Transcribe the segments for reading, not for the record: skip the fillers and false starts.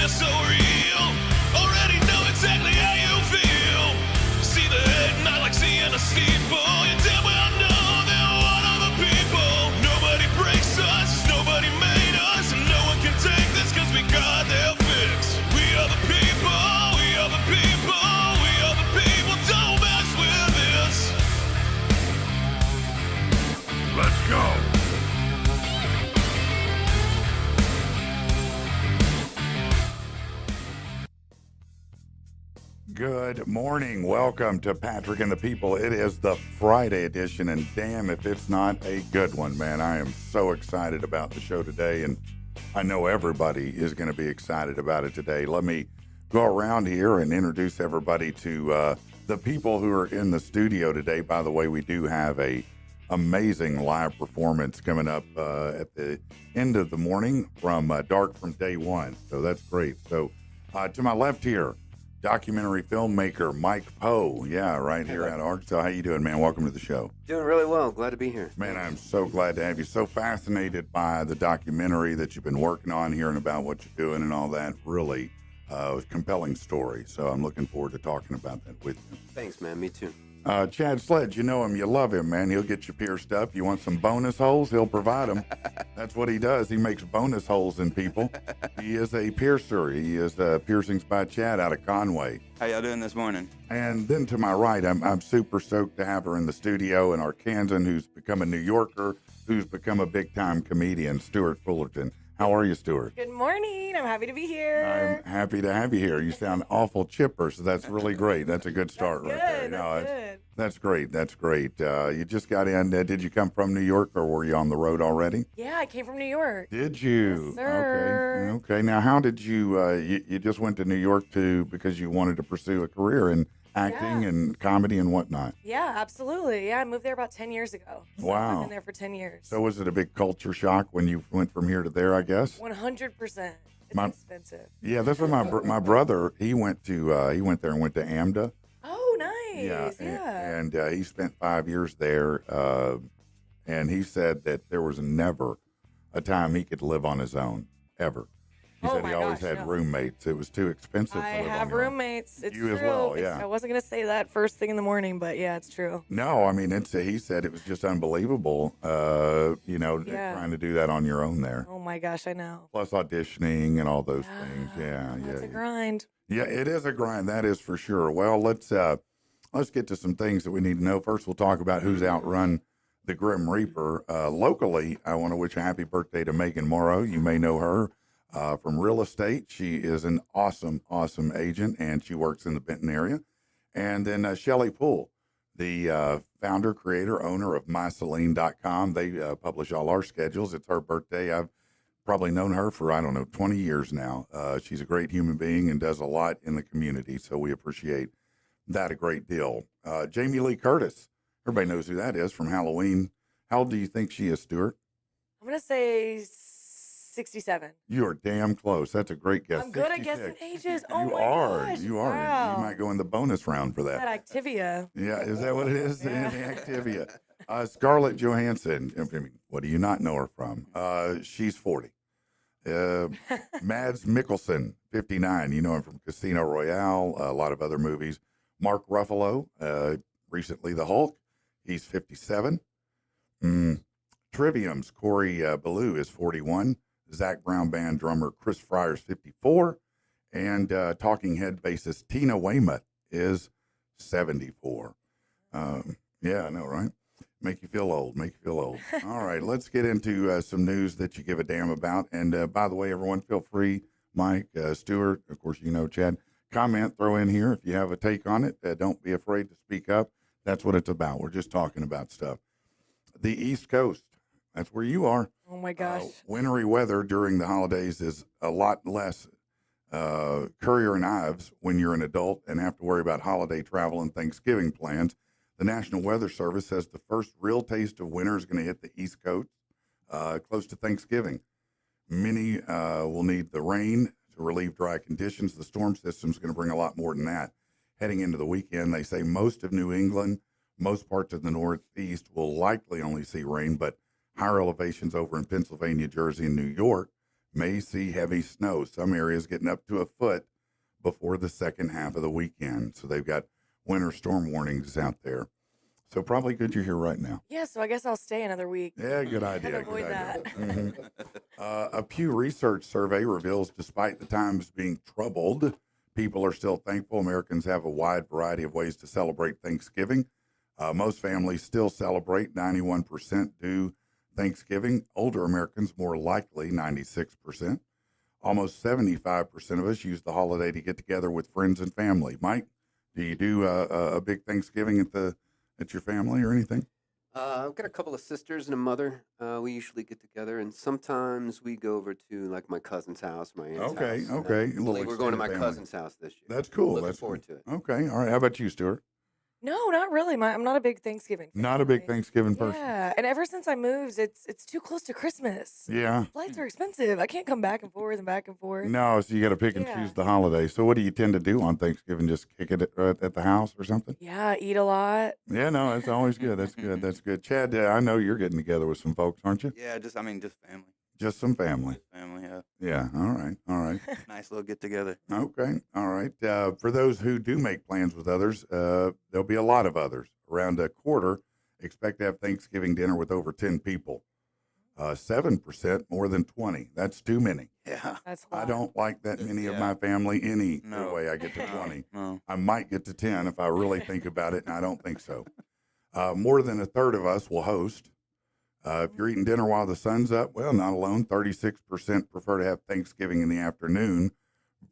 so real. Already know exactly how you feel. See the head, not like seeing a steeple. You damn well know they're one of the people. Nobody breaks us, nobody made us, and no one can take this cause we got their fix. We are the people, we are the people, we are the people, don't mess with this. Let's go. Good morning. Welcome to Patrick and the People. It is the Friday edition, and damn if it's not a good one, man. I am so excited about the show today, and I know everybody is going to be excited about it today. Let me go around here and introduce everybody to the people who are in the studio today. By the way, we do have a amazing live performance coming up at the end of the morning from Dark from Day One, so that's great. So to my left here, documentary filmmaker Mike Poe. Yeah, right here out of Arkansas. How you doing, man? Welcome to the show. Doing really well. Glad to be here. Man, I'm so glad to have you. So fascinated by the documentary that you've been working on, hearing about what you're doing and all that. Really compelling story. So I'm looking forward to talking about that with you. Thanks, man. Me too. Chad Sledge, you know him, you love him, man. He'll get you pierced up. You want some bonus holes? He'll provide them. That's what he does. He makes bonus holes in people. He is a piercer. He is Piercings by Chad out of Conway. How y'all doing this morning? And then to my right, I'm super stoked to have her in the studio, and Arkansan, who's become a New Yorker, who's become a big-time comedian, Stewart Fullerton. How are you, Stewart? Good morning. I'm happy to be here. I'm happy to have you here. You sound awful chipper, so that's really great. That's a good start right there. That's good. That's great. That's great. You just got in. Did you come from New York, or were you on the road already? Yeah, I came from New York. Did you? Yes, sir. Okay. Now, how did you, you just went to New York because you wanted to pursue a career in acting and comedy and whatnot? Yeah, absolutely. Yeah, I moved there about 10 years ago. So Wow. I've been there for 10 years. So was it a big culture shock when you went from here to there, I guess? 100%. It's My- expensive. Yeah, that's what my brother, he went there and went to AMDA. Oh, nice. Yeah. And he spent 5 years there, and he said that there was never a time he could live on his own, ever. He Oh said my he always gosh, had no. roommates. It was too expensive to I live have on your own. roommates. It's You true. as well, yeah. I wasn't going to say that first thing in the morning, but yeah, it's true. No, I mean, he said it was just unbelievable, Yeah. trying to do that on your own there. Oh my gosh, I know. Plus auditioning and all those things. Yeah, That's yeah. a grind. Yeah, it is a grind. That is for sure. Well, let's get to some things that we need to know. First, we'll talk about who's outrun the Grim Reaper. Locally, I want to wish a happy birthday to Megan Morrow. You may know her from real estate. She is an awesome, awesome agent, and she works in the Benton area. And then Shelley Poole, the founder, creator, owner of MyCeline.com. They publish all our schedules. It's her birthday. I've probably known her for, 20 years now. She's a great human being and does a lot in the community, so we appreciate that a great deal. Jamie Lee Curtis, everybody knows who that is from Halloween. How old do you think she is, Stuart? I'm going to say 67. You are damn close. That's a great guess. I'm good at 66. guessing ages. Oh You my are. gosh. You are. Wow. You might go in the bonus round for that. That Activia. Yeah, is that what it is? Yeah. The Activia. Scarlett Johansson. I mean, what do you not know her from? She's 40. Mads Mikkelsen, 59. You know him from Casino Royale, a lot of other movies. Mark Ruffalo, recently The Hulk. He's 57. Trivium's Corey Ballou is 41. Zach Brown Band drummer Chris Fryer's 54. And Talking Head bassist Tina Weymouth is 74. Yeah, I know, right? Make you feel old. All right, let's get into some news that you give a damn about. And by the way, everyone, feel free, Mike, Stewart, of course, Chad, comment, throw in here if you have a take on it. Don't be afraid to speak up. That's what it's about. We're just talking about stuff. The East Coast, that's where you are. Oh my gosh. Wintry weather during the holidays is a lot less Courier and Ives when you're an adult and have to worry about holiday travel and Thanksgiving plans. The National Weather Service says the first real taste of winter is going to hit the East Coast close to Thanksgiving. Many will need the rain to relieve dry conditions. The storm system is going to bring a lot more than that. Heading into the weekend, they say most of New England, most parts of the Northeast will likely only see rain, but higher elevations over in Pennsylvania, Jersey, and New York may see heavy snow. Some areas getting up to a foot before the second half of the weekend. So they've got winter storm warnings out there. So probably good you're here right now. Yeah, so I guess I'll stay another week. Yeah, good And idea. avoid Good idea. that. Mhm. A Pew Research survey reveals despite the times being troubled, people are still thankful. Americans have a wide variety of ways to celebrate Thanksgiving. Most families still celebrate. 91% do Thanksgiving. Older Americans more likely, 96%. Almost 75% of us use the holiday to get together with friends and family. Mike, do you do a big Thanksgiving at your family or anything? I've got a couple of sisters and a mother. We usually get together, and sometimes we go over to like my cousin's house, my aunt's Okay, house. okay. A I little believe we're going to my extended family. cousin's house this year. That's cool. Looking That's forward cool. to it. Okay, all right. How about you, Stewart? No, not really. I'm not a big Thanksgiving fan. Not a big I- Thanksgiving person. Yeah, and ever since I moved, it's too close to Christmas. Yeah. Flights are expensive. I can't come back and forth and back and forth. No, so you got to pick and Yeah. choose the holiday. So what do you tend to do on Thanksgiving? Just kick it at the house or something? Yeah, eat a lot. Yeah, no, that's always good. That's good. That's good. Chad, I know you're getting together with some folks, aren't you? Yeah, just family. Just some family. Just family, yeah. Yeah. All right. All right. Nice little get together. Okay. All right. For those who do make plans with others, there'll be a lot of others. Around a quarter expect to have Thanksgiving dinner with over 10 people. 7% more than 20. That's too many. Yeah. That's a I lot. don't like that many of Yeah. my family any No. way I get to 20. No. I might get to 10 if I really think about it, and I don't think so. More than a third of us will host. If you're eating dinner while the sun's up, well, not alone. 36% prefer to have Thanksgiving in the afternoon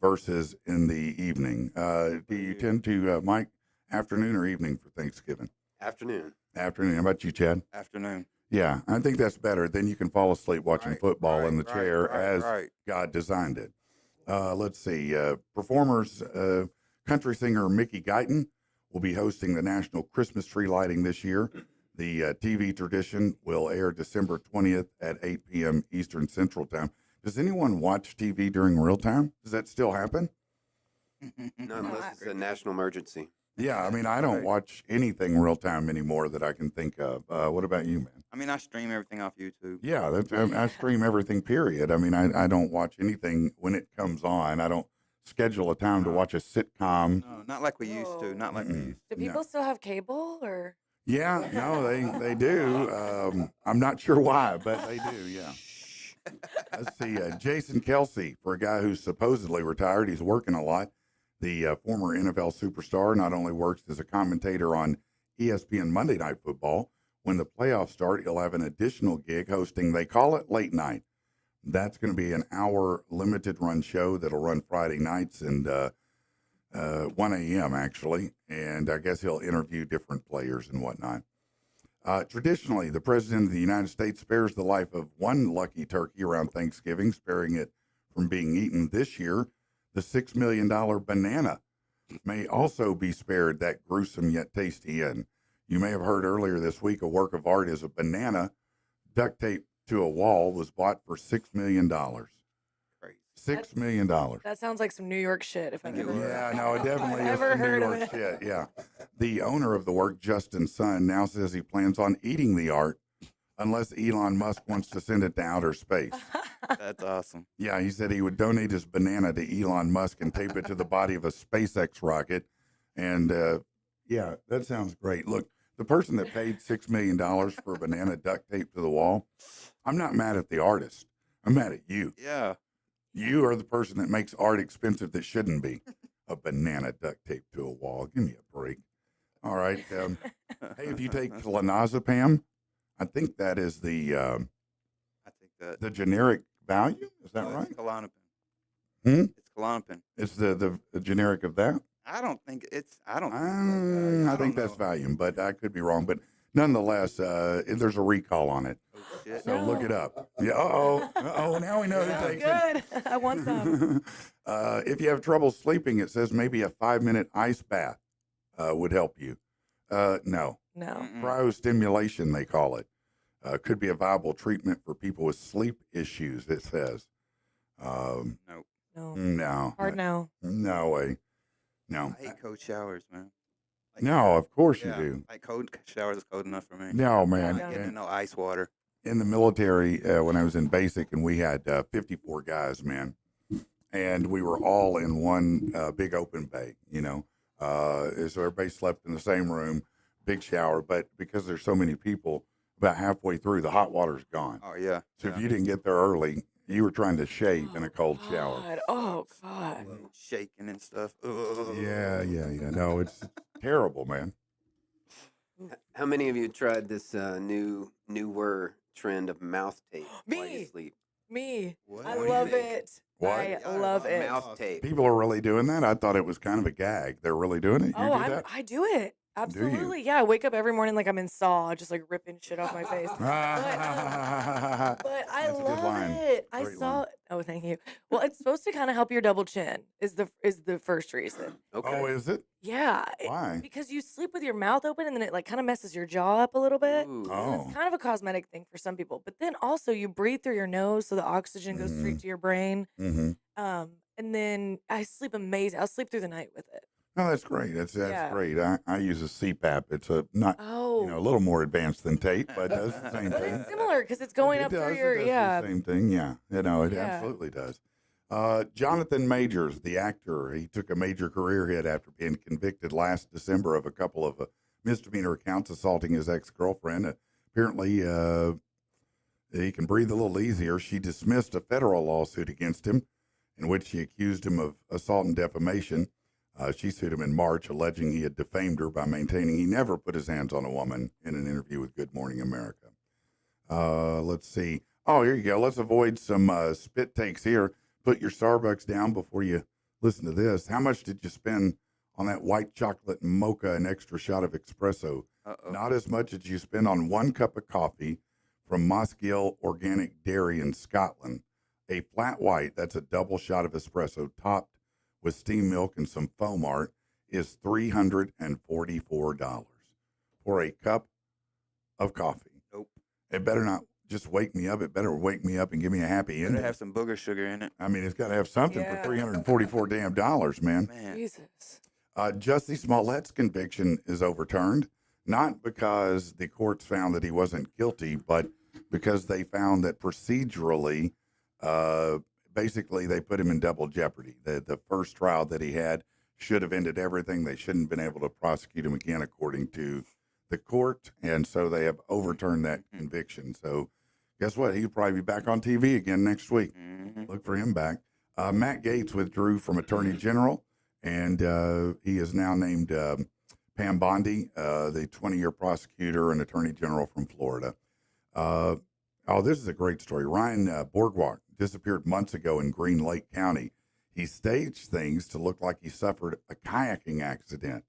versus in the evening. Do you tend to, Mike, afternoon or evening for Thanksgiving? Afternoon. Afternoon. How about you, Chad? Afternoon. Yeah, I think that's better. Then you can fall asleep watching Right, football in the right, chair right, as right. God designed it. Let's see. Performers, country singer Mickey Guyton will be hosting the National Christmas Tree Lighting this year. The TV tradition will air December 20th at 8 p.m. Eastern Central Time. Does anyone watch TV during real time? Does that still happen? Not unless it's a national emergency. Yeah, I mean, I don't Right. watch anything real time anymore that I can think of. What about you, man? I mean, I stream everything off YouTube. Yeah, I stream everything, period. I mean, I don't watch anything when it comes on. I don't schedule a time to watch a sitcom. No, not like we used to. Not like we Mm-mm. used Do No. people still have cable or? Yeah, no, they do. I'm not sure why, but they do, yeah. Let's see, Jason Kelsey, for a guy who's supposedly retired, he's working a lot. The former NFL superstar not only works as a commentator on ESPN Monday Night Football, when the playoffs start, he'll have an additional gig hosting, they call it Late Night. That's going to be an hour limited run show that'll run Friday nights and 1 a.m. actually. And I guess he'll interview different players and whatnot. Traditionally, the President of the United States spares the life of one lucky turkey around Thanksgiving, sparing it from being eaten. This year, the $6 million banana may also be spared that gruesome yet tasty end. You may have heard earlier this week a work of art is a banana duct taped to a wall was bought for $6 million. Crazy. $6 million. That sounds like some New York shit. If I've ever. Yeah, no, it definitely is Ever some New heard of York it? shit. Yeah. The owner of the work, Justin Sun, now says he plans on eating the art unless Elon Musk wants to send it to outer space. That's awesome. Yeah, he said he would donate his banana to Elon Musk and tape it to the body of a SpaceX rocket. And yeah, that sounds great. Look, the person that paid $6 million for a banana duct tape to the wall, I'm not mad at the artist. I'm mad at you. Yeah. You are the person that makes art expensive that shouldn't be. A banana duct tape to a wall. Give me a break. All right. Hey, if you take clonazepam, I think that is I think that. the generic value. Is that no, right? It's Klonopin. Hmm? It's Klonopin. It's the generic of that. I don't think it's. I don't. Think that's I think that's Valium, but I could be wrong. But nonetheless, there's a recall on it. Oh, shit. So look it up. Yeah. Uh-oh. Now we know who Sounds takes it. good. I want some. If you have trouble sleeping, it says maybe a 5-minute ice bath would help you. No. No. Mm-mm. Cryostimulation, they call it. Could be a viable treatment for people with sleep issues, it says. Nope. No. No. Hard no. No way. No. I hate cold showers, man. Like, No, of course yeah, you do. Like cold showers is cold enough for me. No, I'm man. not Getting no ice water. in the military when I was in basic, and we had 54 guys, man, and we were all in one big open bay. So everybody slept in the same room, big shower. But because there's so many people, about halfway through, the hot water's gone. Oh yeah. So yeah. if you didn't get there early, you were trying to shave in a cold shower. God. Oh God. Shaking and stuff. Ugh. Yeah. No, it's terrible, man. How many of you tried this newer trend of mouth tape while you Me. sleep? Me. What? I What do you love think? it. What? I Yeah, love I it. Mouth tape. People are really doing that. I thought it was kind of a gag. They're really doing it. You Oh, do that? I do it. you? Absolutely. Yeah, I wake up every morning like I'm in Saw, just like ripping shit off my face. But I That's a good love line. it. I Great saw. line. Oh, thank you. Well, it's supposed to kind of help your double chin. Is the first reason. Okay. Oh, is it? Yeah. Why? Because you sleep with your mouth open and then it like kind of messes your jaw up a little bit. Ooh. So Oh. it's kind of a cosmetic thing for some people. But then also you breathe through your nose so the oxygen goes straight to your brain. Mm-hmm. And then I sleep amazing. I'll sleep through the night with it. No, that's great. That's Yeah. great. I use a CPAP. It's a Oh. a little more advanced than tape, but it does the same But thing. it's similar because it's going It up does, through it your does the same thing. Yeah, it Yeah. absolutely does. Jonathan Majors, the actor, he took a major career hit after being convicted last December of a couple of misdemeanor counts assaulting his ex-girlfriend. Apparently, he can breathe a little easier. She dismissed a federal lawsuit against him in which she accused him of assault and defamation. She sued him in March, alleging he had defamed her by maintaining he never put his hands on a woman in an interview with Good Morning America. Let's see. Oh, here you go. Let's avoid some spit takes here. Put your Starbucks down before you listen to this. How much did you spend on that white chocolate mocha and extra shot of espresso? Uh-oh. Not as much as you spend on 1 cup of coffee from Mossgiel Organic Dairy in Scotland. A flat white, that's a double shot of espresso topped with steamed milk and some foam art, is $344 for a cup of coffee. Nope. It better not just wake me up. It better wake me up and give me a happy Better ending. have some booger sugar in it. I mean, it's got to have something Yeah. for $344 damn dollars, man. Man. Jesus. Jussie Smollett's conviction is overturned, not because the courts found that he wasn't guilty, but because they found that procedurally, basically, they put him in double jeopardy. The first trial that he had should have ended everything. They shouldn't have been able to prosecute him again, according to the court, and so they have overturned that conviction. So guess what? He'll probably be back on TV again next week. Mhm. Look for him back. Matt Gaetz withdrew from Attorney General, and he is now named Pam Bondi, the 20-year prosecutor and Attorney General from Florida. This is a great story. Ryan Borgward disappeared months ago in Green Lake County. He staged things to look like he suffered a kayaking accident.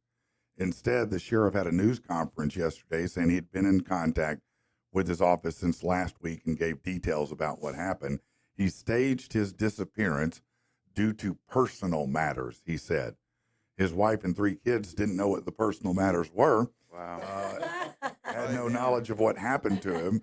Instead, the sheriff had a news conference yesterday saying he'd been in contact with his office since last week and gave details about what happened. He staged his disappearance due to personal matters, he said. His wife and 3 kids didn't know what the personal matters were, Wow. had no knowledge of what happened to him.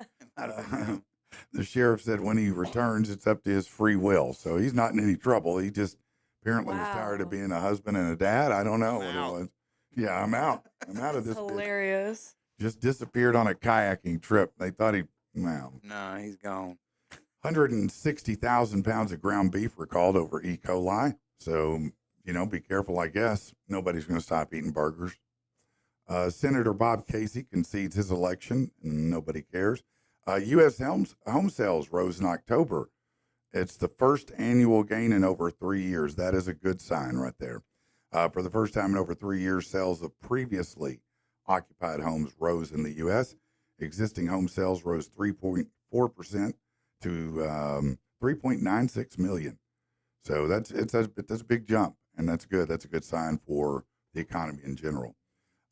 The sheriff said when he returns, it's up to his free will. So he's not in any trouble. He just apparently was tired of Wow. being a husband and a dad. I don't know I'm what out. it was. Yeah, I'm out. I'm out of this. That's bit. hilarious. Just disappeared on a kayaking trip. They thought wow. Nah, he's gone. 160,000 pounds of ground beef recalled over E. coli. So, be careful, I guess. Nobody's going to stop eating burgers. Senator Bob Casey concedes his election. Nobody cares. U.S. home sales rose in October. It's the first annual gain in over 3 years. That is a good sign right there. For the first time in over 3 years, sales of previously occupied homes rose in the U.S. Existing home sales rose 3.4% to 3.96 million. So that's a big jump, and that's good. That's a good sign for the economy in general.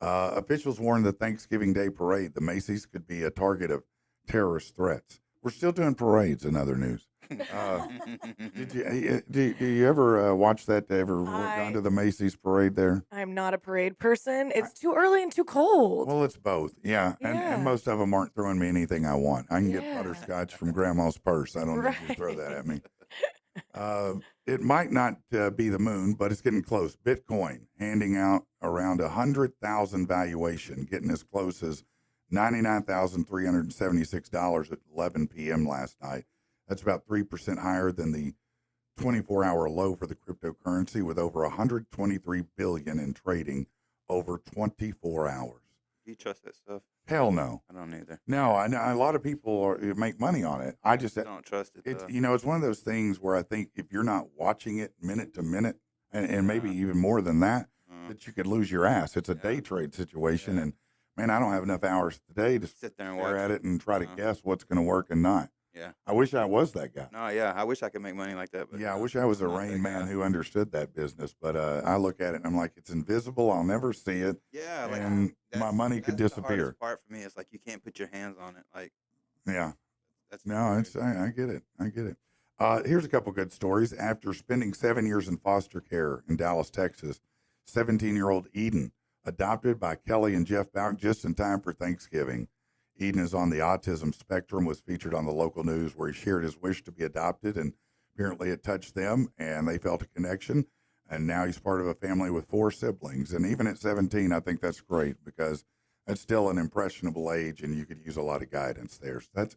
Officials warned the Thanksgiving Day parade, the Macy's, could be a target of terrorist threats. We're still doing parades in other news. Do you ever watch that? Ever gone to the Macy's parade there? I'm not a parade person. It's too early and too cold. Well, it's both. Yeah. Yeah. And most of them aren't throwing me anything I want. I can get Yeah. butterscotch from grandma's purse. I don't need you to throw that at me. It might not be the moon, but it's getting close. Bitcoin handing out around 100,000 valuation, getting as close as $99,376 at 11 p.m. last night. That's about 3% higher than the 24-hour low for the cryptocurrency, with over 123 billion in trading over 24 hours. Do you trust that stuff? Hell no. I don't either. No, I know a lot of people make money on it. I just Don't trust it. it's it's one of those things where I think if you're not watching it minute to minute, and maybe even more than that, that you could lose your ass. It's a day trade situation, and man, I don't have enough hours today to sit there and stare watch at it and try to guess what's going to work and not. Yeah. I wish I was that guy. No, yeah. I wish I could make money like that. But Yeah, I wish I was a I'm not Rain that Man guy. who understood that business. But I look at it and I'm like, it's invisible. I'll never see it. Yeah, like and my that's- money could that's the disappear. hardest part for me is like you can't put your hands on it. Like Yeah. that's No, weird. it's I get it. I get it. Here's a couple good stories. After spending 7 years in foster care in Dallas, Texas, 17-year-old Eden, adopted by Kelly and Jeff Bouck just in time for Thanksgiving. Eden is on the autism spectrum, was featured on the local news where he shared his wish to be adopted, and apparently it touched them and they felt a connection. And now he's part of a family with 4 siblings. And even at 17, I think that's great because that's still an impressionable age and you could use a lot of guidance there. So that's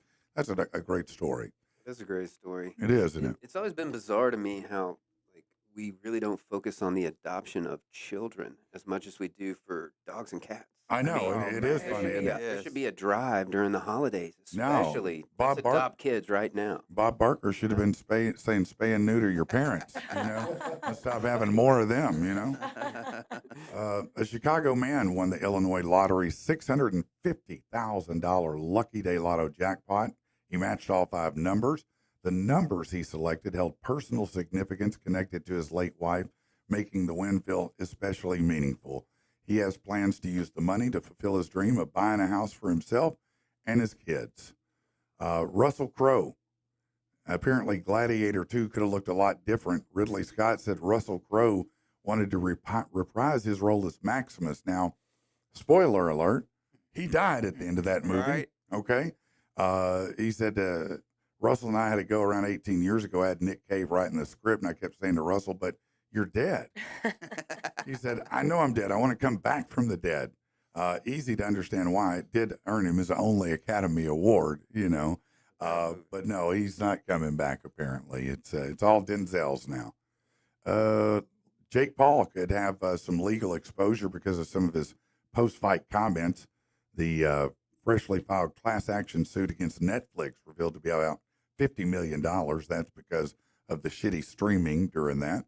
a great story. That's a great story. It is, isn't it? It's always been bizarre to me how like we really don't focus on the adoption of children as much as we do for dogs and cats. I know. mean, it is There funny. should, Isn't be it? a, there Yes. should be a drive during the holidays, No. especially. Bob Let's Bark- adopt kids right now. Bob Barker should have been saying spay and neuter your parents, and stop having more of them, A Chicago man won the Illinois lottery $650,000 Lucky Day Lotto jackpot. He matched all 5 numbers. The numbers he selected held personal significance connected to his late wife, making the win feel especially meaningful. He has plans to use the money to fulfill his dream of buying a house for himself and his kids. Russell Crowe. Apparently, Gladiator 2 could have looked a lot different. Ridley Scott said Russell Crowe wanted to reprise his role as Maximus. Now, spoiler alert, he died at the end of that movie. Right. Okay? He said, Russell and I had to go around 18 years ago. I had Nick Cave writing the script, and I kept saying to Russell, but you're dead. He said, I know I'm dead. I want to come back from the dead. Easy to understand why. It did earn him his only Academy Award, but no, he's not coming back, apparently. It's all Denzel's now. Jake Paul could have some legal exposure because of some of his post-fight comments. The freshly filed class action suit against Netflix revealed to be about $50 million. That's because of the shitty streaming during that.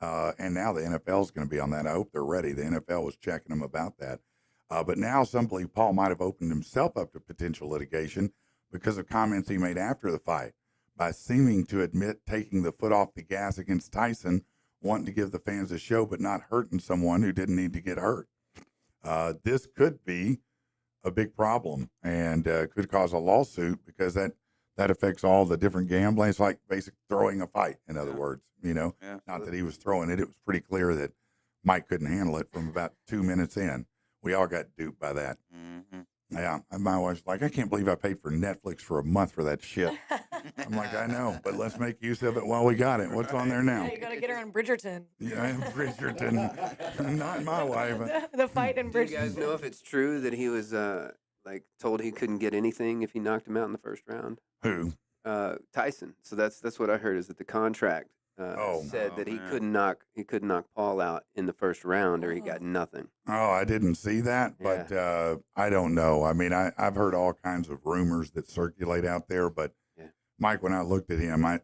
And now the NFL is going to be on that. I hope they're ready. The NFL was checking them about that. But now some believe Paul might have opened himself up to potential litigation because of comments he made after the fight by seeming to admit taking the foot off the gas against Tyson, wanting to give the fans a show, but not hurting someone who didn't need to get hurt. This could be a big problem and could cause a lawsuit because that affects all the different gambling. It's like basically throwing a fight, in other words, Yeah. Not that he was throwing it. It was pretty clear that Mike couldn't handle it from about 2 minutes in. We all got duped by that. Mm-hmm. Yeah. And my wife's like, I can't believe I paid for Netflix for a month for that shit. I'm like, I know, but let's make use of it while we got it. What's on there now? Yeah, you gotta get her on Bridgerton. Yeah, Bridgerton. Not my wife. The fight in Do you Bridgerton. guys know if it's true that he was told he couldn't get anything if he knocked him out in the first round? Who? Tyson. So that's what I heard is that the contract said that he man. couldn't knock Paul out in the first round or he got nothing. Oh, I didn't see that, but I don't know. I mean, I've heard all kinds of rumors that circulate out there, but Yeah. Mike, when I looked at him, I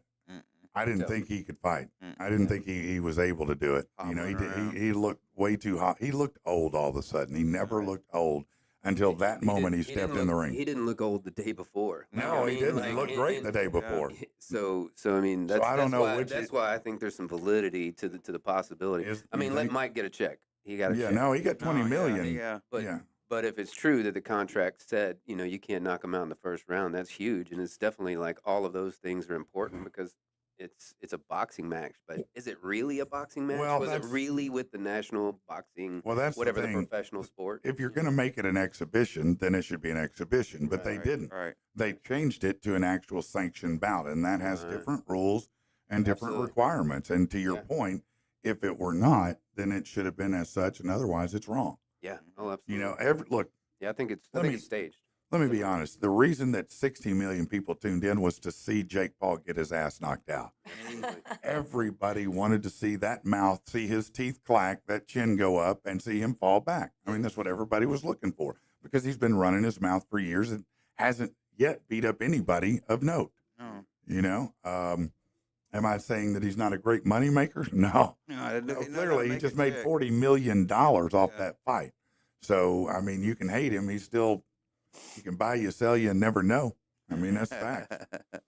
didn't So- think he could fight. Mm. I didn't think he was able to do it. Hobbling around. He looked way too hot. He looked old all of a sudden. He never looked old until that moment he stepped in the ring. He didn't look old the day before. No, he didn't. He looked great the day before. So I mean, So I don't know why, which that's is- why I think there's some validity to the possibility. Is- I you mean, let think- Mike get a check. He got a Yeah, check. no, he got 20 No, million. Yeah. But yeah. but if it's true that the contract said, you can't knock him out in the first round, that's huge, and it's definitely like all of those things are important because it's a boxing match. But is it really a boxing match? Well, Was it that's- really with the national boxing, Well, that's whatever the the thing. professional sport? If you're going to make it an exhibition, then it should be an exhibition, but they Right. didn't. Right. They changed it to an actual sanctioned bout, and that has Right. different rules and different Absolutely. requirements. And to your Yeah. point, if it were not, then it should have been as such, and otherwise it's wrong. Yeah. Oh, absolutely. Look, Yeah, I think Let me- it's staged. Let me be honest. The reason that 60 million people tuned in was to see Jake Paul get his ass knocked out. Everybody wanted to see that mouth, see his teeth clack, that chin go up, and see him fall back. I mean, that's what everybody was looking for because he's been running his mouth for years and hasn't yet beat up anybody of note. No. You know, am I saying that he's not a great moneymaker? No. No, No, clearly, he just made $40 million off Yeah. that fight. So, I mean, you can hate him. He can buy you, sell you, and never know. I mean, that's fact.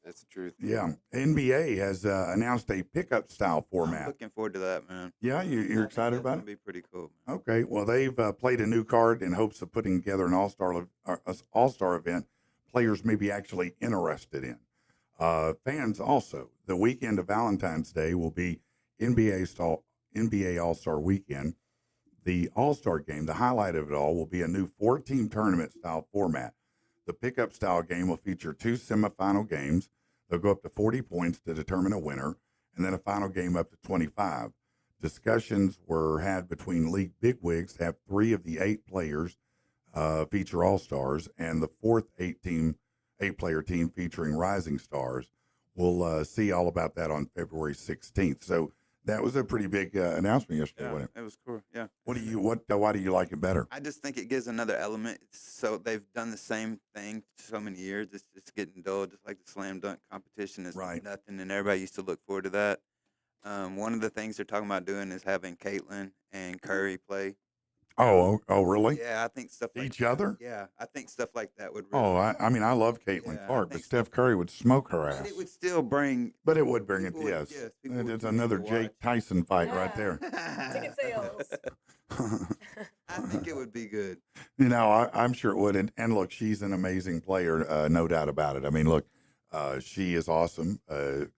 That's the truth. Yeah. NBA has announced a pickup style I'm format. looking forward to that, man. Yeah, you're excited about That'd it? be pretty cool. Man. Okay. Well, they've played a new card in hopes of putting together an all-star event players may be actually interested in. Fans also, the weekend of Valentine's Day will be NBA All-Star Weekend. The All-Star game, the highlight of it all, will be a new 4-team tournament style format. The pickup style game will feature 2 semifinal games. They'll go up to 40 points to determine a winner, and then a final game up to 25. Discussions were had between league bigwigs to have 3 of the 8 players feature All-Stars, and the 4th 8-player team featuring rising stars. We'll see all about that on February 16th. So that was a pretty big announcement yesterday, Yeah, wasn't it? it was cool. Yeah. Why do you like it better? I just think it gives another element. So they've done the same thing so many years. It's getting dull, just like the slam dunk competition is Right. nothing, and everybody used to look forward to that. One of the things they're talking about doing is having Caitlin and Curry play. Oh, really? Yeah, I think stuff like Each that. other? Yeah, I think stuff like that would. Really, Oh, I mean, I love Caitlin Yeah, I Clark, but think Steph Curry would smoke her but ass. it would still bring. But it would bring it, people would- yes. people would It's continue another to Jake watch. Tyson fight right Yeah. there. Ticket sales. I think it would be good. You know, I'm sure it would. And look, she's an amazing player, no doubt about it. I mean, look, she is awesome.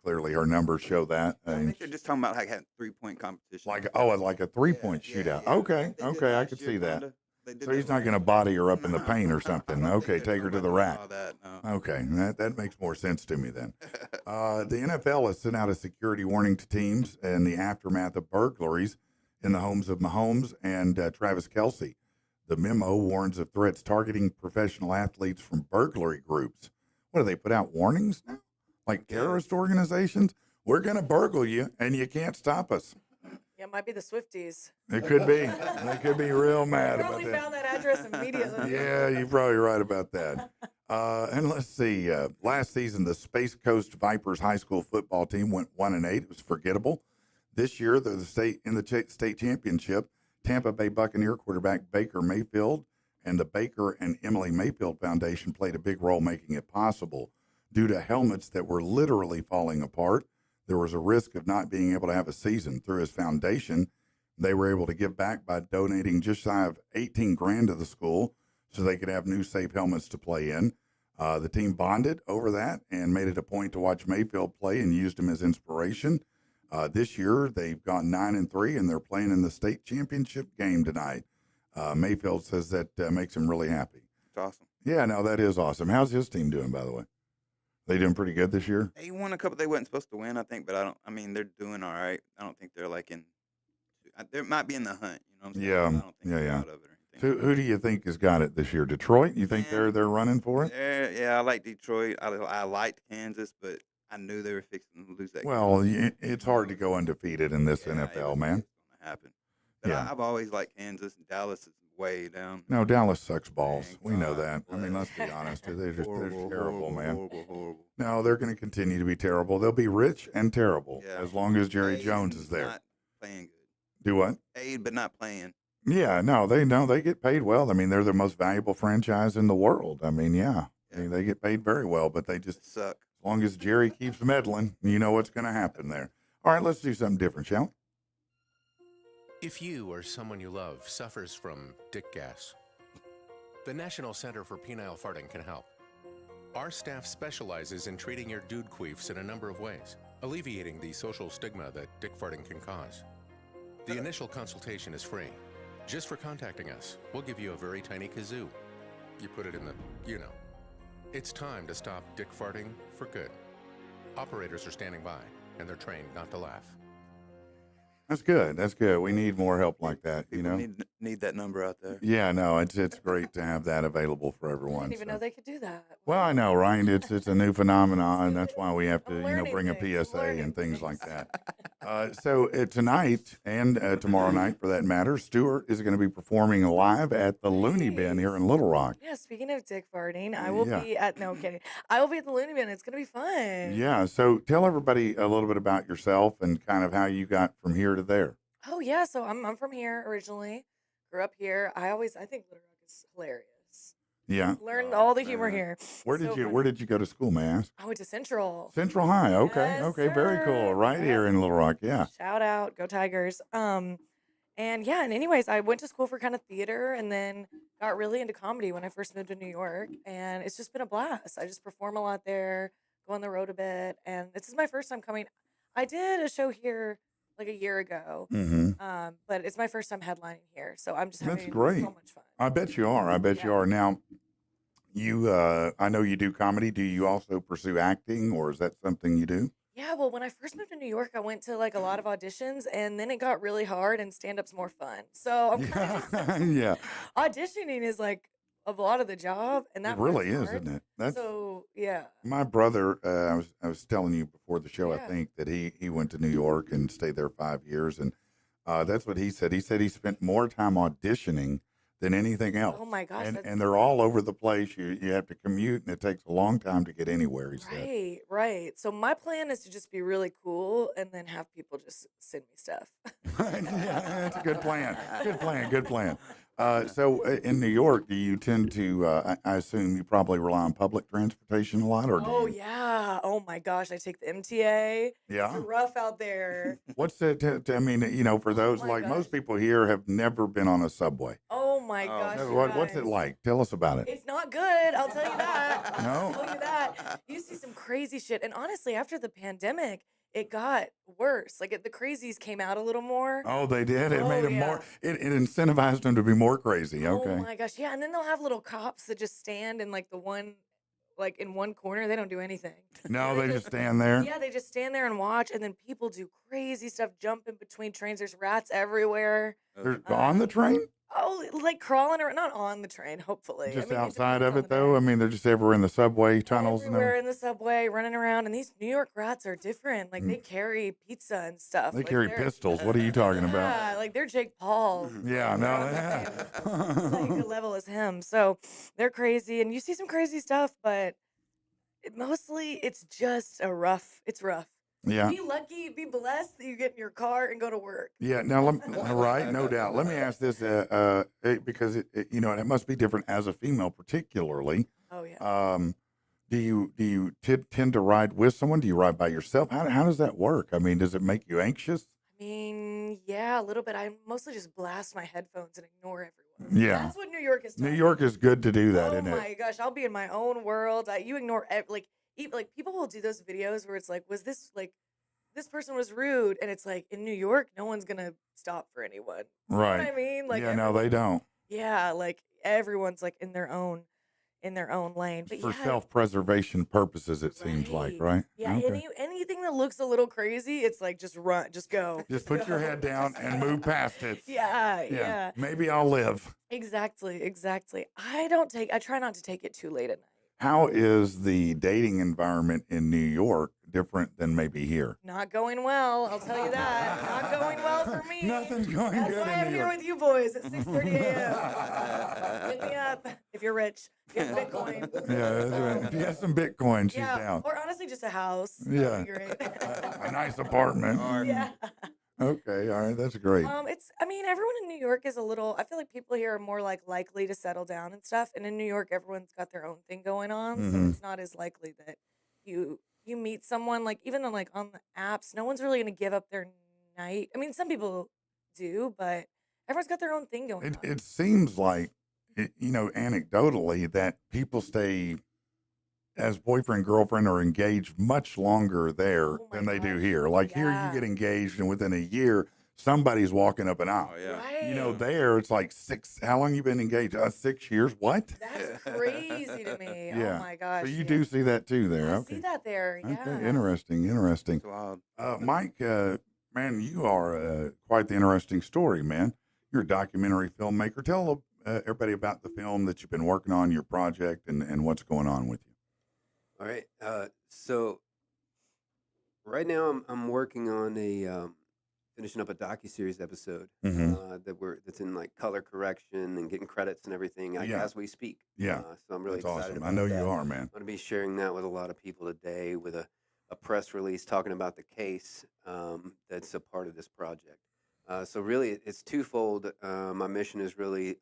Clearly, her numbers show that. I think they're just talking about like having 3-point competition. Like a 3-point shootout. Okay, They did okay, I last could year, see that. kinda. They did So that he's not last going to year. body her up in the No, paint or I something. don't think Okay, they're take her talking to the about rack. all that, no. Okay, that makes more sense to me then. The NFL has sent out a security warning to teams in the aftermath of burglaries in the homes of Mahomes and Travis Kelce. The memo warns of threats targeting professional athletes from burglary groups. What do they put out warnings now? Like terrorist organizations? We're going to burgle you and you can't stop us. Yeah, it might be the Swifties. It could be. They could be real mad about Probably that. found that address immediately. Yeah, you're probably right about that. And let's see. Last season, the Space Coast Vipers high school football team went 1-8. It was forgettable. This year, they're the state championship. Tampa Bay Buccaneer quarterback Baker Mayfield and the Baker and Emily Mayfield Foundation played a big role making it possible. Due to helmets that were literally falling apart, there was a risk of not being able to have a season. Through his foundation, they were able to give back by donating just shy of $18,000 to the school so they could have new safe helmets to play in. The team bonded over that and made it a point to watch Mayfield play and used him as inspiration. This year, they've gone 9-3 and they're playing in the state championship game tonight. Mayfield says that makes him really happy. It's awesome. Yeah, no, that is awesome. How's his team doing, by the way? They doing pretty good this year? They won a couple. They wasn't supposed to win, I think, but I mean, they're doing all right. I don't think they're like in. They might be in the hunt. You know what I'm saying? Yeah, I don't think yeah, they're yeah. out of it or anything. Who do you think has got it this year? Detroit? You think Man. they're running for it? Yeah, I like Detroit. I liked Kansas, but I knew they were fixing to lose that game. Well, it's hard to go undefeated in this Yeah, NFL, it was man. going to happen. But Yeah. I've always liked Kansas, and Dallas is way down. No, Dallas sucks balls. Thank We know God. that. I mean, let's be honest. They're Horrible, terrible, horrible, man. horrible. No, they're going to continue to be terrible. They'll be rich and terrible Yeah. as long as Jerry Aid Jones is there. Not playing good. Do what? Aid, but not playing. Yeah, no, they get paid well. I mean, they're the most valuable franchise in the world. I mean, yeah. I mean, they get paid very well, but they just, They suck. as long as Jerry keeps meddling, you know what's going to happen there. All right, let's do something different, shall we? If you or someone you love suffers from dick gas, the National Center for Penile Farting can help. Our staff specializes in treating your dude queefs in a number of ways, alleviating the social stigma that dick farting can cause. The initial consultation is free. Just for contacting us, we'll give you a very tiny kazoo. You put it in the, you know. It's time to stop dick farting for good. Operators are standing by, and they're trained not to laugh. That's good. That's good. We need more help like that, you People know? need need that number out there. Yeah, no, it's great to have that available for I everyone. didn't even so. know they could do that. Well, I know, right? It's a new phenomenon, and that's why we have to, I'm you know, learning bring a things. I'm PSA learning and things like things. that. So tonight and tomorrow night, for that matter, Stewart is going to be performing live at the Looney Bin here in Little Rock. Yeah, speaking of dick farting, I will Yeah. be at, no, I'm kidding. I will be at the Looney Bin. It's going to be fun. Yeah. So tell everybody a little bit about yourself and kind of how you got from here to there. Oh, yeah. So I'm from here originally. Grew up here. I think Little Rock is hilarious. Yeah. Learned Oh, all the humor man. here. Where did So you funny. Where did you go to school, may I ask? I went to Central. Central High. Okay. Yes, Okay. Very cool. sir. Right here Yes. in Little Rock. Yeah. Shout out, go Tigers. And yeah, and anyways, I went to school for kind of theater and then got really into comedy when I first moved to New York, and it's just been a blast. I just perform a lot there, go on the road a bit, and this is my first time coming. I did a show here like a year ago, Mm-hmm. but it's my first time headlining here, so I'm just That's having great. so much fun. I bet you are. I bet you Yeah. are. Now, you, I know you do comedy. Do you also pursue acting, or is that something you do? Yeah, well, when I first moved to New York, I went to like a lot of auditions, and then it got really hard, and stand-up's more fun. So I'm kind of just Yeah, auditioning is like a lot of the job, and it that really part's is, hard. isn't it? That's So yeah, my brother. I was telling you before the show. I Yeah. think that he went to New York and stayed there 5 years, and that's what he said. He said he spent more time auditioning than anything else. oh my gosh, and that's they're all over the place. You have to commute, and it takes a long time to get anywhere. He said. right, right. So my plan is to just be really cool, and then have people just send me stuff. Yeah, that's a good plan. Good plan. Good plan. So in New York, do you tend to? I assume you probably rely on public transportation a lot, or do Oh you? yeah. Oh my gosh, I take the MTA. Yeah. It's rough out there. What's it? I mean, you know, for those my like gosh. most people here have never been on a subway. Oh my Oh, gosh. no. you What's it guys. like? Tell us about it. It's not good. I'll tell you that. No? I'll tell you that. You see some crazy shit. And honestly, after the pandemic, it got worse. Like the crazies came out a little more. Oh, they did. It made Oh, them more. yeah. It incentivized them to be more crazy. Oh Okay. my gosh. Yeah. And then they'll have little cops that just stand in like like in one corner. They don't do anything. No, they just stand there. Yeah, they just stand there and watch. And then people do crazy stuff, jump in between trains. There's rats everywhere. They're on the train, Oh, like crawling around, not on the train, hopefully. just I mean, it outside depends of on it, the though. day. I mean, they're just everywhere in the subway tunnels and Everywhere everything. in the subway, running around, and these New York rats are different. Like they carry pizza and stuff. They like, carry they're- pistols. What are you talking about? Yeah, like they're Jake Paul. Yeah, They're on the same like, no. level as him. So they're crazy, and you see some crazy stuff, but mostly it's just it's rough. Yeah. Be lucky, be blessed that you get in your car and go to work. Yeah. Now, right, no doubt. Let me ask this, because you know, and it must be different as a female, particularly. Oh yeah. Do you tend to ride with someone? Do you ride by yourself? How does that work? I mean, does it make you anxious? I mean, yeah, a little bit. I mostly just blast my headphones and ignore everyone. Yeah. That's what New York is. New taught York me. is good to do that, Oh isn't it? my gosh, I'll be in my own world. You ignore like people will do those videos where it's like, was this like this person was rude, and it's like in New York, no one's gonna stop for anyone. You know what Right. I mean? Like Yeah. No, they don't. yeah, like everyone's like in their own lane. But For yeah, self-preservation purposes, it seems like, right? Yeah, Okay. anything that looks a little crazy, it's like just run, just go. Just put your go, head down just and go. move past it. Yeah, Yeah. yeah. Maybe I'll live. Exactly. I try not to take it too late at night. How is the dating environment in New York different than maybe here? Not going well, I'll tell you that. Not going well for me. Nothing's going That's good why in I'm New here York. with you boys at 6:30 a.m. Hit me up if you're rich. Get Bitcoin. Yeah, that's right. If you have some Bitcoin, she's Yeah, down. or honestly, just a house. Yeah. That'd be great. A nice apartment. Yeah. Okay, all right, that's great. I mean, everyone in New York is a little. I feel like people here are more like likely to settle down and stuff. And in New York, everyone's got their own thing going on, so Mhm. it's not as likely that you meet someone like even on like on the apps. No one's really gonna give up their night. I mean, some people do, but everyone's got their own thing going on. It seems like, you know, anecdotally, that people stay as boyfriend, girlfriend, or engaged much longer there Oh my than they do gosh, here. Like here, yeah. you get engaged, and within a year, somebody's walking up an aisle. Oh, yeah. Right. You know, there it's like how long you been engaged? 6 years. What? That's crazy to me. Yeah. Oh my gosh. So you yeah. do see that too there. I Okay. see that there. Yeah. Okay. Interesting. Interesting. It's wild. Mike, man, you are quite the interesting story, man. you're a documentary filmmaker. Tell everybody about the film that you've been working on, your project, and what's going on with you. All right. So right now I'm working on finishing up a docuseries episode that's in like color correction and getting credits and everything like, Yeah. as we speak. Yeah. So I'm really That's excited awesome. about I know that. you are, man. I'm going to be sharing that with a lot of people today with a press release talking about the case that's a part of this project. So really, it's twofold. My mission is really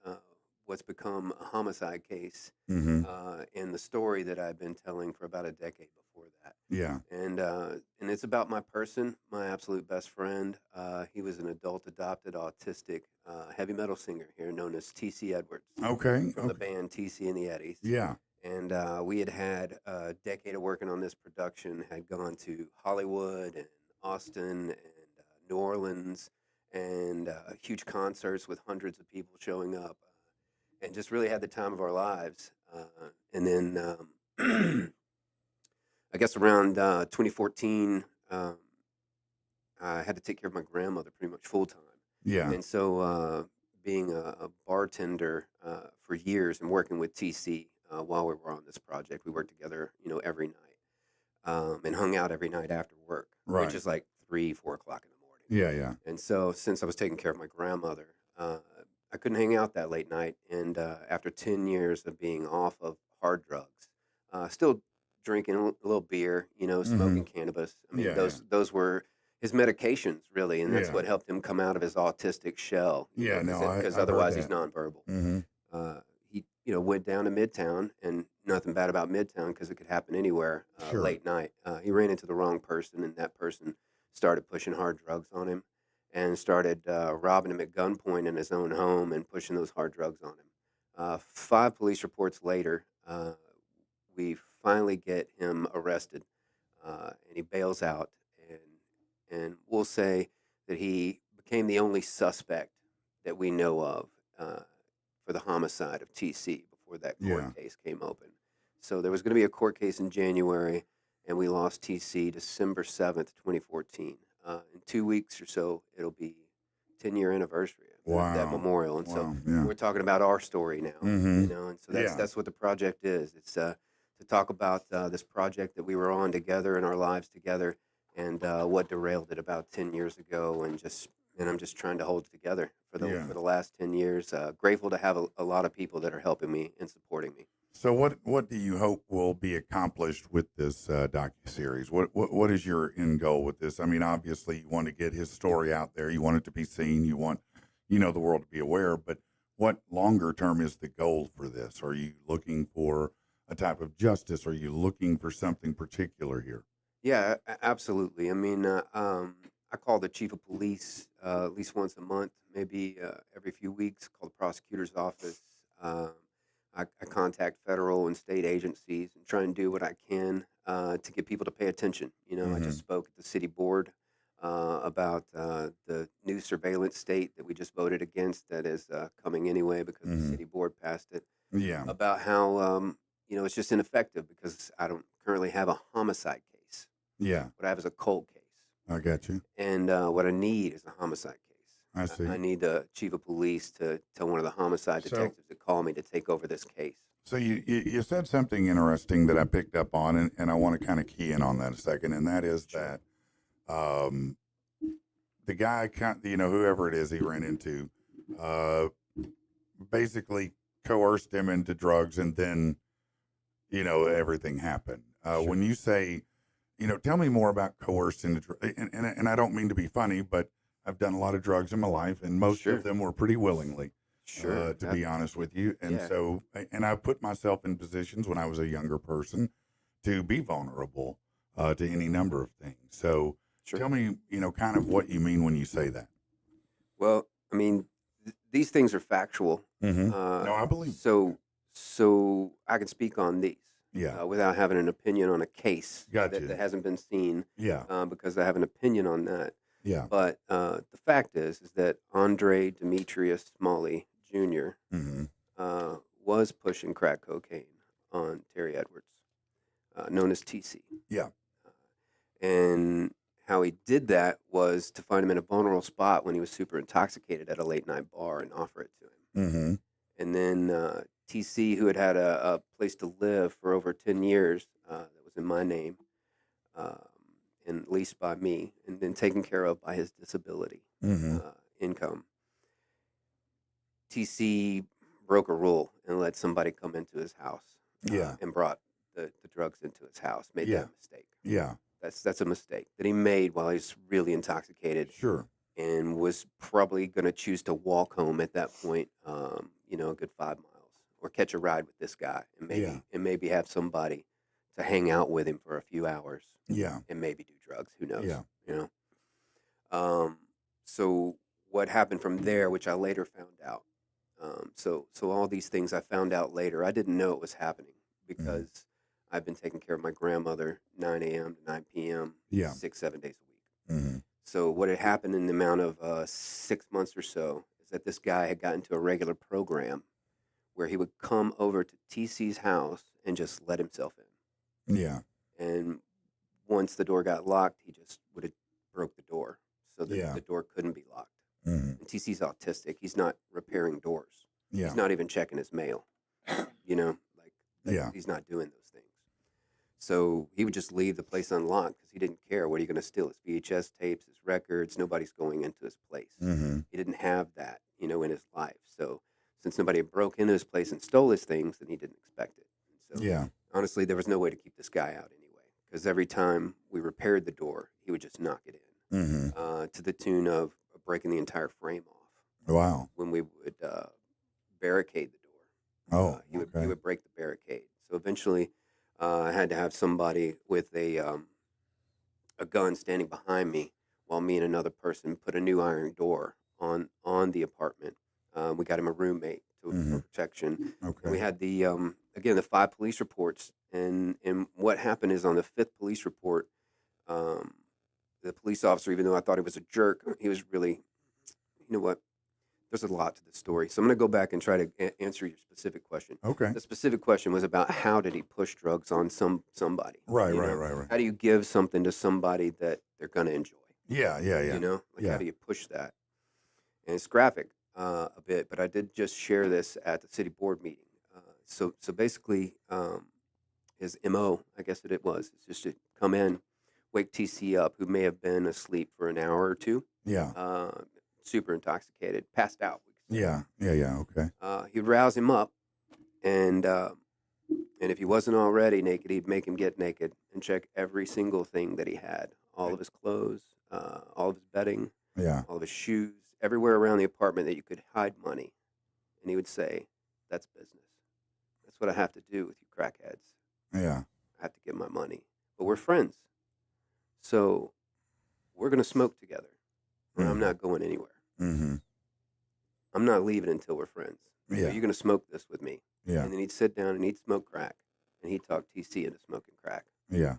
what's become a homicide case and the story that I've been telling for about a decade before that. Yeah. And it's about my person, my absolute best friend. He was an adult adopted autistic heavy metal singer here known as T.C. Edwards Okay. from the band T.C. and the Eddies. Yeah. And we had a decade of working on this production, had gone to Hollywood and Austin and New Orleans and huge concerts with hundreds of people showing up and just really had the time of our lives. And then I guess around 2014, I had to take care of my grandmother pretty much full time. Yeah. And so being a bartender for years and working with TC while we were on this project, we worked together, every night and hung out every night after work, Right. which is like 3, 4 o'clock in the morning. Yeah. Yeah. And so since I was taking care of my grandmother, I couldn't hang out that late night. And after 10 years of being off of hard drugs, still drinking a little beer, smoking cannabis. I mean, Yeah. those were his medications, really, and that's Yeah. what helped him come out of his autistic shell. Yeah, no, because I've heard otherwise he's that. nonverbal. Mm-hmm. He went down to Midtown, and nothing bad about Midtown because it could happen anywhere Sure. late night. He ran into the wrong person, and that person started pushing hard drugs on him and started robbing him at gunpoint in his own home and pushing those hard drugs on him. 5 police reports later, we finally get him arrested, and he bails out, and we'll say that he became the only suspect that we know of for the homicide of TC before that court Yeah. case came open. So there was going to be a court case in January, and we lost TC December 7th, 2014. In 2 weeks or so, it'll be 10-year anniversary of that Wow. memorial, and so Wow. Yeah. we're talking about our story now. Mhm. And so that's Yeah. that's what the project is. It's to talk about this project that we were on together in our lives together, and what derailed it about 10 years ago, and I'm just trying to hold it together for Yeah. the last 10 years. Grateful to have a lot of people that are helping me and supporting me. So what do you hope will be accomplished with this docuseries? What is your end goal with this? I mean, obviously you want to get his story out there. You want it to be seen. You want the world to be aware. But what longer term is the goal for this? Are you looking for a type of justice? Are you looking for something particular here? Yeah, absolutely. I mean, I call the chief of police at least once a month, maybe every few weeks. Call the prosecutor's office. I contact federal and state agencies and try and do what I can to get people to pay attention. I just spoke at the city board about the new surveillance state that we just voted against that is coming anyway because the city board passed it. Yeah. About how it's just ineffective because I don't currently have a homicide case. Yeah. What I have is a cold case, I got you. and what I need is a homicide case. I see. I need the chief of police to tell one of the homicide So- detectives to call me to take over this case. So you said something interesting that I picked up on, and I want to kind of key in on that a second, and that is that the guy, whoever it is he ran into, basically coerced him into drugs, and then, everything happened. When you say, tell me more about coerced into drugs, and I don't mean to be funny, but I've done a lot of drugs in my life, and most Sure. of them were pretty willingly. Sure. To be honest with you. And Yeah. so, and I put myself in positions when I was a younger person to be vulnerable to any number of things. So Sure. tell me, kind of what you mean when you say that. Well, I mean, these things are factual. Mm-hmm. No, I believe. So I can speak on these Yeah. without having an opinion on a case Gotcha. that hasn't been seen Yeah. because I have an opinion on that. Yeah. But the fact is that Andre Demetrius Smalley Jr. Mm-hmm. Was pushing crack cocaine on Terry Edwards, known as TC. Yeah. And how he did that was to find him in a vulnerable spot when he was super intoxicated at a late night bar and offer it to him. Mm-hmm. And then TC, who had a place to live for over 10 years, that was in my name, um, and leased by me, and then taken care of by his disability Mm-hmm. income. TC broke a rule and let somebody come into his house Yeah. and brought the drugs into his house, made Yeah. that mistake. Yeah. That's a mistake that he made while he was really intoxicated Sure. and was probably going to choose to walk home at that point, a good 5 miles, or catch a ride with this guy and Yeah. maybe have somebody to hang out with him for a few hours Yeah. and maybe do drugs. Who knows? Yeah. You know. So what happened from there, which I later found out. So all these things I found out later. I didn't know it was happening because I've been taking care of my grandmother 9 a.m. to 9 p.m. Yeah. 6-7 days a week. Mm-hmm. So what had happened in the amount of 6 months or so is that this guy had gotten to a regular program where he would come over to TC's house and just let himself in. Yeah. And once the door got locked, he just would have broke the door so that Yeah. the door couldn't be locked. Mm-hmm. And TC's autistic. He's not repairing doors. Yeah. He's not even checking his mail. Yeah. He's not doing those things. So he would just leave the place unlocked because he didn't care. What are you going to steal? His VHS tapes, his records. Nobody's going into his place. Mm-hmm. He didn't have that, in his life. So since nobody broke into his place and stole his things, then he didn't expect it. And so Yeah. honestly, there was no way to keep this guy out anyway, because every time we repaired the door, he would just knock it in, Mm-hmm. to the tune of breaking the entire frame off. Wow. When we would barricade the door, Oh. he Okay. would break the barricade. So eventually, I had to have somebody with a gun standing behind me while me and another person put a new iron door on the apartment. We got him a roommate for Mhm. protection. And we Okay. had the again the 5 police reports, and what happened is on the 5th police report, the police officer, even though I thought he was a jerk, he was really, you know what? There's a lot to the story, so I'm going to go back and try to answer your specific question. Okay. The specific question was about how did he push drugs on somebody? Right. you Right. know? Right. Right. How do you give something to somebody that they're going to enjoy? Yeah. Yeah. Yeah. Like Yeah. how do you push that? And it's graphic a bit, but I did just share this at the city board meeting. So basically, his MO, I guess it was, is just to come in, wake TC up, who may have been asleep for an hour or two, Yeah. super intoxicated, passed out. We could say. Yeah. Yeah. Yeah. Okay. He'd rouse him up, and if he wasn't already naked, he'd make him get naked and check every single thing that he had, all of his clothes, all of his bedding, Yeah. all of his shoes, everywhere around the apartment that you could hide money. And he would say, "That's business. That's what I have to do with you crackheads. Yeah. I have to get my money. But we're friends. So we're going to smoke together. Or I'm Mhm. not going anywhere. Mm-hmm. I'm not leaving until we're friends. So Yeah. you're going to smoke this with me." Yeah. And then he'd sit down and he'd smoke crack. And he'd talk TC into smoking crack. Yeah.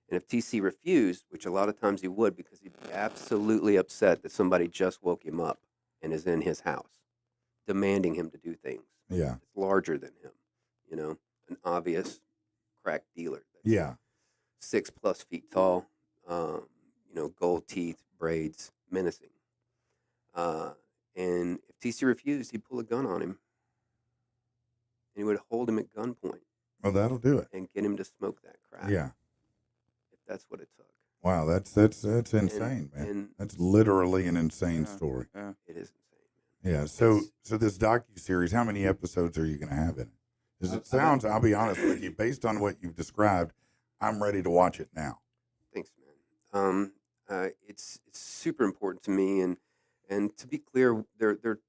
And if TC refused, which a lot of times he would, because he'd be absolutely upset that somebody just woke him up and is in his house, demanding him to do things. Yeah. It's larger than him, an obvious crack dealer. That's Yeah. 6+ feet tall, gold teeth, braids, menacing. And if TC refused, he'd pull a gun on him. And he would hold him at gunpoint Well, that'll do it. and get him to smoke that crack. Yeah. If that's what it took. Wow. That's insane, man. And That's literally an insane Yeah. story. Yeah. it is insane. Yeah. So It's- this docu-series, how many episodes are you going to have in it? Because it sounds, I'll be honest with you, based on what you've described, I'm ready to watch it now. Thanks, man. It's super important to me, and to be clear, there are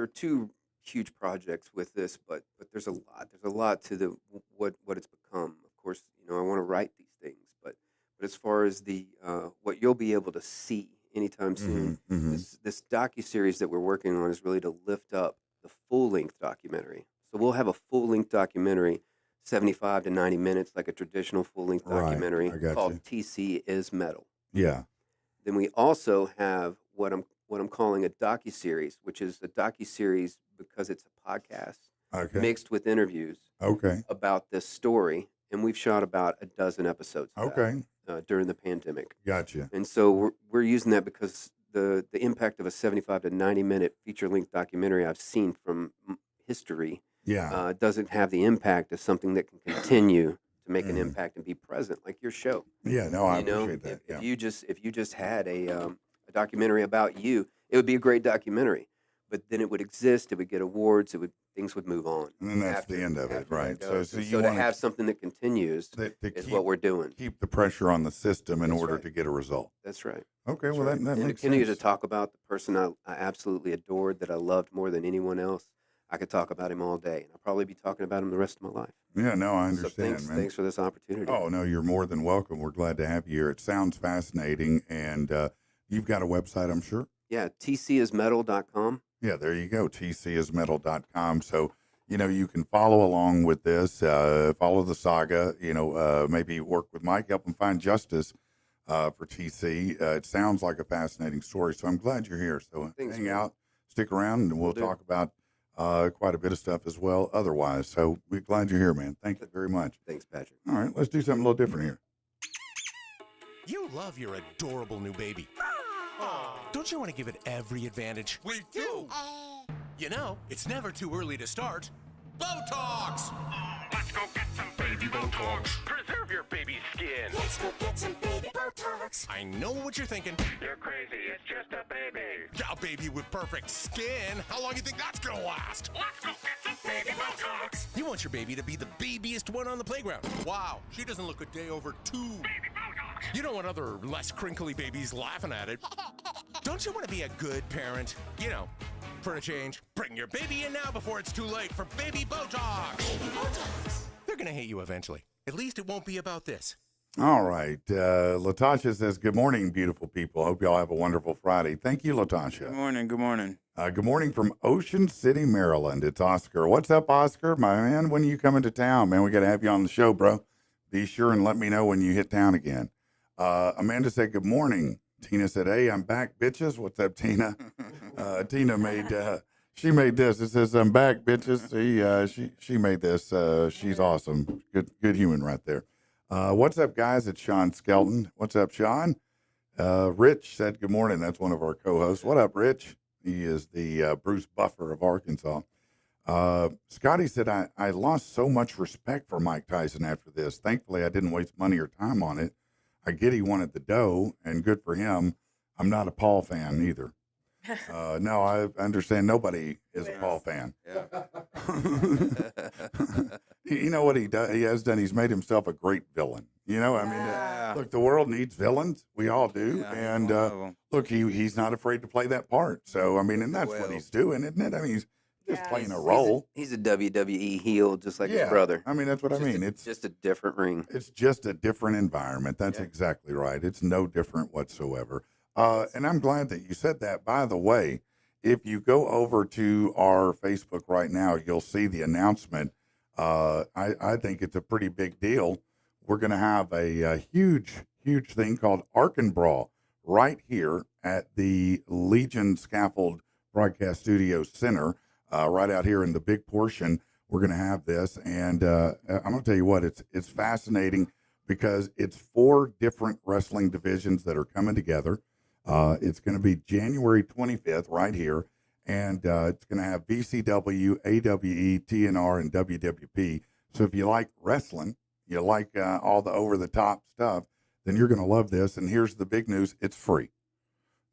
two huge projects with this, but there's a lot. There's a lot to the what it's become. Of course, I want to write these things, but as far as the what you'll be able to see anytime soon, Mm-hmm. this docuseries that we're working on is really to lift up the full-length documentary. So we'll have a full-length documentary, 75 to 90 minutes, like a traditional full-length Right, documentary I got called you. TC is Metal. Yeah. Then we also have what I'm calling a docuseries, which is a docuseries because it's a podcast Okay. mixed with interviews Okay. about this story, and we've shot about a dozen episodes. of that. Okay. during the pandemic. Gotcha. And so we're using that because the impact of a 75 to 90-minute feature-length documentary I've seen from history Yeah. doesn't have the impact of something that can continue to make an Mhm. impact and be present, like your show. Yeah. No, I You know, appreciate that. Yeah. if you just had a documentary about you, it would be a great documentary. But then it would exist. It would get awards. Things would move on. And then that's the end of it, after right? that So, goes. so And you so to want have something that continues to is keep what we're doing. the pressure on the system in That's order right. to get a result. That's right. Okay. That's Well, right. that And to makes continue to sense. talk about the person I absolutely adored, that I loved more than anyone else, I could talk about him all day, and I'll probably be talking about him the rest of my life. Yeah. No, I So understand, man. thanks for this opportunity. Oh, no, you're more than welcome. We're glad to have you here. It sounds fascinating. And you've got a website, I'm sure. Yeah, tcismetal.com. Yeah, there you go. tcismetal.com. So, you can follow along with this, follow the saga, maybe work with Mike, help him find justice for TC. It sounds like a fascinating story. So I'm glad you're here. So Thanks, hang man. out, stick around, and we'll Will do. talk about quite a bit of stuff as well otherwise. So we're glad you're here, man. Thank you very much. Thanks, Patrick. All right, let's do something a little different here. You love your adorable new baby. Don't you want to give it every advantage? We do. You know, it's never too early to start Botox. Let's go get some baby Botox. Preserve your baby's skin. Let's go get some baby Botox. I know what you're thinking. You're crazy. It's just a baby. A baby with perfect skin. How long do you think that's gonna last? Let's go get some baby Botox. You want your baby to be the babiest one on the playground. Wow, she doesn't look a day over 2. Baby Botox. You don't want other less crinkly babies laughing at it. Don't you want to be a good parent? For a change, bring your baby in now before it's too late for baby Botox. Baby Botox. They're gonna hate you eventually. At least it won't be about this. All right. Latasha says, good morning, beautiful people. Hope y'all have a wonderful Friday. Thank you, Good Latasha. morning. Good morning. Good morning from Ocean City, Maryland. It's Oscar. What's up, Oscar? My man, when are you coming to town, man? We got to have you on the show, bro. Be sure and let me know when you hit town again. Amanda said, good morning. Tina said, hey, I'm back, bitches. What's up, Tina? Tina she made this. It says, I'm back, bitches. She made this. She's awesome. Good human right there. What's up, guys? It's Sean Skelton. What's up, Sean? Rich said, good morning. That's one of our co-hosts. What up, Rich? He is the Bruce Buffer of Arkansas. Scotty said, I lost so much respect for Mike Tyson after this. Thankfully, I didn't waste money or time on it. I get he wanted the dough, and good for him. I'm not a Paul fan either. No, I understand nobody is a Paul fan. Yeah. You know what he does? He has done. He's made himself a great villain. Yeah. Look, the world needs villains. We all do. Yeah, he's And one of 'em. look, he's not afraid to play that part. So and He's that's a what whale. he's doing, isn't it? I mean, he's just Yeah. playing a He's role. He's a WWE heel, just like Yeah. his brother. I mean, that's what I mean. It's just a different ring. It's just a different environment. That's Yeah. exactly right. It's no different whatsoever. And I'm glad that you said that. By the way, if you go over to our Facebook right now, you'll see the announcement. I think it's a pretty big deal. We're going to have a huge thing called Ark and Brawl right here at the Legion Scaffold Broadcast Studio Center, right out here in the big portion. We're going to have this, and I'm going to tell you what, it's fascinating because it's 4 different wrestling divisions that are coming together. It's going to be January 25th right here, and it's going to have BCW, AWE, TNR, and WWP. So if you like wrestling, you like all the over-the-top stuff, then you're going to love this. And here's the big news. It's free.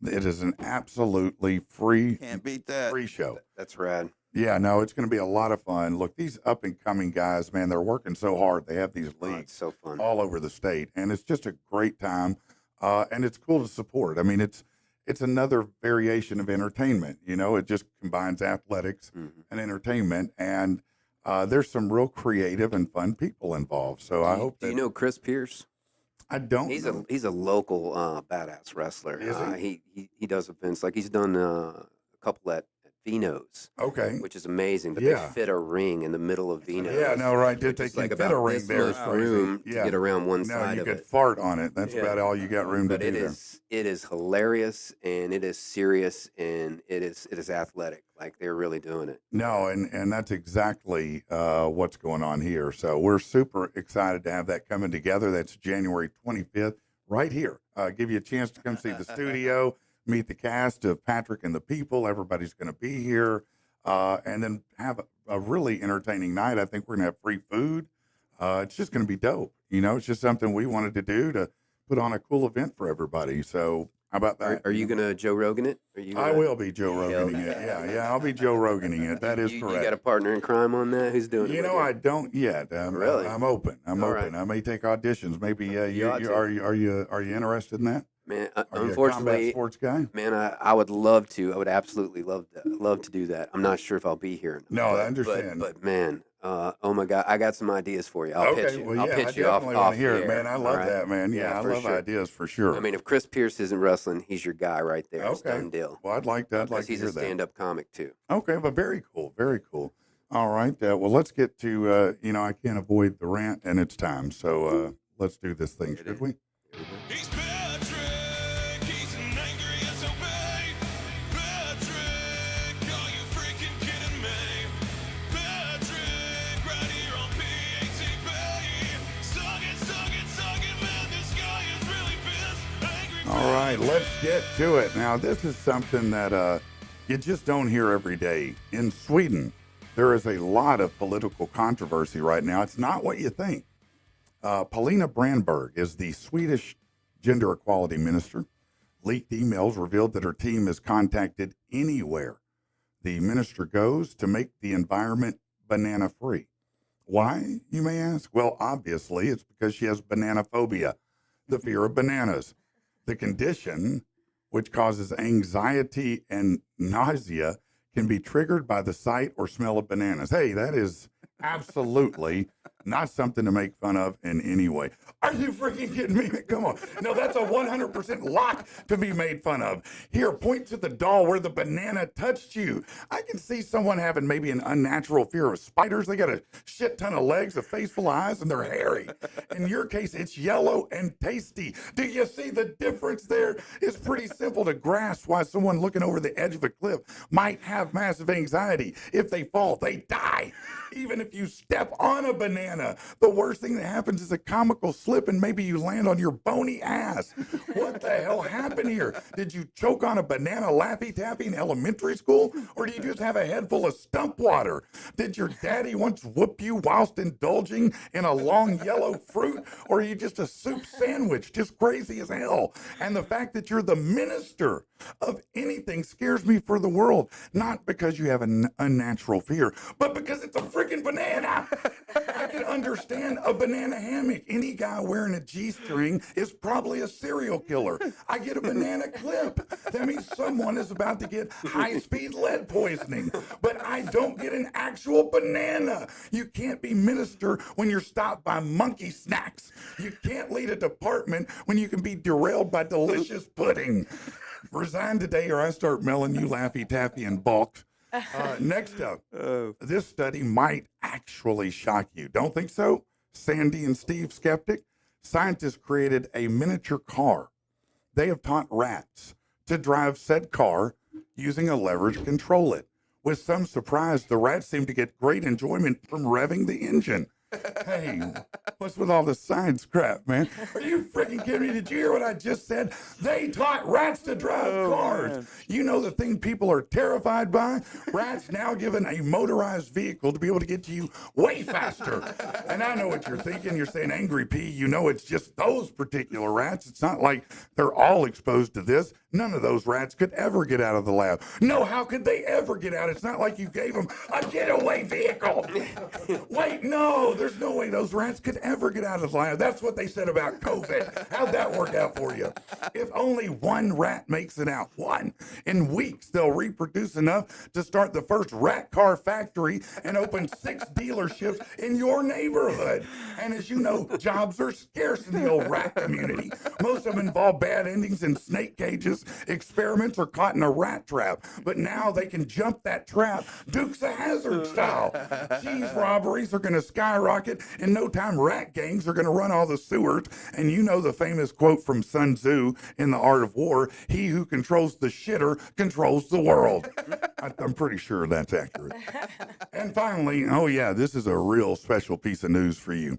It is an absolutely free Can't beat that. show. That's rad. Yeah, no, it's going to be a lot of fun. Look, these up-and-coming guys, man, they're working so hard. They have these Oh, leagues it's so fun. all over the state, and it's just a great time. And it's cool to support. I mean, it's another variation of entertainment. It just combines athletics Mhm. and entertainment, and there's some real creative and fun people involved. So I hope Do that you know Chris Pierce? I don't. He's know. a local badass wrestler. Is He does events like he's done a couple at Vinos, Okay. which is amazing. But Yeah. they fit a ring in the middle of Vinos. Yeah, no, right. Did which they is can like fit about a ring this there? much It's crazy. room to Yeah. get around one No, side you of could it. fart on it. That's Yeah. about all you got room But to it do there. is hilarious, and it is serious, and it is athletic. Like, they're really doing it. No, and that's exactly what's going on here. So we're super excited to have that coming together. That's January 25th, right here. Give you a chance to come see the studio, meet the cast of Patrick and the People. Everybody's going to be here, and then have a really entertaining night. I think we're going to have free food. It's just going to be dope. You know, it's just something we wanted to do to put on a cool event for everybody. So how about that? Are you gonna Joe Rogan it? Are you? I Gonna, will be Joe Roganing it. Yeah, I'll be Joe Roganing it. That is you correct. got a partner in crime on that? Who's doing it? You with know, I don't yet. Really? I'm open. I'm All open. right. I may take auditions. Maybe You ought to. are you interested in that? Man, Are you a combat unfortunately, sports guy? man, I would love to. I would absolutely love to do that. I'm not sure if I'll be here. or not, No, I but- understand. But man, oh my God, I got some ideas for you. I'll pitch you. Well, I'll yeah, pitch I you off. definitely want off to hear the it, man. air, I all love right? that, man. Yeah, I for love sure. ideas for sure. I mean, if Chris Pierce isn't wrestling, he's your guy right there. It's Okay. done deal. Well, I'd like to Because he's hear a that. stand-up comic too. Okay, but very cool, very cool. All right, well, let's get to I can't avoid the rant, and it's time. So let's do this thing, should we? He's Patrick, he's an angry SOB. Patrick, are you freaking kidding me? Patrick, right here on PATB. Suck it, man, this guy is really pissed. Angry All right, let's get to it. Now, this is something that you just don't hear every day. In Sweden, there is a lot of political controversy right now. It's not what you think. Paulina Brandberg is the Swedish gender equality minister. Leaked emails revealed that her team is contacted anywhere the minister goes to make the environment banana free. Why, you may ask? Well, obviously, it's because she has banana phobia, the fear of bananas. The condition, which causes anxiety and nausea, can be triggered by the sight or smell of bananas. Hey, that is absolutely not something to make fun of in any way. Are you freaking kidding me? Come on. No, that's a 100% lock to be made fun of. Here, point to the doll where the banana touched you. I can see someone having maybe an unnatural fear of spiders. They got a shit ton of legs, a face full of eyes, and they're hairy. In your case, it's yellow and tasty. Do you see the difference there? It's pretty simple to grasp why someone looking over the edge of a cliff might have massive anxiety. If they fall, they die. Even if you step on a banana, the worst thing that happens is a comical slip and maybe you land on your bony ass. What the hell happened here? Did you choke on a banana Laffy Taffy in elementary school? Or do you just have a head full of stump water? Did your daddy once whoop you whilst indulging in a long yellow fruit? Or are you just a soup sandwich, just crazy as hell? And the fact that you're the minister of anything scares me for the world. Not because you have an unnatural fear, but because it's a freaking banana. I can understand a banana hammock. Any guy wearing a G-string is probably a serial killer. I get a banana clip. That means someone is about to get high-speed lead poisoning. But I don't get an actual banana. You can't be minister when you're stopped by monkey snacks. You can't lead a department when you can be derailed by delicious pudding. Resign today or I start mailing you Laffy Taffy in bulk. Next up, this study might actually shock you. Don't think so? Sandy and Steve Skeptic? Scientists created a miniature car. They have taught rats to drive said car using a lever to control it. With some surprise, the rats seem to get great enjoyment from revving the engine. Hey, what's with all the science crap, man? Are you freaking kidding me? Did you hear what I just said? They taught rats to drive cars. Man. You know the thing people are terrified by? Rats now given a motorized vehicle to be able to get to you way faster. And I know what you're thinking. You're saying, Angry P, you know it's just those particular rats. It's not like they're all exposed to this. None of those rats could ever get out of the lab. No, how could they ever get out? It's not like you gave them a getaway vehicle. Wait, no, there's no way those rats could ever get out of the line. That's what they said about COVID. How'd that work out for you? If only one rat makes it out, one, in weeks, they'll reproduce enough to start the first rat car factory and open 6 dealerships in your neighborhood. And as you know, jobs are scarce in the old rat community. Most of them involve bad endings in snake cages, experiments, or caught in a rat trap. But now they can jump that trap Dukes of Hazzard style. Cheese robberies are going to skyrocket. In no time, rat gangs are going to run all the sewers. And you know the famous quote from Sun Tzu in The Art of War, he who controls the shitter controls the world. I'm pretty sure that's accurate. And finally, oh yeah, this is a real special piece of news for you.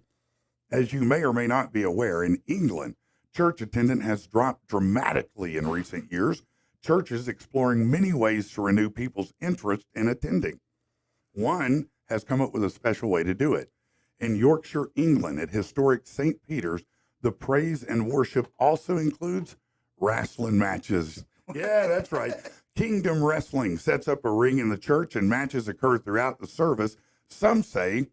As you may or may not be aware, in England, church attendance has dropped dramatically in recent years. Churches exploring many ways to renew people's interest in attending. One has come up with a special way to do it. In Yorkshire, England, at historic St. Peter's, the praise and worship also includes wrestling matches. Yeah, that's right. Kingdom Wrestling sets up a ring in the church and matches occur throughout the service. Some say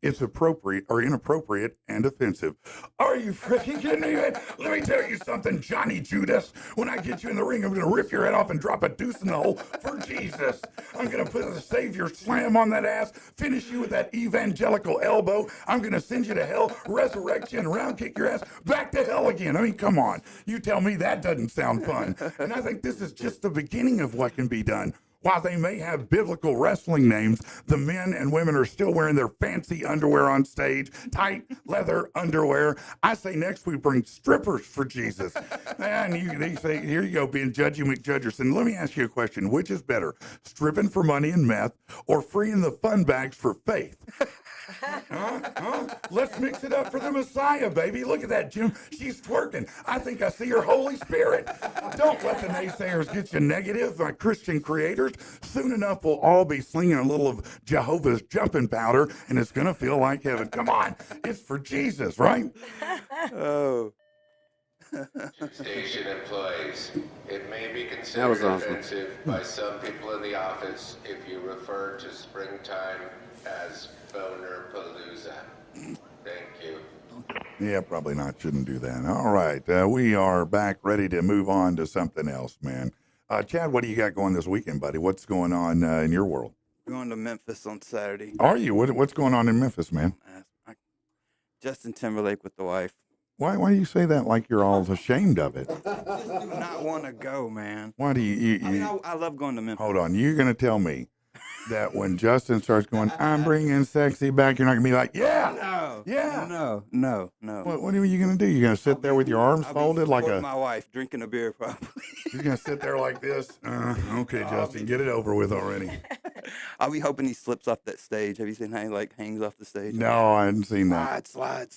it's appropriate or inappropriate and offensive. Are you freaking kidding me, man? Let me tell you something, Johnny Judas. When I get you in the ring, I'm going to rip your head off and drop a deuce in the hole for Jesus. I'm going to put a Savior slam on that ass, finish you with that evangelical elbow. I'm going to send you to hell, resurrect you, and round kick your ass back to hell again. I mean, come on. You tell me that doesn't sound fun. And I think this is just the beginning of what can be done. While they may have biblical wrestling names, the men and women are still wearing their fancy underwear on stage, tight leather underwear. I say next we bring strippers for Jesus. And they say, here you go, being Judgy McJudgerson. Let me ask you a question. Which is better, stripping for money and meth or freeing the fun bags for faith? Let's mix it up for the Messiah, baby. Look at that, Jim. She's twerking. I think I see her Holy Spirit. Don't let the naysayers get you negative, my Christian creators. Soon enough, we'll all be slinging a little of Jehovah's jumping powder, and it's going to feel like heaven. Come on. It's for Jesus, right? Oh. Station employees, it may be That considered was awesome. offensive by some people in the office if you refer to springtime as boner palooza. Thank you. Yeah, probably not. Shouldn't do that. All right. We are back ready to move on to something else, man. Chad, what do you got going this weekend, buddy? What's going on in your world? Going to Memphis on Saturday. Are you? What's going on in Memphis, man? Justin Timberlake with the wife. Why do you say that like you're all ashamed of it? Do not want to go, man. Why do you I mean, I love going to Memphis. hold on. You're going to tell me that when Justin starts going, I'm bringing sexy back, you're not going to be like, yeah, No. yeah. No. What are you going to do? You're going to sit there with your arms I'll be folded like supporting a, my wife drinking a beer probably. you're going to sit there like this? Okay, Justin, get it over with already. I'll be hoping he slips off that stage. Have you seen how he like hangs off the stage? No, I hadn't seen that. Slide.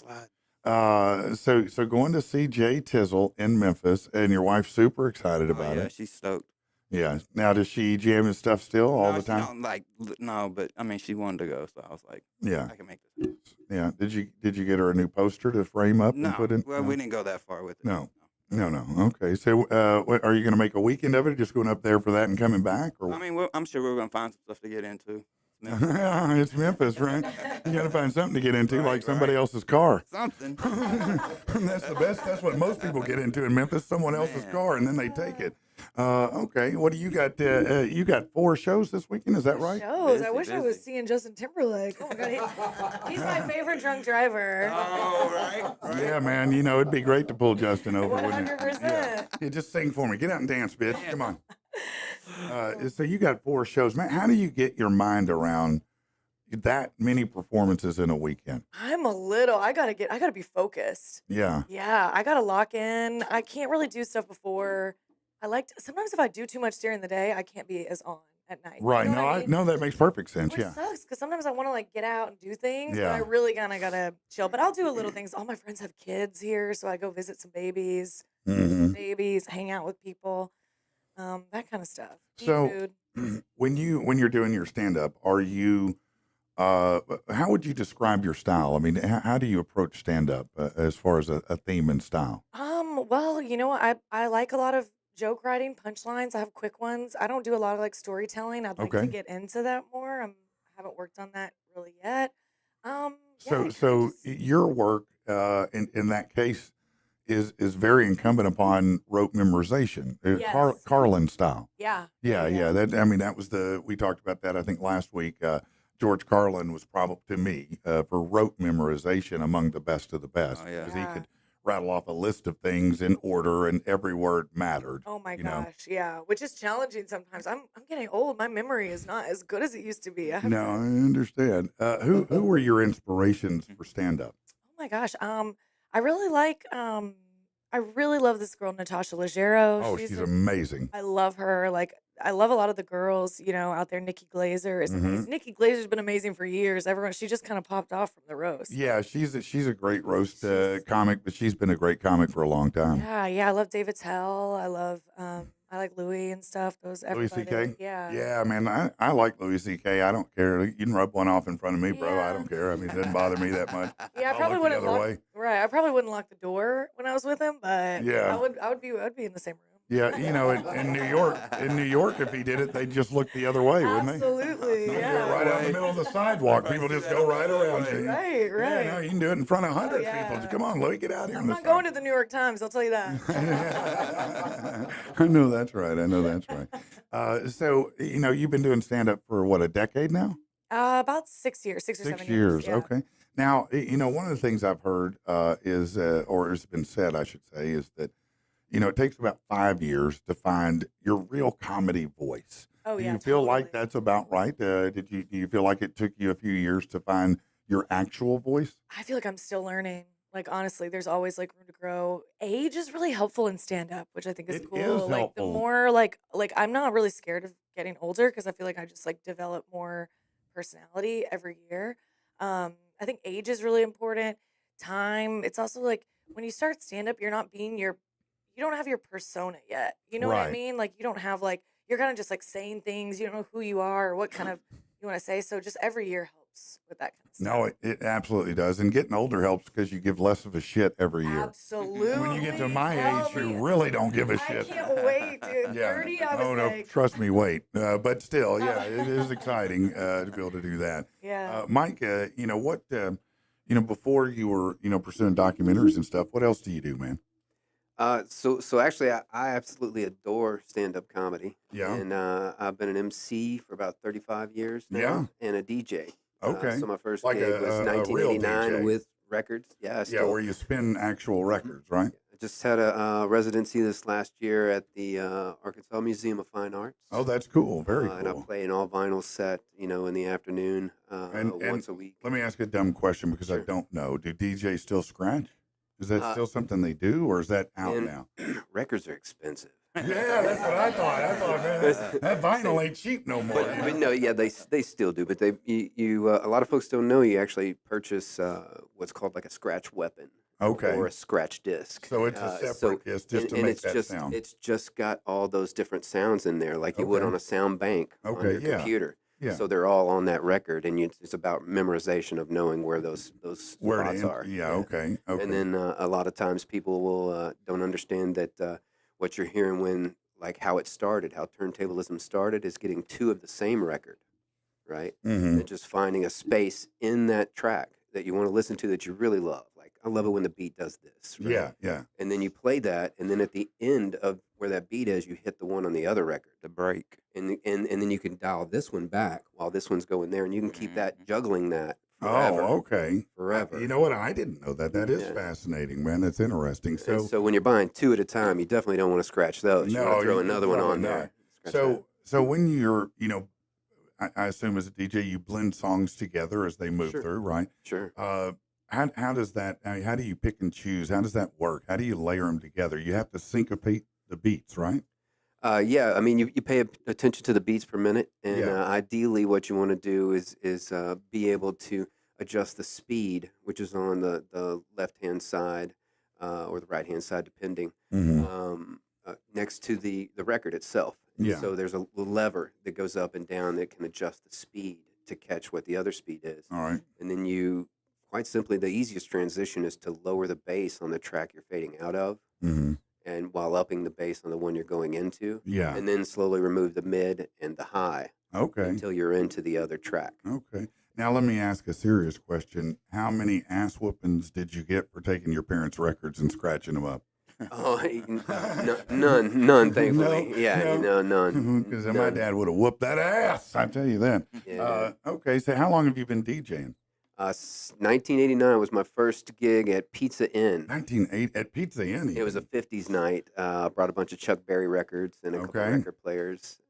So going to see Jay Tizzle in Memphis, and your wife's super excited about yeah, it. she's stoked. Yeah. Now, does she jam and stuff still all No, the she time? don't, no, but I mean, she wanted to go, so I was like, Yeah. I can make this. Yeah. Did you get her a new poster to frame up No, and put in? well, we didn't go that far with it. No. Okay. So, what, are you going to make a weekend of it? Just going up there for that and coming back, or? I mean, I'm sure we're gonna find some stuff to get into. It's Memphis, right? You got to find something to get into, like somebody else's car. Something. That's the best. That's what most people get into in Memphis. Someone else's car, and then they take it. Okay. What do you got? You got 4 shows this weekend. Is that right? Shows. I Busy, wish I was busy. seeing Justin Timberlake. Oh my god, he's my favorite drunk driver. Oh, right. Yeah, man. You know, it'd be great to pull Justin over, wouldn't it? 100%. Yeah, just sing for me. Get out and dance, bitch. Come on. So you got 4 shows, man. How do you get your mind around that many performances in a weekend? I gotta be focused. Yeah. Yeah, I gotta lock in. I can't really do stuff before. Sometimes if I do too much during the day, I can't be as on at night. You Right. know No, what I mean? no, that makes perfect sense. Which Yeah. sucks because sometimes I want to like get out and do things, but Yeah. I really kind of gotta chill. But I'll do a little things. All my friends have kids here, so I go visit some babies, hang out with people, that kind of stuff. Eat So food. when you're doing your stand up, are you how would you describe your style? I mean, how do you approach stand up as far as a theme and style? Well, you know what? I like a lot of joke writing, punchlines. I have quick ones. I don't do a lot of like storytelling. I'd like to Okay. get into that more. I haven't worked on that really yet. So, you so just your work in that case is very incumbent upon rote memorization, yes, Carlin style. yeah, yeah, Yeah, yeah. yeah. That I mean, that was we talked about that I think last week. George Carlin was probably to me for rote memorization among the best of the best Oh yeah. because he Yeah. could rattle off a list of things in order and every word mattered. Oh my You know. gosh, yeah. Which is challenging sometimes. I'm getting old. My memory is not as good as it used to be. I have No, I to. understand. Who were your inspirations for stand up? Oh my gosh. I really like. I really love this girl Natasha Leggero. Oh, She's she's a amazing. I love her. Like I love a lot of the girls, out there. Nikki Glazer is Hmm. amazing. Nikki Glazer's been amazing for years. Everyone, she just kind of popped off from the roast. Yeah, she's a great roast She's comic, but she's been a great comic for a long time. yeah, yeah. I love David Tell. I like Louis and stuff. Those Louis everybody. C.K. Yeah, Yeah, man, I like Louis C.K. I don't care. You can rub one off in front of me, bro. I yeah, don't care. I mean, it doesn't bother me that much. yeah. I I'll probably look the wouldn't other lock. way. Right, I probably wouldn't lock the door when I was with him, but Yeah, I would be in the same room. yeah. In New York, if he did it, they'd just look the other way, wouldn't they? Absolutely, You do it yeah. right out in the middle of the sidewalk. People just go right around you. Right, Yeah, no, right. you can do it in front of Oh hundreds of people. yeah. Come on, Louis, get out here I'm in the not going sidewalk. to the New York Times. I'll tell you that. I know that's right. I know that's right. So, you've been doing stand up for what, a decade now? About 6 years, 6 or 7 6 years. years. Yeah. Okay. Now, one of the things I've heard is, or has been said, I should say, is that, it takes about 5 years to find your real comedy voice. Oh Do yeah, you feel like totally. that's about right? Do you feel like it took you a few years to find your actual voice? I feel like I'm still learning. Like honestly, there's always like room to grow. Age is really helpful in stand up, which I think is It is cool. Like the helpful. more like I'm not really scared of getting older because I feel like I just like develop more personality every year. I think age is really important. Time. It's also like when you start stand up, you don't have your persona yet. You know what I Right. mean? Like you don't have like you're kind of just like saying things. You don't know who you are or what kind of you want to say. So just every year helps with that kind of stuff. No, it absolutely does. And getting older helps because you give less of a shit every year. Absolutely. When you get to my Tell age, you me. really don't give a I shit. can't wait, dude. Yeah. 30, I No, was no, like, trust me, wait. But still, yeah, it is exciting to be able to do that. yeah. Mike, before you were, pursuing documentaries and stuff, what else do you do, man? So actually, I absolutely adore stand-up comedy, Yeah. and I've been an MC for about 35 years now, Yeah. and a DJ. Okay. So my first Like gig a was real 1989 DJ. with records. Yeah, I Yeah, still where you spin actual records, right? I just had a residency this last year at the Arkansas Museum of Fine Arts. Oh, that's cool. Very And I cool. play an all vinyl set, in the afternoon, And once a week. let me ask a dumb question because I Sure. don't know. Do DJs still scratch? Is that Uh, still something they do, or is that out And now? records are expensive. Yeah, that's what I thought. I thought, man, that vinyl ain't cheap no more. But no, yeah, they still do. But a lot of folks don't know you actually purchase what's called like a scratch weapon Okay. or a scratch disc. So it's a separate disc just to and make it's that just sound. it's just got all those different sounds in there, like you would Okay. on a sound bank on Okay, your yeah. computer. Yeah. So they're all on that record, and it's about memorization of knowing where those Where spots to are. yeah, okay. Okay. And then a lot of times people will don't understand that what you're hearing when like how it started, how turntablism started, is getting two of the same record, right? Mm-hmm. And just finding a space in that track that you want to listen to that you really love. Like I love it when the beat does this. Right? Yeah, yeah. And then you play that, and then at the end of where that beat is, you hit the one on the other record, The break. and then you can dial this one back while this one's going there, and you can keep that Mhm. juggling that Oh, forever, okay. forever. You know what? I didn't know that. That is Yeah. fascinating, man. That's interesting. And So, so when you're buying two at a time, you definitely don't want to scratch those. You no, want to throw you another one probably on not. there. Scratch that. So when you're, I assume as a DJ, you blend songs together as they move Sure. through, right? Sure. How does that? I mean, how do you pick and choose? How does that work? How do you layer them together? You have to syncopate the beats, right? Yeah, I mean, you pay attention to the beats per minute, and Yeah. ideally, what you want to do is be able to adjust the speed, which is on the left hand side or the right hand side, depending, Mm-hmm. next to the record itself. And Yeah. So there's a lever that goes up and down that can adjust the speed to catch what the other speed is, All right. and then quite simply, the easiest transition is to lower the bass on the track you're fading out of, Mm-hmm. and while upping the bass on the one you're going into, Yeah. and then slowly remove the mid and the high Okay. until you're into the other track. Okay. Now, let me ask a serious question. How many ass whoopings did you get for taking your parents' records and scratching them up? Oh, none, thankfully. No, Yeah, none. Because my None. dad would have whooped that ass. I tell you that. Yeah. Okay, so how long have you been DJing? 1989 was my first gig at Pizza Inn. 1980 at Pizza Inn. It was a 50s night. Brought a bunch of Chuck Berry records and a couple Okay. record players.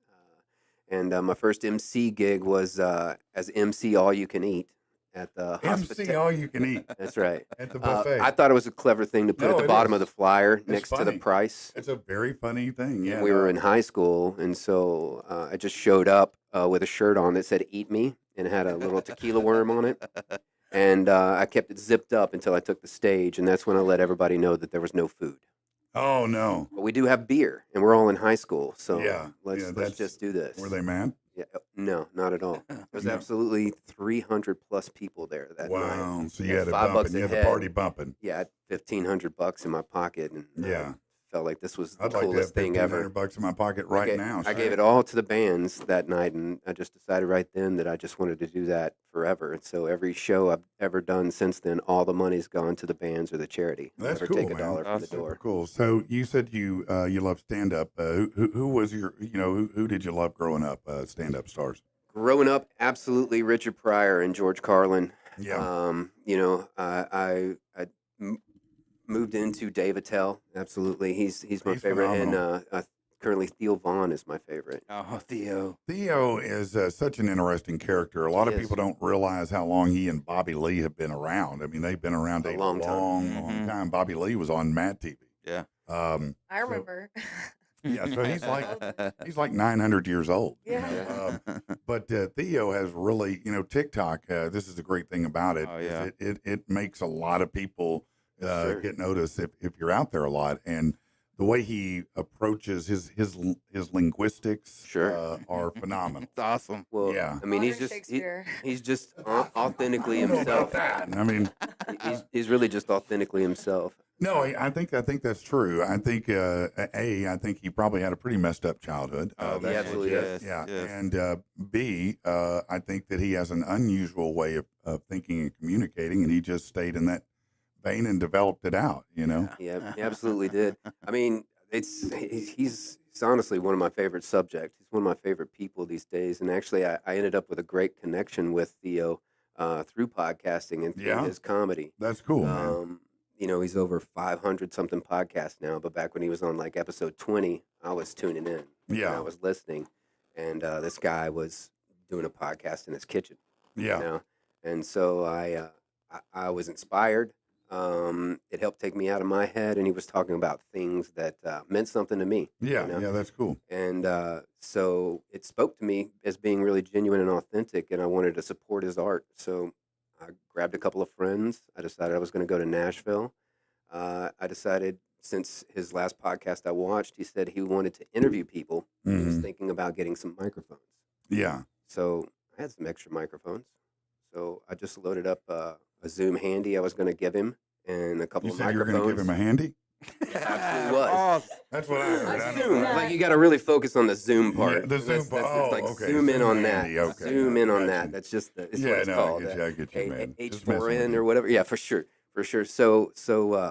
And my first MC gig was as MC All You Can Eat at the MC all you can eat That's right. at the buffet. I thought it was a clever thing to put No, at the it bottom is. of the flyer next to the funny. price. It's a very funny thing. Yeah, We were in high school, and so I just showed up with a shirt on that said "Eat Me" and had a little tequila worm on it. And I kept it zipped up until I took the stage, and that's when I let everybody know that there was no food. Oh no. But we do have beer, and we're all in high school, so Yeah, let's that's- just do this. Were they mad? Yeah, no, not at all. There was No. absolutely 300 plus people there that night. Wow. So you And had it $5 bumping. You had the a head. party bumping. Yeah, I had $1,500 in my pocket, and Yeah. felt like this was the I'd like to have coolest thing ever. $1,500 in my pocket right now. I gave it all to the bands that night, and I just decided right then that I just wanted to do that forever. And so every show I've ever done since then, all the money's gone to the bands or the charity. That's Never cool, take a man. dollar from the Super door. cool. So you said you love stand up. Who was your who did you love growing up? Stand up stars. Growing up, absolutely Richard Pryor and George Carlin. Yeah. I moved into Dave Attell. Absolutely, he's my He's favorite, phenomenal. and currently Theo Vaughn is my favorite. Oh, Theo. Theo is such an interesting character. A lot of He people is. don't realize how long he and Bobby Lee have been around. I mean, they've been around A a long time. long Mhm. time. Bobby Lee was on Mad TV. Yeah. I so- remember. Yeah, so he's like 900 years old. you Yeah. know, But Theo has really, TikTok. This is the great thing about it. Oh, is yeah. it makes a lot of people Sure. get noticed if you're out there a lot, and the way he approaches his linguistics Sure. are phenomenal. It's awesome. Well, Yeah. I mean, he's Modern just Shakespeare. he's just authentically I don't know about himself. that. I mean, He's really just authentically himself. no, I think that's true. I think I think he probably had a pretty messed up childhood. Oh, he That's absolutely legit. does. Yeah, Yes. and B, I think that he has an unusual way of thinking and communicating, and he just stayed in that vein and developed it out. Yeah, he absolutely did. I mean, he's honestly one of my favorite subjects. He's one of my favorite people these days. And actually, I ended up with a great connection with Theo through podcasting and through Yeah. his comedy. That's cool, man. He's over 500 something podcasts now. But back when he was on like episode 20, I was tuning in. And Yeah. I was listening. And this guy was doing a podcast in his kitchen. Yeah, You know? And so I was inspired. It helped take me out of my head, and he was talking about things that meant something to me. yeah, you know? yeah. That's cool. And so it spoke to me as being really genuine and authentic, and I wanted to support his art. So I grabbed a couple of friends. I decided I was going to go to Nashville. I decided, since his last podcast I watched, he said he wanted to interview people. He was Mhm. thinking about getting some microphones. Yeah, So I had some extra microphones. So I just loaded up a Zoom Handy I was going to give him, and a couple you of said you were going to give him a handy. Absolutely was. Awesome. That's what I heard. I know Zoom. that. Like, you got to really focus on the Zoom part. Yeah, the Zoom part. Oh, like okay. zoom in Zoom on that. handy, okay. Zoom in on Gotcha. that. That's just it's Yeah, what it's no, called. I get you, man. Just messing with H4n you. or whatever. Yeah, for sure. So,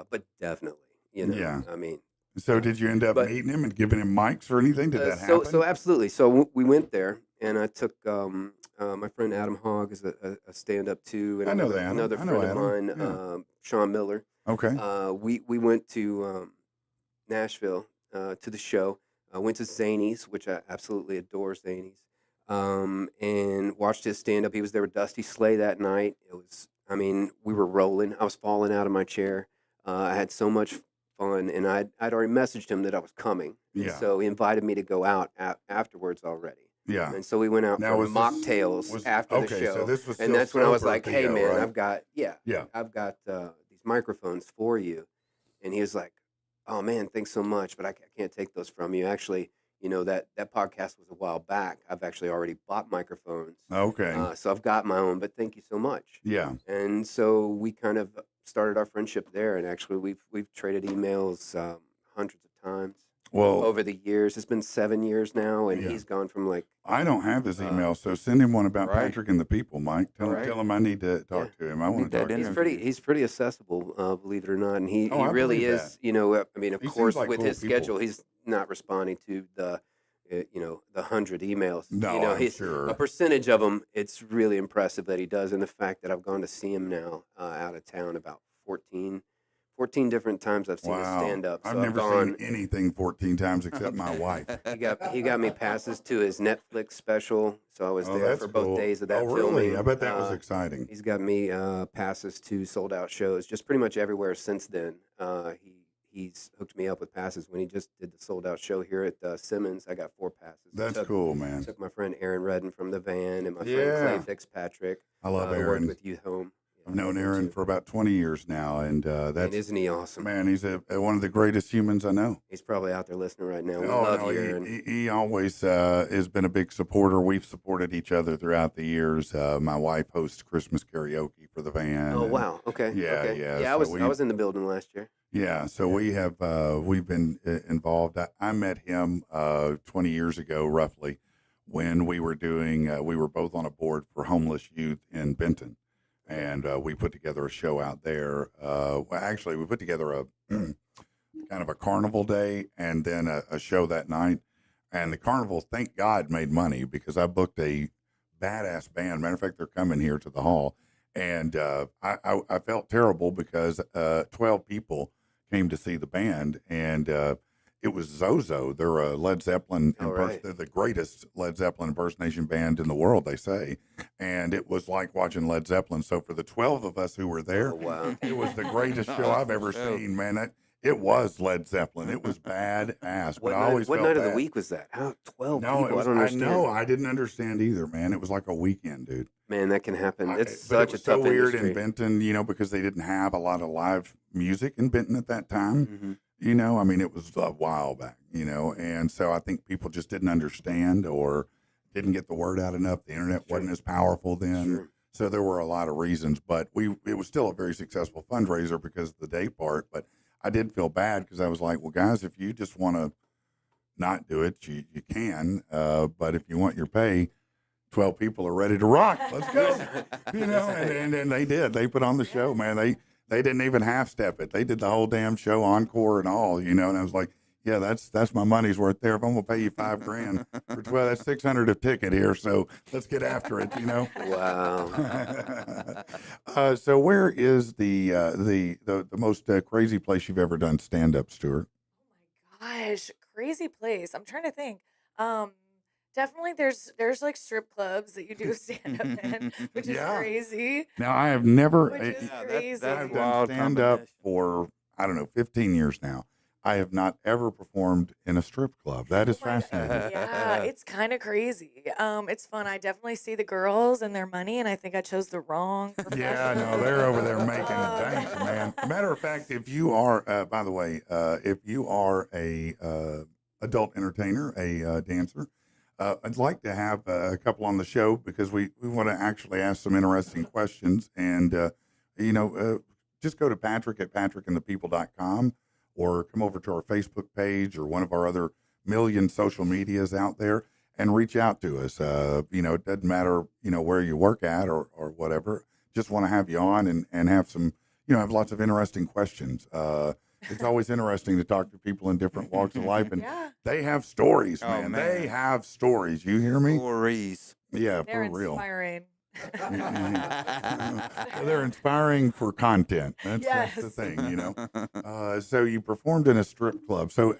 but definitely, Yeah. I mean, So did you end up But- meeting him and giving him mics or anything? Did that happen? so absolutely. So we went there, and I took my friend Adam Hogg is a stand-up too, and I know that. another I know friend of mine, Adam. Yeah. Sean Miller. Okay. We went to Nashville to the show. I went to Zany's, which I absolutely adore Zany's, and watched his stand up. He was there with Dusty Slay that night. We were rolling. I was falling out of my chair. I had so much fun, and I'd already messaged him that I was coming. And Yeah. So he invited me to go out afterwards already. Yeah. And so we went out Now, for was this- mocktails was- after the okay, show. so this was and still that's when I was sober like, "Hey Theo, man, right? I've got Yeah. these microphones for you." And he was like, "Oh man, thanks so much, but I can't take those from you. Actually, that podcast was a while back. I've actually already bought microphones, Okay. so I've got my own. But thank you so much." Yeah. And so we kind of started our friendship there, and actually we've traded emails hundreds of times. Well, over the years. It's been 7 years now, and Yeah. he's gone from like I don't have his email, so send him one about Right. Patrick and the People, Mike. Right. Tell him I need to talk to him. I want Need to that talk to he's him. pretty accessible, believe it or not, and he Oh, I really believe is. You know, I mean, of He seems course, like with cool his people. schedule, he's not responding to the. The 100 emails. No, you know, I'm he's sure. a percentage of them. It's really impressive that he does, and the fact that I've gone to see him now out of town about 14 different times. I've seen his Wow. stand up. I've So never gone. seen anything 14 times except my wife. He got me passes to his Netflix special, so I was Oh, there that's for both cool. days of that Oh, filming. really? I bet that was Uh, exciting. He's got me passes to sold out shows, just pretty much everywhere since then. He's hooked me up with passes. When he just did the sold out show here at Simmons, I got 4 passes. That's cool, man. Took my friend Aaron Redden from the van and my friend Yeah. Clay Fitzpatrick. I love who Aaron. Worked with Youth Home. Yeah, I've known him Aaron too. for about 20 years now, and Man, that's isn't he awesome? man. He's one of the greatest humans I know. He's probably out there listening right now. We Oh love no, you, Aaron. he always has been a big supporter. We've supported each other throughout the years. My wife hosts Christmas karaoke for the van. Oh and- wow. Okay. Yeah, okay. yeah, Yeah, so I was in the building last year. Yeah, so we've been involved. I met him 20 years ago, roughly, when we were doing. We were both on a board for homeless youth in Benton, and we put together a show out there. Well, actually, we put together a kind of a carnival day and then a show that night. And the carnival, thank God, made money because I booked a badass band. Matter of fact, they're coming here to the hall, and I felt terrible because 12 people came to see the band, and it was Zozo. They're a Led Zeppelin. All right. They're the greatest Led Zeppelin impersonation band in the world, they say. And it was like watching Led Zeppelin. So for the 12 of us who were there, Oh wow. it was the greatest show I've ever Show. seen, man. It was Led Zeppelin. It was badass. But What I night, always what felt night of the bad. week was that? How 12 No, people? it was, I don't I understand. know. I didn't understand either, man. It was like a weekend, dude. Man, that can happen. It's But it such was a tough so weird industry. in Benton, because they didn't have a lot of live music in Benton at that time. Mhm. I mean, it was a while back, and so I think people just didn't understand or didn't get the word out enough. The internet wasn't as powerful then. Sure. So there were a lot of reasons, but it was still a very successful fundraiser because of the day part. But I did feel bad because I was like, well, guys, if you just want to not do it, you can. But if you want your pay, 12 people are ready to rock. Let's go. And they did. They put on the show, man. They didn't even half step it. They did the whole damn show, encore and all, and I was like, yeah, that's my money's worth there. If I'm gonna pay you $5,000 for 12, that's 600 a ticket here. So let's get after it, Wow. So where is the most crazy place you've ever done stand up, Stewart? Oh my gosh, crazy place. I'm trying to think. Definitely there's like strip clubs that you do stand up in, which is Yeah. crazy. Now I have never. Which is Yeah, crazy. that's I've wild done stand up combination. for, I don't know, 15 years now. I have not ever performed in a strip club. That is Oh my- fascinating. Yeah, it's kind of crazy. It's fun. I definitely see the girls and their money, and I think I chose the wrong. Yeah, no, they're over there making bank, man. Matter of fact, if you are, by the way, if you are a adult entertainer, a dancer, I'd like to have a couple on the show because we want to actually ask some interesting questions. And, just go to Patrick at patrickandthepeople.com or come over to our Facebook page or one of our other million social medias out there and reach out to us. It doesn't matter, where you work at or whatever. Just want to have you on and have some, have lots of interesting questions. It's always interesting to talk to people in different walks of life, and Yeah, they have stories, Oh, man. man. They have stories. You hear me? Stories. Yeah, they're for real. inspiring. Well, they're inspiring for content. That's the Yes. thing, So you performed in a strip club. So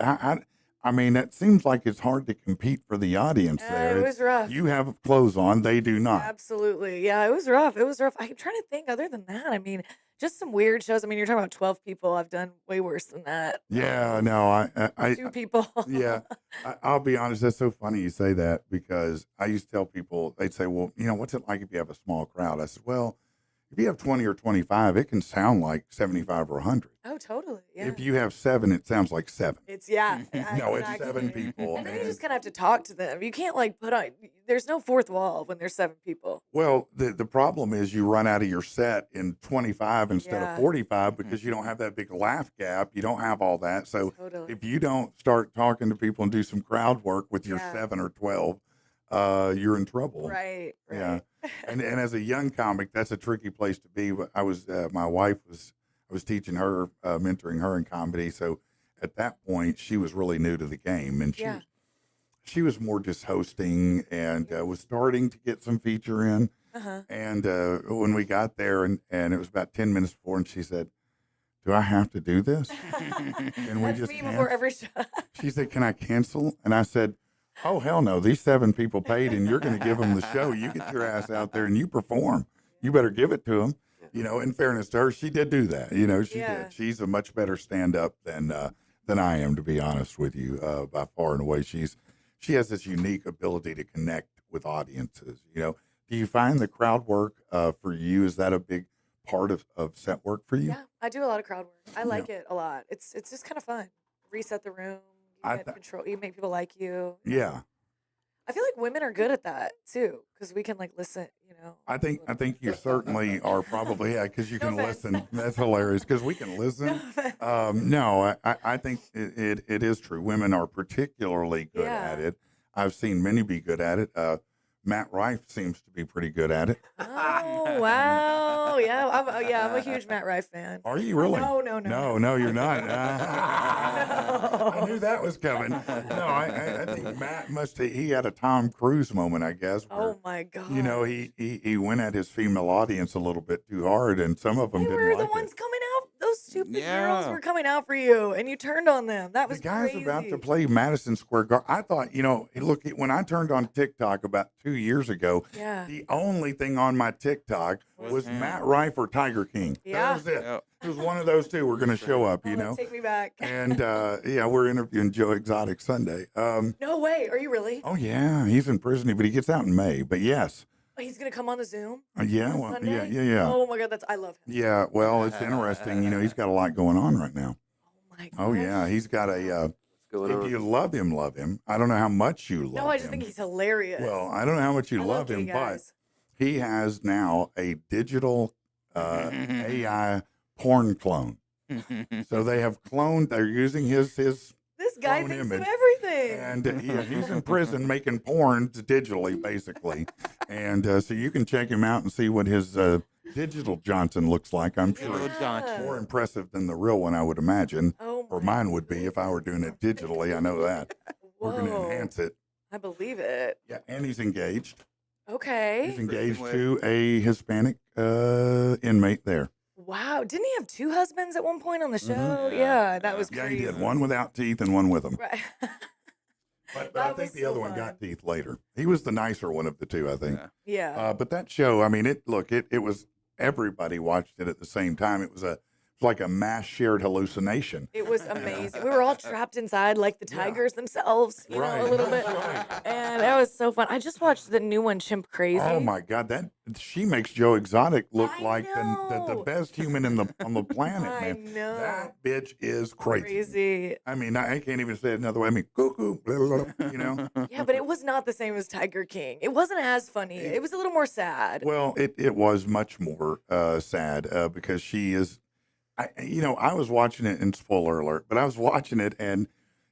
I mean, that seems like it's hard to compete for the audience there. It was rough. You have clothes on, they do not. Absolutely. Yeah, it was rough. It was rough. I'm trying to think other than that. I mean, just some weird shows. I mean, you're talking about 12 people. I've done way worse than that. Yeah, no, I 2 people. yeah, I'll be honest. That's so funny you say that because I used to tell people, they'd say, well, what's it like if you have a small crowd? I said, well, if you have 20 or 25, it can sound like 75 or 100. Oh, totally. Yeah. If you have 7, it sounds like 7. It roommates. Yeah. No, it's exactly. 7 people. And then you And just kind of have to talk to them. You can't like put on. There's no fourth wall when there's 7 people. well, the problem is you run out of your set in 25 instead of Yeah. 45 because you don't have that big laugh gap. You don't have all that. So Totally. if you don't start talking to people and do some crowd work with your Yeah. 7 or 12, you're in trouble. Right. Yeah. Right. And as a young comic, that's a tricky place to be. But I was my wife I was teaching her, mentoring her in comedy. So at that point, she was really new to the game, and Yeah. she was more just hosting and was starting to get some feature in. Uh-huh. And when we got there, and it was about 10 minutes before, and she said, "Do I have to do this?" And we That's just me before every show. She said, "Can I cancel?" And I said, "Oh, hell no. These 7 people paid, and you're going to give them the show. You get your ass out there and you perform. You better give it to them." You know, in fairness to her, she did do that. You know, she Yeah. did. She's a much better stand-up than I am, to be honest with you, by far and away. She has this unique ability to connect with audiences. You know, do you find the crowd work for you? Is that a big part of set work for you? Yeah, I do a lot of crowd work. I like it a lot. It's just kind of fun. Reset the room. You I get th- control. You make people like you. Yeah. I feel like women are good at that too, because we can like listen. You know. I think you certainly are probably, yeah, because you No can offense. listen. That's hilarious because we can listen. No, I think it is true. Women are particularly good at Yeah. it. I've seen many be good at it. Matt Rife seems to be pretty good at it. Oh wow! Yeah, I'm a huge Matt Rife fan. Are you really? No, No, you're not. I No. knew that was coming. No, I think Matt he had a Tom Cruise moment, I guess, where, Oh my god! you know, he went at his female audience a little bit too hard, and some of them They didn't were like the ones it. coming out. Those stupid girls Yeah. were coming out for you, and you turned on them. That The was guy's crazy. about to play Madison Square Garden. I thought, you know, look, when I turned on TikTok about 2 years ago, Yeah. the only thing on my TikTok was him. Matt Rife or Tiger King. Yeah. That was it. Yep. It was one of those two were going to show up, you Oh, know. take me back. And yeah, we're interviewing Joe Exotic Sunday. No way. Are you really? Oh yeah, he's in prison, but he gets out in May. But yes, He's gonna come on the Zoom. yeah, on well, Sunday? yeah. Oh my god, I love him. Yeah, well, it's interesting. You know, he's got a lot going on right now. Oh my god. Oh yeah, he's got a. What's going If on? you love him. I don't know how much you love him. No, I just think he's hilarious. Well, I don't know how much you I love gay him, but guys. he has now a digital AI porn clone. So they have cloned. They're using his This guy clone thinks image. of everything. and he's in prison making porn digitally, basically. And so you can check him out and see what his digital Johnson looks like. I'm sure Little it's Johnson. more impressive than the real one, I would imagine, Oh or my mine would be if I were doing it digitally. I know that. We're going to Whoa. enhance it. I believe it. Yeah, and he's engaged. He's Okay. engaged Way. to a Hispanic inmate there. Wow. Didn't he have 2 husbands at one point on the show? Mhm. Yeah, that was Yeah, crazy. he did. One without teeth and one with them. Right. But I That think was the so other one fun. got teeth later. He was the nicer one of the two, I think. Yeah. Yeah. But that show, I mean, it was everybody watched it at the same time. It was like a mass shared hallucination. It was amazing. We were all trapped inside like the Yeah. tigers themselves, you know, a little bit. Right. And that was so fun. I just watched the new one, Chimp Crazy. Oh my God, she makes Joe Exotic look I like the know. best human on the planet, I man. know. That bitch is crazy. Crazy. I mean, I can't even say it another way. I mean, cuckoo, blah, blah, blah, you know. Yeah, but it was not the same as Tiger King. It wasn't as funny. It was a little more sad. Well, it was much more sad because she is. I was watching it, and spoiler alert, but I was watching it, and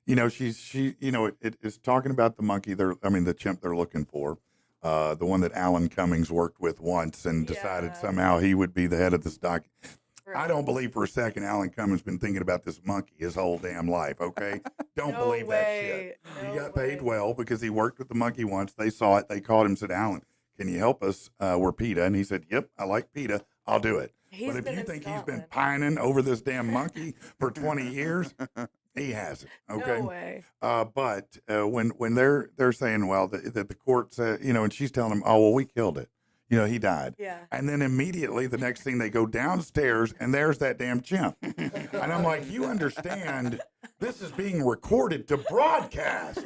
she it is talking about the monkey. The chimp they're looking for, the one that Alan Cummings worked with once and decided Yeah. somehow he would be the head of this doc. I Right. don't believe for a second Alan Cummings been thinking about this monkey his whole damn life. Okay, don't No believe that shit. way. He No got paid way. well because he worked with the monkey once. They saw it. They called him and said, Alan, can you help us? We're PETA. And he said, yep, I like PETA. I'll do it. He's But if been you in think he's been Scotland. pining over this damn monkey for 20 years, he hasn't. Okay. No way. But when they're saying, well, that the court said, and she's telling him, oh, well, we killed it. He died. Yeah. And then immediately the next thing they go downstairs and there's that damn chimp. And I'm like, you understand this is being recorded to broadcast.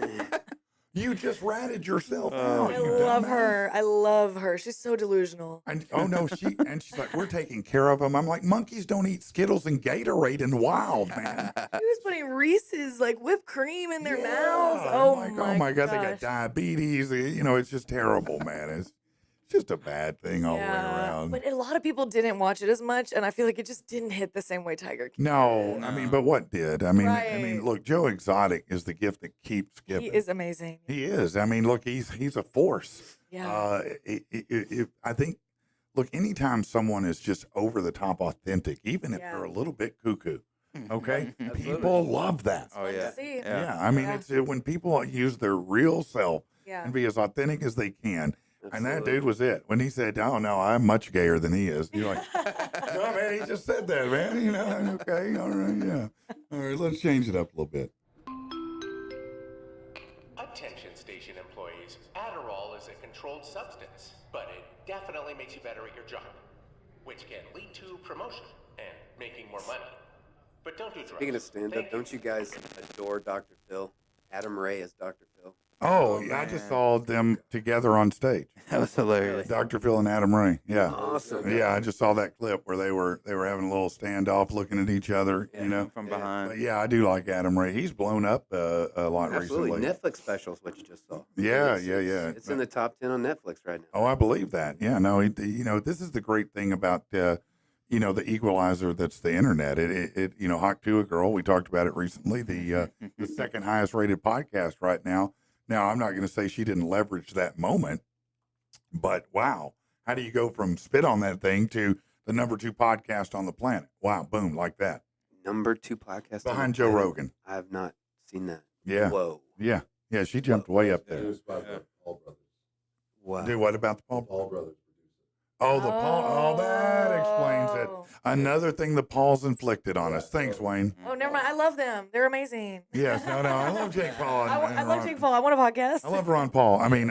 You just ratted yourself Oh, out. I You love dumbass. her. I love her. She's so delusional. And oh no, she's like, we're taking care of them. I'm like, monkeys don't eat Skittles and Gatorade in the wild, man. He was putting Reese's like whipped cream in their mouths. Yeah, Oh I'm like, my oh my God, they got gosh. diabetes. It's just terrible, man. It's just a bad thing all the way around. But a lot of people didn't watch it as much, and I feel like it just didn't hit the same way Tiger King No, did. I mean, No. but what did? I mean, Right. look, Joe Exotic is the gift that keeps He giving. is amazing. He is. I mean, look, he's a force. Yeah. I think, look, anytime someone is just over the top authentic, even if Yeah. they're a little bit cuckoo, okay, Absolutely. people love that. Oh, Fun to yeah. see. Yeah, I mean, Yeah. it's when people use their real self Yeah. and be as authentic as they can. And that Absolutely. dude was it. When he said, "Oh no, I'm much gayer than he is," you're like, "No, man, he just said that, man." Okay, all right, yeah. All right, let's change it up a little bit. Attention station employees, Adderall is a controlled substance, but it definitely makes you better at your job, which can lead to promotion and making more money. But don't do drugs. Speaking of stand-up, Thank you. don't you guys adore Dr. Phil? Adam Ray as Dr. Phil. Oh, Oh, yeah, I just man. saw them together on stage, That was hilarious. Dr. Phil and Adam Ray. Yeah, Awesome. yeah, I just saw that clip where they were having a little standoff, looking at each other. Yeah. From Yeah. behind. But yeah, I do like Adam Ray. He's blown up a lot Absolutely. recently. Netflix special is what you just saw. Yeah, It's- yeah, yeah. It's in the top 10 on Netflix right now. Oh, I believe that. Yeah, no, this is the great thing about, the equalizer that's the internet. It Hawk to a Girl, we talked about it recently, the second highest rated podcast right now. Now, I'm not going to say she didn't leverage that moment, but wow, how do you go from spit on that thing to the number 2 podcast on the planet? Wow, boom, like that. Number 2 podcast. on Behind the Joe planet. Rogan. I have not seen that. Yeah. Whoa. Yeah, she jumped way up there. Wow. Do what about the Paul brothers? Oh, the Paul. Oh, that explains it. Oh. Another thing the Paul's inflicted on us. Thanks, Wayne. Oh, never mind. I love them. They're amazing. Yes, no, I love Jake Paul. And, I and love Ron. Jake Paul. I want a podcast. I love Ron Paul. I mean,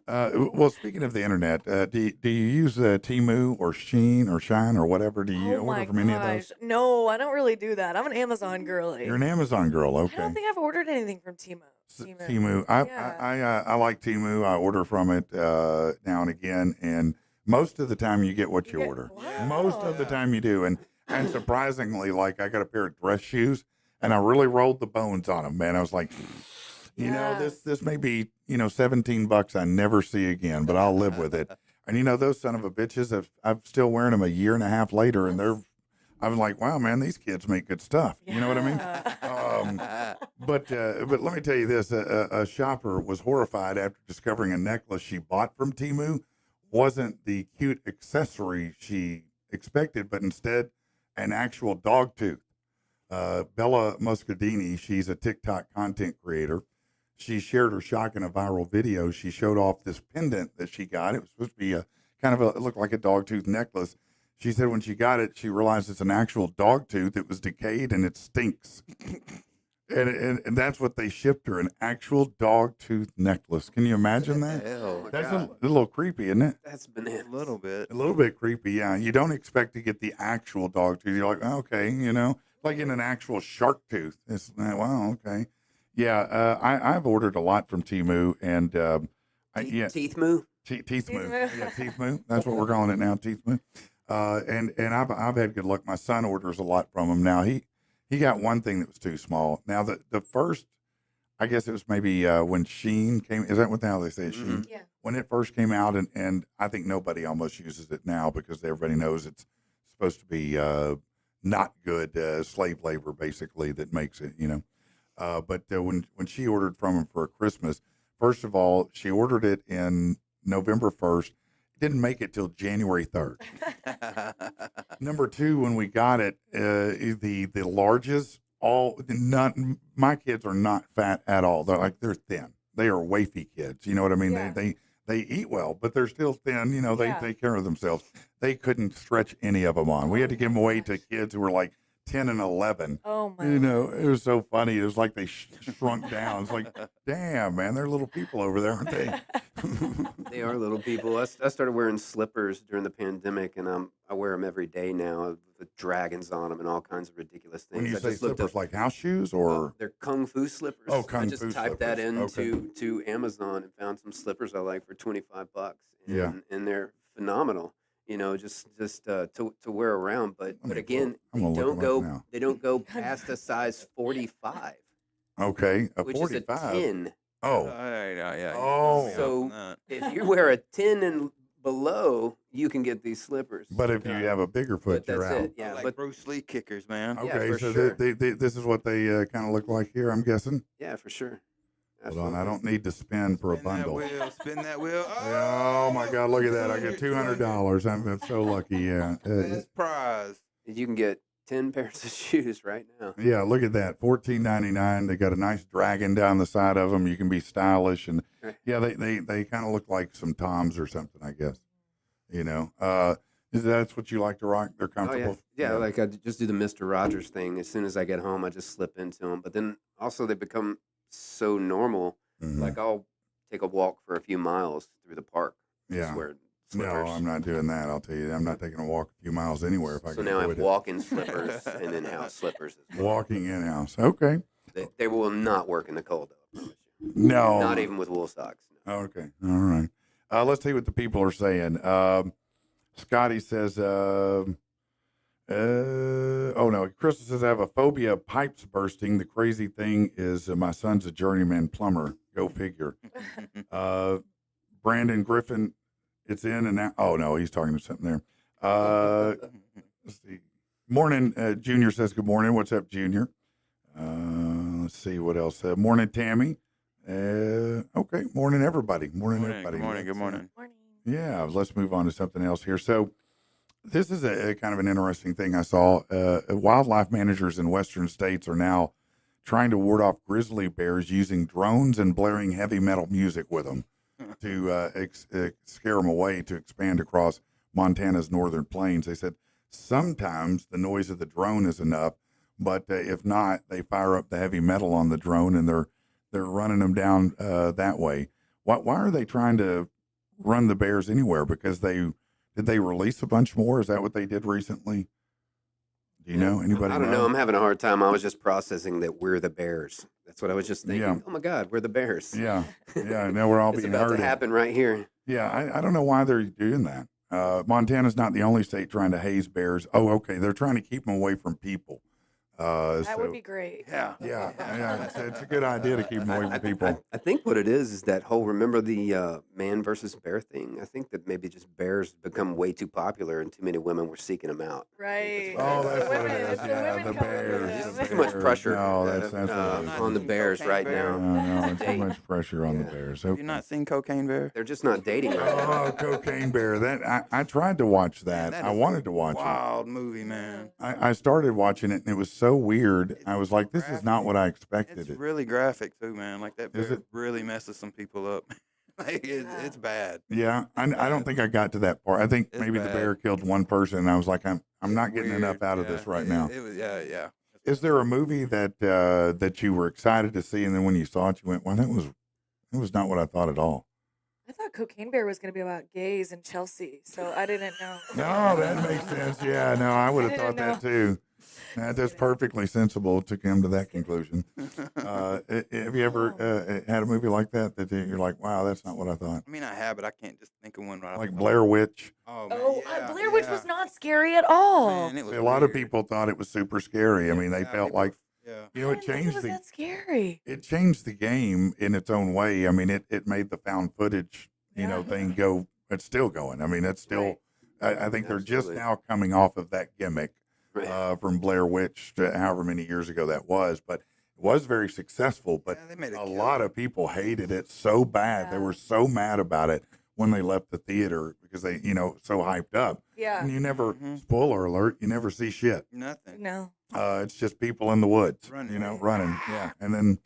well, speaking of the internet, do you use Temu or Sheen or Shine or whatever? Do you Oh my order from any of those? gosh. No, I don't really do that. I'm an Amazon girly. You're an Amazon girl, I okay? don't think I've ordered anything from Temu. Temu. Yeah. I like Temu. I order from it now and again, and most of the time you get what you get- order. Wow. Most of the time you do, and surprisingly, like I got a pair of dress shoes, and I really rolled the bones on them, man. I was like, Yeah. this may be $17 I never see again, but I'll live with it. And those son of a bitches, I'm still wearing them a year and a half later, and I'm like, wow, man, these kids make good stuff. You know what I mean? Yeah. But let me tell you this: a shopper was horrified after discovering a necklace she bought from Temu wasn't the cute accessory she expected, but instead an actual dog tooth. Bella Muscadini, she's a TikTok content creator. She shared her shock in a viral video. She showed off this pendant that she got. It was supposed to be it looked like a dog tooth necklace. She said when she got it, she realized it's an actual dog tooth. It was decayed and it stinks. And that's what they shipped her, an actual dog tooth necklace. Can you imagine that? Hell, That's God. a little creepy, isn't it? That's bananas. a little bit. A little bit creepy, yeah. You don't expect to get the actual dog tooth. You're like, oh, okay, like in an actual shark tooth. It's wow, okay. Yeah, I've ordered a lot from Temu, and Teeth moo? Teeth Moo. Moo. Yeah, Teeth Moo. That's what we're calling it now, Teeth Moo. And I've had good luck. My son orders a lot from him now. He got one thing that was too small. Now the first, I guess it was maybe when Sheen came. Is that how they say it, Sheen? Yeah. When it first came out, and I think nobody almost uses it now because everybody knows it's supposed to be not good slave labor, basically, that makes it. But when she ordered from him for Christmas, first of all, she ordered it in November 1st. It didn't make it till January 3rd. Number 2, when we got it, the larges, my kids are not fat at all. They're thin. They are wafy kids. You know what I mean? Yeah. They eat well, but they're still thin. They Yeah. take care of themselves. They couldn't stretch any of them on. We had to give them away to kids who were like 10 and 11. Oh my. It was so funny. It was like they shrunk down. It's like, damn, man, they're little people over there, aren't they? They are little people. I started wearing slippers during the pandemic, and I wear them every day now with dragons on them and all kinds of ridiculous things. When you I say just looked slippers, up. like house shoes or They're kung fu slippers. oh, I kung just fu typed that slippers. Okay. into to Amazon and found some slippers I like for $25, Yeah. and they're phenomenal. Just to wear around. But Let me again, I'm gonna look 'em up now. they don't go past a size 45, Okay, a which is a 45. 10. Oh, Yeah. Oh. So if you wear a 10 and below, you can get these slippers. but if you have a bigger foot, But you're that's out. it. Yeah, like but Bruce Lee kickers, man. Yeah, Okay, for so sure. this is what they kind of look like here, I'm guessing. yeah, for sure. Hold on, I don't need to spin for a Spin bundle. that wheel, spin that wheel. Oh my God, look at that! I get $200. I'm so lucky. Yeah, Best prize. You can get 10 pairs of shoes right now. yeah. Look at that, $14.99. They got a nice dragon down the side of them. You can be stylish, and Right. yeah, they kind of look like some Toms or something, I guess. That's what you like to rock? They're Oh yeah, comfortable. yeah. Like I just do the Mr. Rogers thing. As soon as I get home, I just slip into them. But then also they become so normal. Mhm. Like I'll take a walk for a few miles through the park. Yeah. Just wear No, slippers. I'm not doing that. I'll tell you, I'm not taking a walk a few miles anywhere if I So can now I avoid have it. walk-in slippers and then house slippers. As well. Walking in house. Okay. They will not work in the cold, though. I promise you. No. Not even with wool socks. No. Okay. All right. Let's see what the people are saying. Scotty says, oh no, Crystal says, I have a phobia of pipes bursting. The crazy thing is my son's a journeyman plumber. Go figure. Brandon Griffin, it's in and out. Oh no, he's talking to something there. Let's see. Morning, Junior says, good morning. What's up, Junior? Let's see what else. Morning, Tammy. Okay. Morning, everybody. Morning, everybody. Good morning. Good Let's, morning. Morning. yeah, let's move on to something else here. So, this is a kind of an interesting thing I saw. Wildlife managers in western states are now trying to ward off grizzly bears using drones and blaring heavy metal music with them to scare them away to expand across Montana's northern plains. They said sometimes the noise of the drone is enough, but if not, they fire up the heavy metal on the drone and they're running them down that way. Why are they trying to run the bears anywhere? Because did they release a bunch more? Is that what they did recently? Do you know? Anybody I don't know. I'm having a hard time. I was just processing that we're the Bears. That's what I was just thinking. Yeah. Oh my God, we're the Bears. Yeah. Now we're all It's being about to herded. happen right here. Yeah, I don't know why they're doing that. Montana's not the only state trying to haze bears. Oh, okay. They're trying to keep them away from people. That would be great. Yeah. Yeah. It's a good idea to keep them away from people. I think what it is that whole, remember the man versus bear thing? I think that maybe just bears become way too popular and too many women were seeking them out. Right. Oh, It's that's the what it women- is. it's the Yeah, women the coming bears. with the them. There's too much bears. pressure No, that's what it is. on the bears Cocaine right bear. now. No, too Date. much pressure on the Yeah. bears. Have you not seen Cocaine Bear? They're just not dating right now. Oh, Cocaine Bear. That I tried to watch that. Man, I is wanted a to watch it. wild movie, man. I started watching it and it was so weird. I was like, this is not what I expected. It's It. really graphic too, man. Like that Is bear it? really messes some people up. Like it's bad. Yeah, I don't think I got to that part. I think It's maybe the bad. bear killed one person, and I was like, I'm not getting enough Weird, out of yeah. this right now. It was, yeah. Is there a movie that you were excited to see, and then when you saw it, you went, well, that was not what I thought at all. I thought Cocaine Bear was going to be about gays in Chelsea, so I didn't know. No, that makes sense. Yeah, no, I would have I thought didn't that too. That's perfectly sensible to come to that conclusion. Have you ever had a movie like that you're like, wow, that's not what I thought? I mean, I have, but I can't just think of one right off Like the top. Blair Witch. Oh, man, Oh, yeah, Blair Witch yeah. was not scary at all. Man, it was See, a lot of weird. people thought it was super scary. I mean, they Yeah, felt people- like, Yeah. you know, I it didn't think changed was the that scary. it changed the game in its own way. I mean, it made the found footage, Yeah. thing go. It's still going. I mean, it's still. Right. I think they're just Absolutely. now coming off of that gimmick Right. from Blair Witch, to however many years ago that was. But it was very successful. But Yeah, they made a it lot of people hated it so bad. They Yeah. were so mad about it when they left the theater because they, so hyped up. Yeah. And you never, Mhm. spoiler alert, you never see shit. Nothing. No. It's just people in the woods, Running. running. Yeah. And then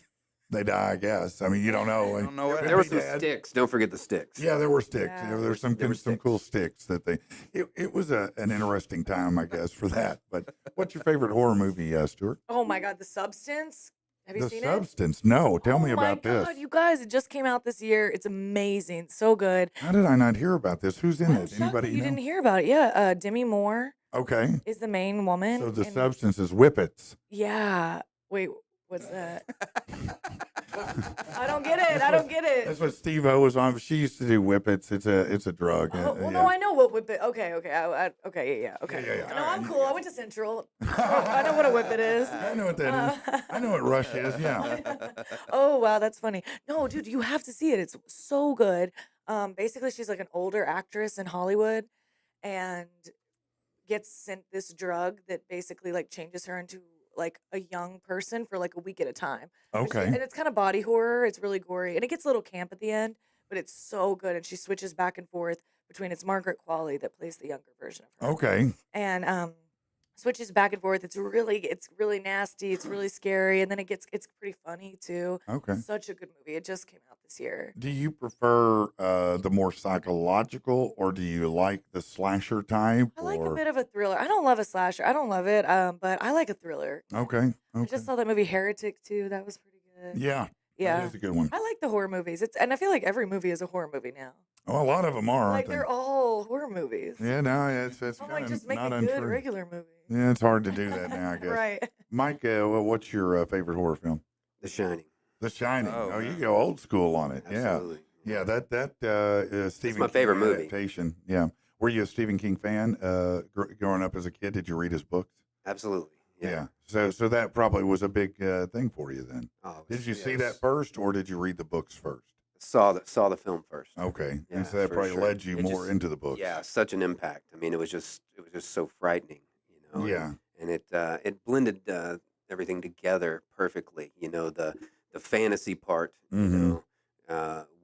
they die, I guess. I mean, you don't know. I don't know what There were Could be some dead. sticks. Don't forget the sticks. Yeah, there were sticks. Yeah. There were some There were some sticks. cool sticks that it was an interesting time, I guess, for that. But what's your favorite horror movie, Stuart? Oh my God, The Substance. Have you The seen Substance. No, tell me Oh my about God, this. you guys! It just came out this year. It's amazing, so good. How did I not hear about this? Who's in I'm it? shocked Anybody that you you know? didn't hear about it. Yeah, Demi Moore Okay. is the main woman. So The and Substance is Whippets. yeah, wait, what's that? I don't get it. I don't get it. That's what Steve O was on. She used to do Whippets. It's a drug. Oh, well, yeah. no, I know what whip it. Okay, okay, yeah, okay. Yeah, yeah. No, I'm cool. I went to Central. I know what a whip it is. I know what that is. I know what Rush is. Yeah. Oh wow, that's funny. No, dude, you have to see it. It's so good. Basically, she's like an older actress in Hollywood, and gets sent this drug that basically like changes her into like a young person for like a week at a time. Okay. And it's kind of body horror. It's really gory, and it gets a little camp at the end, but it's so good. And she switches back and forth between it's Margaret Qualley that plays the younger version of her, Okay. and switches back and forth. It's really nasty. It's really scary, and then it's pretty funny too. Okay. Such a good movie. It just came out this year. Do you prefer the more psychological, or do you like the slasher type? I like a or... bit of a thriller. I don't love a slasher. I don't love it. But I like a thriller. Okay. I just saw that movie Heretic too. That was pretty good. Yeah. Yeah. That is a good one. I like the horror movies. And I feel like every movie is a horror movie now. Oh, a lot of them are, Like aren't they? they're all horror movies. Yeah, no, it's I'm kind like, of just make not a good untrue. regular movie. Yeah, it's hard to do that now, I guess. Right. Mike, what's your favorite horror film? The Shining. The Shining. Oh, Oh, you man. go old school on it. Absolutely. Yeah. Yeah, that Stephen my King favorite movie. adaptation. Yeah. Were you a Stephen King fan growing up as a kid? Did you read his books? Absolutely. Yeah. So that probably was a big thing for you then. Oh, Did you see yes. that first, or did you read the books first? Saw the film first. Okay, Yeah, and so that for probably sure. led you It more just- into the books. Yeah, such an impact. I mean, it was just so frightening, you know. Yeah. And it blended everything together perfectly. You know, the fantasy part, Mhm.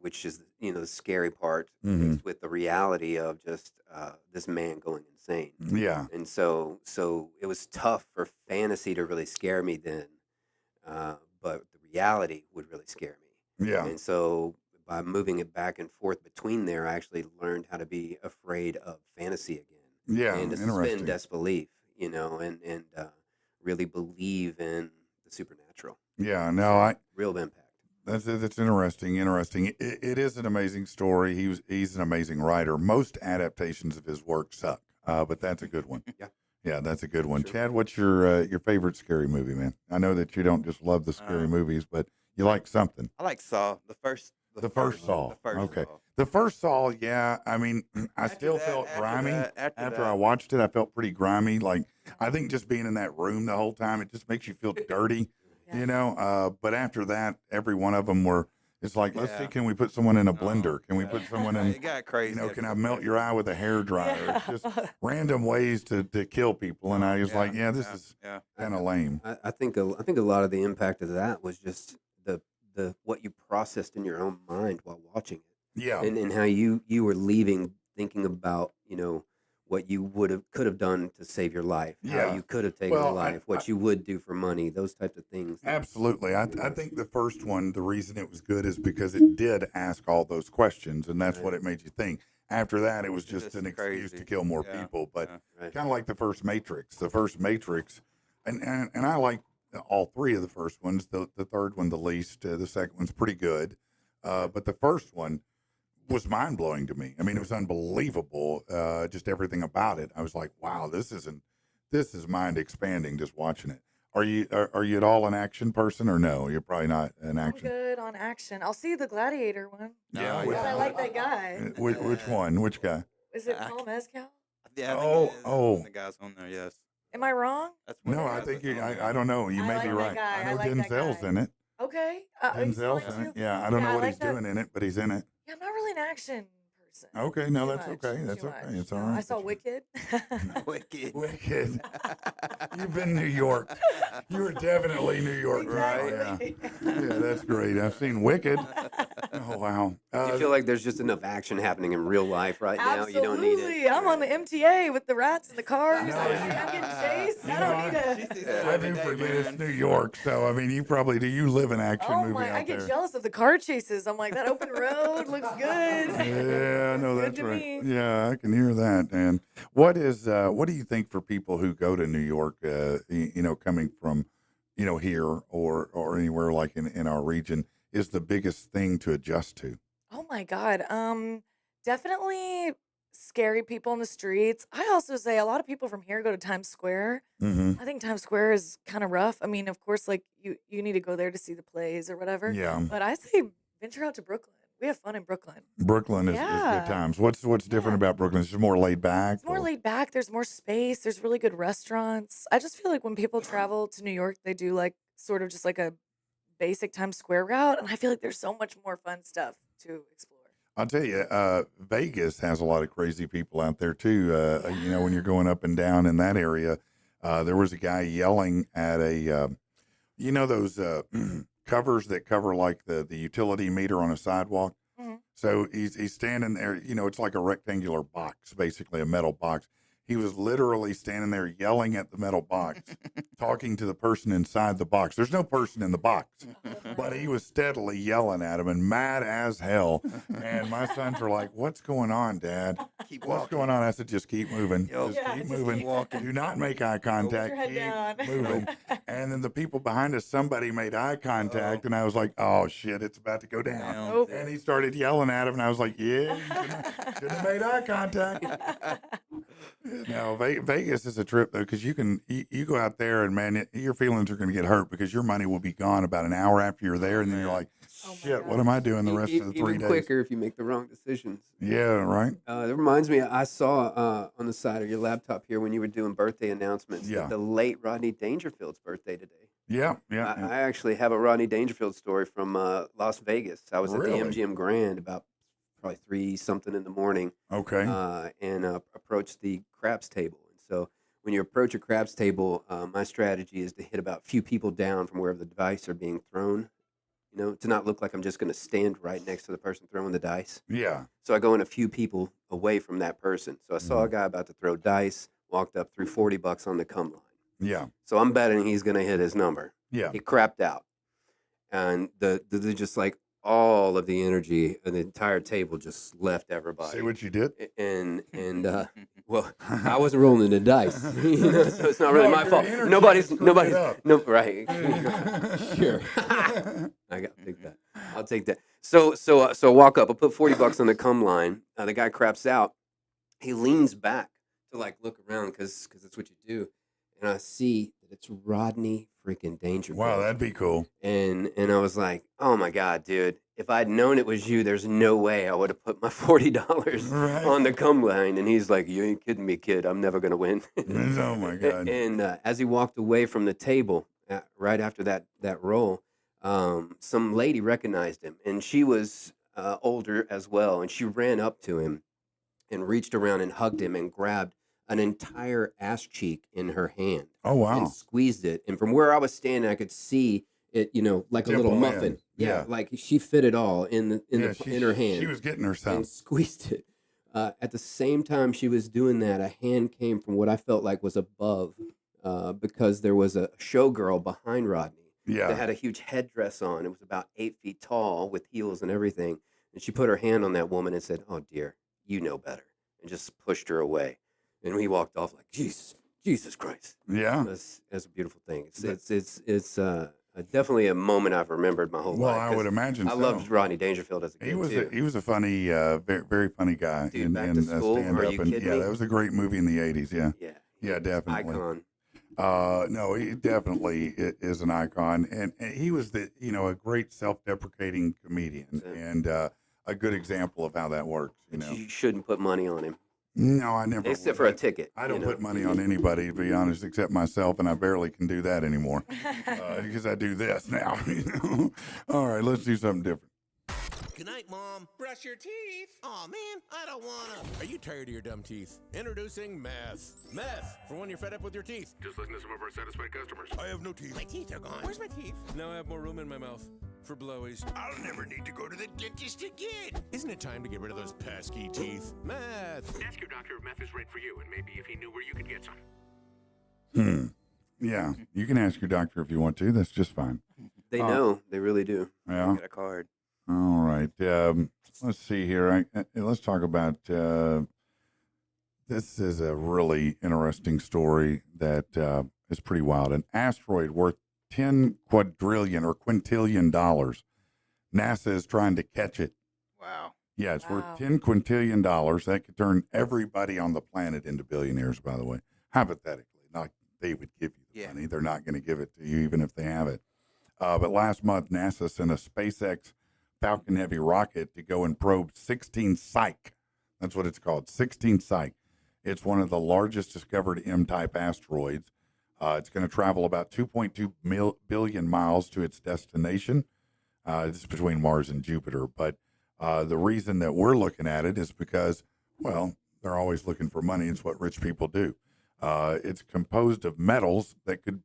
which is the scary part, Mhm. mixed with the reality of just this man going insane. Yeah. And so it was tough for fantasy to really scare me then, but the reality would really scare me. Yeah. And so by moving it back and forth between there, I actually learned how to be afraid of fantasy again Yeah. and to Interesting. suspend disbelief, and really believe in the supernatural. Yeah. No, Real impact. that's interesting. Interesting. It is an amazing story. He's an amazing writer. Most adaptations of his work suck, but that's a good one. Yeah. Yeah, that's a good one. Sure. Chad, what's your favorite scary movie, man? I know that you don't just love the scary movies, but you like something. I like Saw. The first Saw. The first Okay. Saw. The first Saw, yeah. I mean, I After still that- felt after grimy. that- after After that. I watched it, I felt pretty grimy. Like, I think just being in that room the whole time, it just makes you feel dirty, Yeah. you know? But after that, every one of them were, it's like, let's see, Yeah. can we put someone in a No, blender? Can we yeah. put someone in, It got crazy. you know, after can I that. melt your eye with a hair dryer? It's just Yeah. random ways to kill people. And I was like, yeah, this yeah, is yeah. kind of lame. I think a lot of the impact of that was just the what you processed in your own mind while watching it. Yeah. And how you were leaving thinking about what you could have done to save your life, Yeah. how you could have taken a Well, life, what you would do for money, those types of things. Absolutely. I think the first one, the reason it was good is because it did ask all those questions, and that's what it made you think. After that, it was just Just an excuse to crazy. kill more Yeah, people. But yeah. Right. kind of like the first Matrix. The first Matrix, and I like all three of the first ones. The third one the least. The second one's pretty good, but the first one was mind blowing to me. I mean, it was unbelievable. Just everything about it. I was like, wow, this is mind expanding just watching it. Are you at all an action person or no? You're probably not an I'm action. good on action. I'll see the Gladiator one. Yeah, Because yeah. I like that guy. Which one? Which guy? Is it I- Paul Mescal? Yeah, I think Oh, it is. oh. The guy's on there. Yes. Am I wrong? That's what No, the I guys think that's on there. I don't know. You I may like be that right. guy. I I know like that Denzel's guy. in it. Okay. He's Denzel's fine in it. too. Yeah, I don't Yeah, know I what like he's that. doing in it, but he's in it. Yeah, I'm not really an action person. Okay, no, Too that's much, okay. That's too okay. much. It's all No, right. I saw Wicked. Wicked. Wicked. You've been New York. You were definitely New York, right? Exactly. Yeah, that's great. I've seen Wicked. Oh wow. Do you feel like there's just enough action happening in real life right now? Absolutely. You don't need it. I'm on the MTA with the rats and the cars. No, I'm you- getting chased. you I know, don't need She to. sees that I every do day, forget man. it's New York, so I mean, you probably do. You live an action Oh movie my! out I get there. jealous of the car chases. I'm like, that open road looks good. Yeah, no, Good that's to right. me. Yeah, I can hear that. And what do you think for people who go to New York? You know, coming from here or anywhere like in our region is the biggest thing to adjust to? Oh my God. Definitely scary people in the streets. I also say a lot of people from here go to Times Square. Mm-hmm. I think Times Square is kind of rough. I mean, of course, like you need to go there to see the plays or whatever. Yeah. But I say venture out to Brooklyn. We have fun in Brooklyn. Brooklyn is good Yeah. times. What's different Yeah. about Brooklyn? It's just more laid back. It's more or- laid back. There's more space. There's really good restaurants. I just feel like when people travel to New York, they do like sort of just like a basic Times Square route. And I feel like there's so much more fun stuff to explore. I'll tell you, Vegas has a lot of crazy people out there too. When you're going up and down in that area, there was a guy yelling at those covers that cover like the utility meter on a sidewalk. Mhm. So he's standing there. It's like a rectangular box, basically a metal box. He was literally standing there yelling at the metal box, talking to the person inside the box. There's no person in the box, but he was steadily yelling at him and mad as hell. And my sons were like, "What's going on, Dad? Keep What's walking. going on?" I said, "Just keep moving. Yo. Just Yeah, keep just moving. keep walking. Do not make eye contact. your head Keep down." moving." And then the people behind us, somebody made eye contact, and I was like, "Oh shit, it's about to go down." Down. Nope. And he started yelling at him, and I was like, "Yeah, you shouldn't have made eye contact." No, Vegas is a trip though, because you go out there and man, your feelings are going to get hurt because your money will be gone about an hour after you're there, and then you're like, Oh my "Shit, what gosh. am I doing the rest of the 3 Even days?" quicker if you make the wrong decisions. Yeah, right. That reminds me, I saw on the side of your laptop here when you were doing birthday announcements Yeah. that the late Rodney Dangerfield's birthday today. Yeah, yeah. I actually have a Rodney Dangerfield story from Las Vegas. I was Really? at the MGM Grand about probably 3 something in the morning Okay. and approached the craps table. And so when you approach a craps table, my strategy is to hit about a few people down from wherever the dice are being thrown, to not look like I'm just going to stand right next to the person throwing the dice. Yeah. So I go in a few people away from that person. So I saw a guy about to throw dice, walked up, threw $40 on the come line. Yeah. So I'm betting he's going to hit his number. Yeah. He crapped out. And the just like all of the energy and the entire table just left everybody. See what you did? And well, I wasn't rolling the dice, so it's not really No, my your fault. energy Nobody's screwed it up. no right. Sure, I'll take that. So walk up. I put $40 on the come line. The guy craps out. He leans back to like look around because that's what you do. And I see that it's Rodney freaking Dangerfield. Wow, that'd be cool. And I was like, oh my God, dude, if I'd known it was you, there's no way I would have put my $40 Right. on the come line. And he's like, you ain't kidding me, kid. I'm never going to win. Oh my God. And as he walked away from the table, right after that roll, some lady recognized him. And she was older as well. And she ran up to him and reached around and hugged him and grabbed an entire ass cheek in her hand. Oh wow. And squeezed it. And from where I was standing, I could see it, like a little Dimple muffin. in. Yeah. Like she fit it all in her hand. She was getting herself. And squeezed it. At the same time she was doing that, a hand came from what I felt like was above, because there was a showgirl behind Rodney that Yeah. had a huge headdress on. It was about 8 feet tall with heels and everything. And she put her hand on that woman and said, "Oh dear, you know better," and just pushed her away. And we walked off like, Jesus Christ. Yeah. That's a beautiful thing. It's definitely a moment I've remembered my whole Well, life. I 'cause would imagine I so. loved Rodney Dangerfield as a kid He was too. he was a funny, very, very funny guy. Dude, Back to School, stand are up you and kidding yeah, me? that was a great movie in the '80s. Yeah. Yeah, definitely. Icon. No, he definitely is an icon, and he was a great self-deprecating comedian, That's it. and a good example of how that works. You shouldn't put money on him, No, I never. except would. for a ticket. I don't put money on anybody, to be honest, except myself, and I barely can do that anymore because I do this now. All right, let's do something different. Good night, Mom. Brush your teeth. Aw, man, I don't wanna. Are you tired of your dumb teeth? Introducing meth. Meth, for when you're fed up with your teeth. Just listen to some of our satisfied customers. I have no teeth. My teeth are gone. Where's my teeth? Now I have more room in my mouth for blowies. I'll never need to go to the dentist again. Isn't it time to get rid of those pesky teeth? Meth. Ask your doctor if meth is right for you, and maybe if he knew where you could get some. Yeah, you can ask your doctor if you want to. That's just fine. They know. They really do. Yeah. Get a card. All right. Let's see here. Let's talk about. This is a really interesting story that is pretty wild. An asteroid worth 10 quadrillion or quintillion dollars. NASA is trying to catch it. Wow. Yeah, it's Wow. worth 10 quintillion dollars. That could turn everybody on the planet into billionaires, by the way. Hypothetically, not they would give you the Yeah. money. They're not going to give it to you, even if they have it. But last month, NASA sent a SpaceX Falcon Heavy rocket to go and probe 16 Psyche. That's what it's called, 16 Psyche. It's one of the largest discovered M-type asteroids. It's going to travel about 2.2 billion miles to its destination. This is between Mars and Jupiter. But the reason that we're looking at it is because, well, they're always looking for money. It's what rich people do. It's composed of metals that could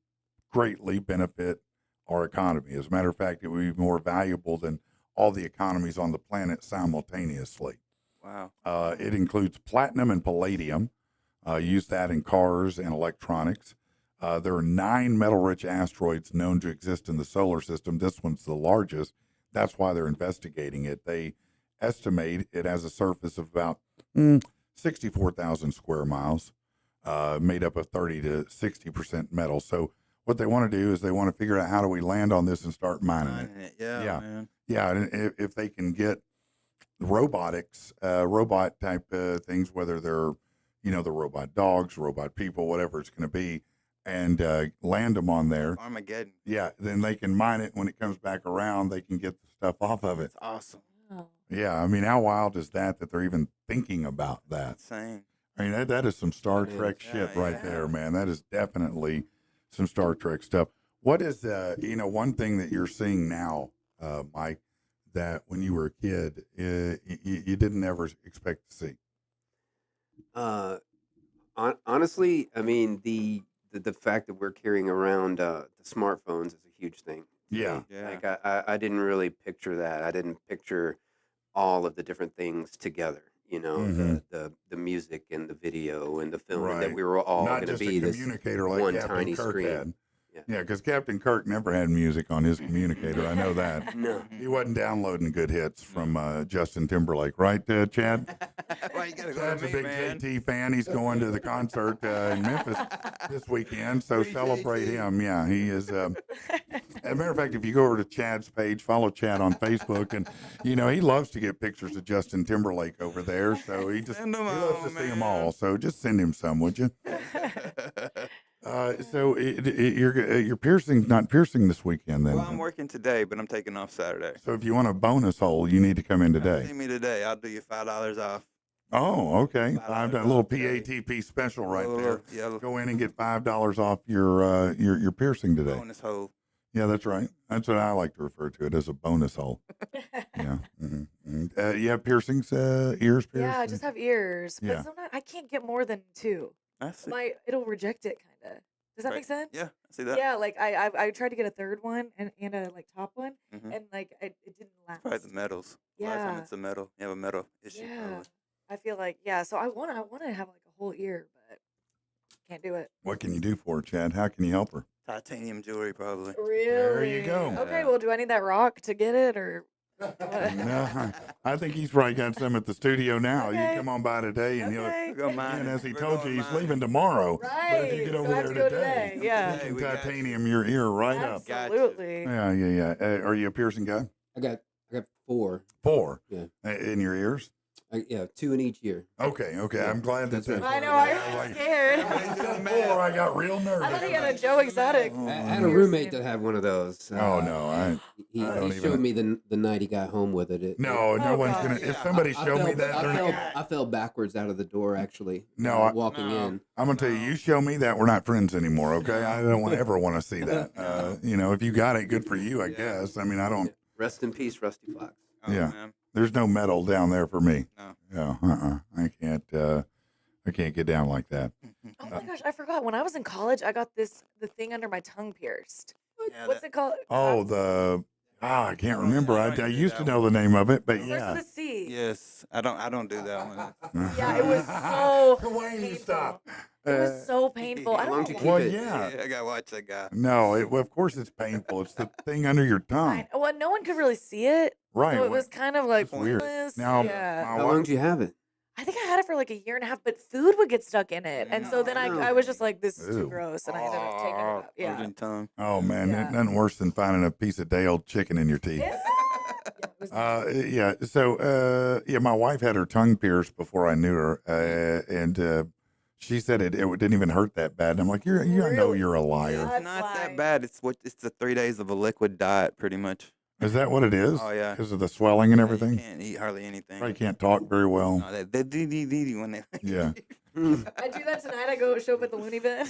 greatly benefit our economy. As a matter of fact, it would be more valuable than all the economies on the planet simultaneously. Wow. It includes platinum and palladium. Use that in cars and electronics. There are 9 metal-rich asteroids known to exist in the solar system. This one's the largest. That's why they're investigating it. They estimate it has a surface of about 64,000 square miles, made up of 30 to 60% metal. So what they want to do is they want to figure out how do we land on this and start mining it. Yeah, Yeah. man. Yeah, and if they can get robotics, robot type things, whether they're, the robot dogs, robot people, whatever it's going to be, and land them on there. Armageddon. Yeah, then they can mine it. When it comes back around, they can get the stuff off of it. It's awesome. Oh. Yeah, I mean, how wild is that they're even thinking about that? Insane. I mean, that is some Star It is. Trek shit Yeah, right yeah. there, man. That is definitely some Star Trek stuff. What is, one thing that you're seeing now, Mike, that when you were a kid, you didn't ever expect to see? Honestly, I mean, the fact that we're carrying around the smartphones is a huge thing. to Yeah. me. Yeah. Like I didn't really picture that. I didn't picture all of the different things together. Mhm. The music and the video and the film Right. that we were all Not going to just be a this communicator like one Captain tiny Kirk screen. had. Yeah. Yeah, because Captain Kirk never had music on his communicator. I know that. No. He wasn't downloading good hits from Justin Timberlake, right, Chad? Why you gotta go Chad's to a me, big man? JT fan. He's going to the concert in Memphis this weekend, so Hey, celebrate JT. him. Yeah, he is. As a matter of fact, if you go over to Chad's page, follow Chad on Facebook, and he loves to get pictures of Justin Timberlake over there. So he Send 'em he loves to all, see them man. all. So just send him some, would you? So you're not piercing this weekend then. Well, I'm working today, but I'm taking off Saturday. So if you want a bonus hole, you need to come in today. See me today. I'll do you $5 off. Oh, okay. $5 A little off today. PATP special right Little- there. Yeah, Go in and get $5 off your piercing today. bonus hole. Yeah, that's right. That's what I like to refer to it as a bonus hole. Yeah. You have piercings, ears pierced? Yeah, I just have ears, but Yeah. sometimes I can't get more than 2. I see. It'll reject it, kind of. Does that Right. make sense? Yeah, I see that. Yeah, like I tried to get a third one and a top one, Mhm. and like it didn't last. Probably the metals. A lot of time Yeah. it's a metal. You have a metal issue. Yeah, probably. I feel like so I want to have like a whole ear, but can't do it. What can you do for her, Chad? How can you help her? Titanium jewelry, probably. Really? There you go. Okay, Yeah. well, do I need that rock to get it or? No, I think he's probably got some at the studio now. You Okay. can come on by today, and Okay. We're going mine. and as he We're told going you, he's mine. leaving tomorrow. But if you Right, get so over I have there to go today, today, yeah. you can we got you. titanium your ear right up. Got you. Absolutely. Yeah. Are you a piercing guy? I got 4. 4. Yeah. In your ears? 2 in each ear. Okay. I'm glad That's that's right. I know. I I'm got like, scared. when you said 4, I got real nervous. I thought he had a Joe Exotic. I had a roommate that had one of those. Oh, no, He I don't showed even- me the night he got home with it. No Oh, one's God. gonna. If somebody showed me that, they're not. I fell backwards out of the door actually. No, walking No. in. I'm gonna tell you, you show me that, we're not friends anymore. Okay, I don't ever want to see that. If you got it, good for you, I guess. I mean, I don't. Rest in peace, Rusty Fox. Oh, Yeah. man. There's no metal down there for me. No. Yeah, I can't. I can't get down like that. Oh my gosh, I forgot. When I was in college, I got the thing under my tongue pierced. Yeah, What's it called? Oh, I can't remember. I I don't do used to that know the name of it, but It starts yeah. with a C. Yes, I don't do that one. Yeah, it was so Wayne, you painful. stop. It was so painful. I How long don't did know you Well, keep it? yeah. I gotta watch that guy. No, of course it's painful. It's the thing under your tongue. Well, no one could really see it. Right. So it was kind of like That's weird. pointless. Now, yeah. my How wife- long did you have it? I think I had it for like a year and a half, but food would get stuck in it. And so then I was just like, this is too Ew. gross. And I ended up taking it out. Yeah. Frozen tongue. Oh man, Yeah. nothing worse than finding a piece of day-old chicken in your teeth. Yeah. Yeah, it was nasty. Yeah. So, yeah, my wife had her tongue pierced before I knew her, and she said it didn't even hurt that bad. And I'm like, I know Really? you're a liar. That's It's not that lying. bad. It's the 3 days of a liquid diet, pretty much. Is that what it is? Oh yeah. Because of the swelling and Yeah, everything. You can't eat hardly anything. Probably can't talk very well. No, they dee when they. Yeah. I do that tonight. I go show up at the loony bin.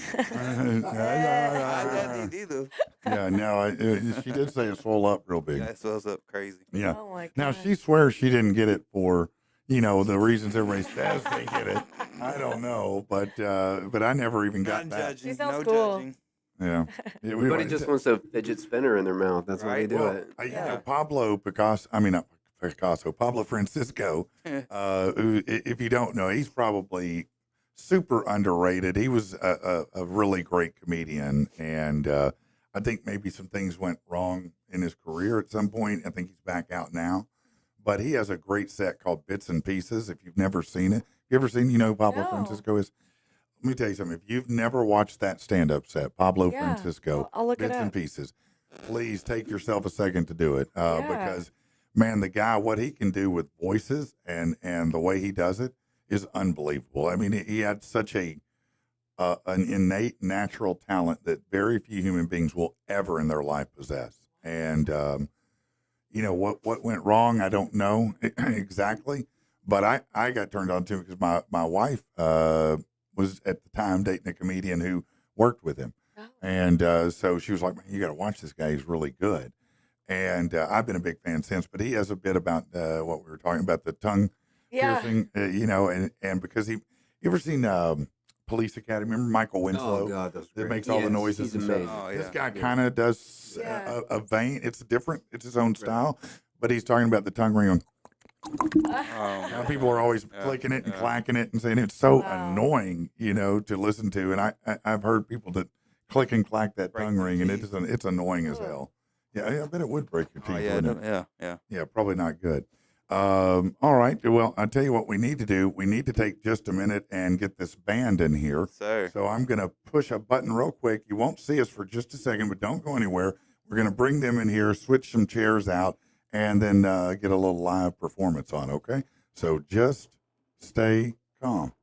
Yeah, no, she did say it swelled up real big. Yeah, it swells up crazy. Yeah. Oh my god. Now she swears she didn't get it for, the reasons everybody says they get it. I don't know, but I never even got that. Non-judging. She sounds No cool. judging. Yeah. Yeah, Everybody just wants a fidget spinner in their mouth. That's why they Right. do well, it. Yeah. Pablo Picasso. I mean, not Picasso. Pablo Francisco. Who, if you don't know, he's probably super underrated. He was a really great comedian, and I think maybe some things went wrong in his career at some point. I think he's back out now, but he has a great set called Bits and Pieces. If you've never seen it, you ever seen? Who Pablo No. Francisco is? Let me tell you something. If you've never watched that stand-up set, Pablo Yeah. Francisco, I'll look it Bits and up. Pieces, please take yourself a second to do it, Yeah. because man, the guy, what he can do with voices and the way he does it is unbelievable. I mean, he had such an innate natural talent that very few human beings will ever in their life possess. And what went wrong, I don't know exactly, but I got turned on to him because my wife was at the time dating a comedian who worked with him. Oh. And so she was like, man, you got to watch this guy. He's really good. And I've been a big fan since, but he has a bit about what we were talking about, the tongue Yeah. piercing, and because you ever seen Police Academy? Remember Michael Winslow? Oh God, those That great. makes all the Yes, noises he's and stuff. amazing. Oh, This yeah. guy kind of does Yeah. a vein. It's different. It's his own style, but he's talking about the tongue ring. On, Oh, now people are always Yeah, clicking it and yeah. clacking it and saying it's so Wow. annoying, to listen to. And I've heard people that click and clack that Break tongue their ring, and teeth. it's annoying as Ugh. hell. Yeah, I bet it would break your teeth. Oh yeah, wouldn't it? yeah. Yeah, probably not good. All right. Well, I'll tell you what we need to do. We need to take just a minute and get this band in here. Sir. So I'm going to push a button real quick. You won't see us for just a second, but don't go anywhere. We're going to bring them in here, switch some chairs out, and then get a little live performance on, okay? So just stay calm.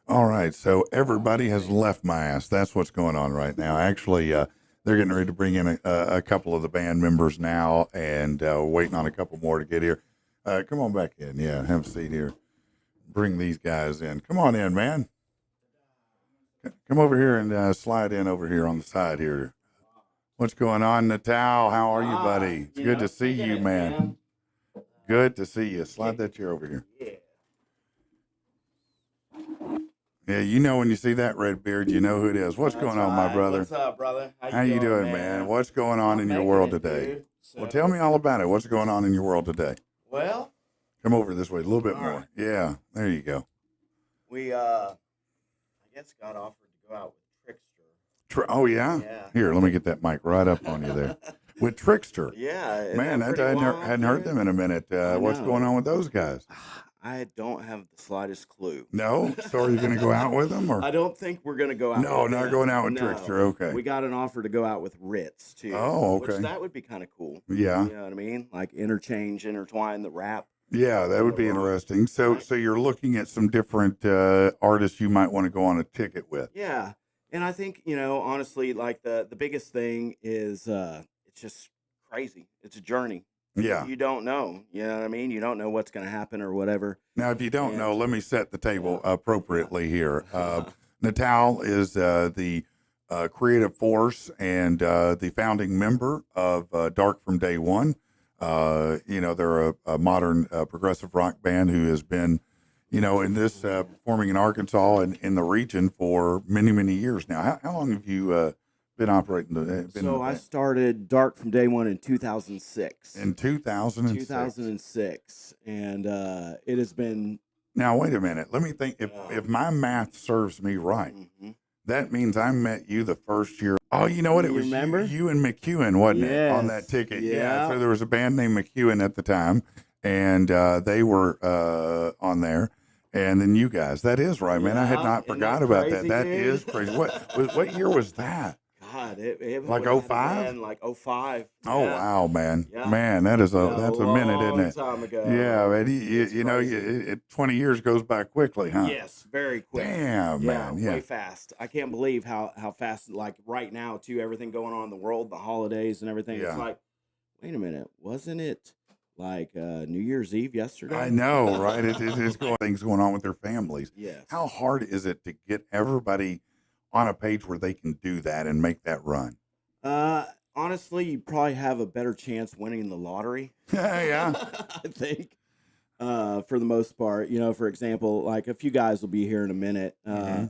All right, so everybody has left my ass. That's what's going on right now. Actually, they're getting ready to bring in a couple of the band members now, and waiting on a couple more to get here. Come on back in. Yeah, have a seat here. Bring these guys in. Come on in, man. Come over here and slide in over here on the side here. What's going on, Natal? How are you, buddy? It's good to see you, man. Good to see you. Slide that chair over here. Yeah, when you see that red beard, you know who it is. What's going on, my brother? What's up, brother? How you doing, man? What's going on in your world today? Well, tell me all about it. What's going on in your world today? Well, Come over this way a little bit All more. right. Yeah, there you go. we I guess got offered to go out with Trickster. Oh, yeah? Yeah. Here, let me get that mic right up on you there. With Trickster. Yeah. isn't Man, that I pretty wild, hadn't heard dude? them in a minute. I What's know. going on with those guys? I don't have the slightest clue. No? So are you going to go out with them? Or? I don't think we're gonna go out. No, with not them. going out with No. Trickster. Okay. We got an offer to go out with Ritz too. Oh, Which okay. that would be kind of cool. Yeah. You know what I mean? Like intertwine the rap. Yeah, that would be interesting. So, Right. so you're looking at some different artists you might want to go on a ticket with. Yeah, and I think honestly, like the biggest thing is it's just crazy. It's a journey. Yeah. You don't know. You know what I mean? You don't know what's going to happen or whatever. Now, if you don't And- know, let me set the table appropriately here. Natal is the creative force and the founding member of Dark from Day One. They're a modern progressive rock band who has been, in this performing in Arkansas and in the region for many, many years now. How long have you been operating? So I started Dark from Day One in 2006. In 2006. 2006, and it has been. Now, wait a minute. Let me think. If my math serves me right, that means I met you the first year. Oh, you know what? It You was remember? you and McEwen, wasn't it, on that Yes, ticket? yeah. So there was a band named McEwen at the time, and they were on there. And then you guys. That is right, man. I had Yeah, not isn't forgot that about that. crazy, That dude? is crazy. What year was that? God, it Like would have 05? been like 05. Oh yeah. wow, man! Yeah. Man, that's a minute, long isn't it? time ago. Yeah, man. It's crazy. 20 years goes by quickly, huh? Yes, very quick. Damn, man. Yeah. Way fast. I can't believe how fast. Like right now, too. Everything going on in the world, the holidays and everything. Yeah. It's like, wait a minute, wasn't it like New Year's Eve yesterday? I know, right? It's things going on with their families. Yes. How hard is it to get everybody on a page where they can do that and make that run? Honestly, you probably have a better chance winning the lottery. Yeah. I think. For the most part, for example, like a few guys will be here in a minute. But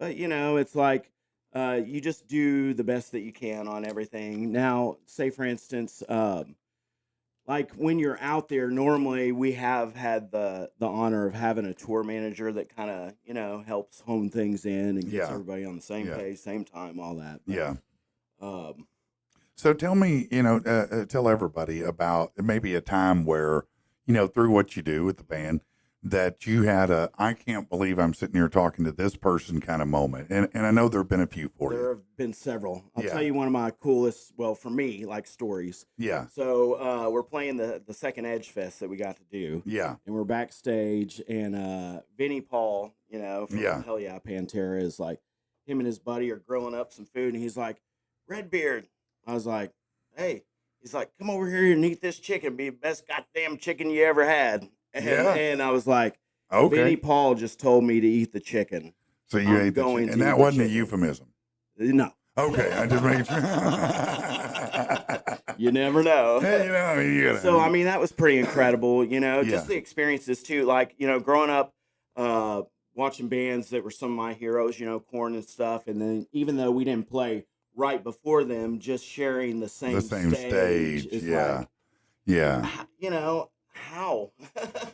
it's like you just do the best that you can on everything. Now, say for instance, like when you're out there, normally we have had the honor of having a tour manager that kind of helps hone things in and gets Yeah. everybody on the same Yeah. page, same time, all that. But, Yeah. Um, So tell me, tell everybody about maybe a time where, through what you do with the band, that you had I can't believe I'm sitting here talking to this person kind of moment. And I know there have been a few for there you. have been several. I'll Yeah. tell you one of my coolest, well, for me, like stories. Yeah. So we're playing the second Edge Fest that we got to do. Yeah. And we're backstage, and Vinnie Paul, from Yeah. Hell Yeah Pantera, is like, him and his buddy are grilling up some food, and he's like, Redbeard. I was like, hey. He's like, come over here and eat this chicken. Be the best goddamn chicken you ever had. And, Yeah. and I was like, Okay. Vinnie Paul just told me to eat the chicken. So you I'm ate the going chicken. to And eat that the wasn't a chicken. euphemism. No. Okay. I just making sure. You never know. Hey, I mean, you gotta, So I mean that was pretty incredible, Yeah. just the experiences too. Like, growing up, watching bands that were some of my heroes, Korn and stuff, and then even though we didn't play right before them, just sharing the same stage. is Yeah. like, Yeah. how?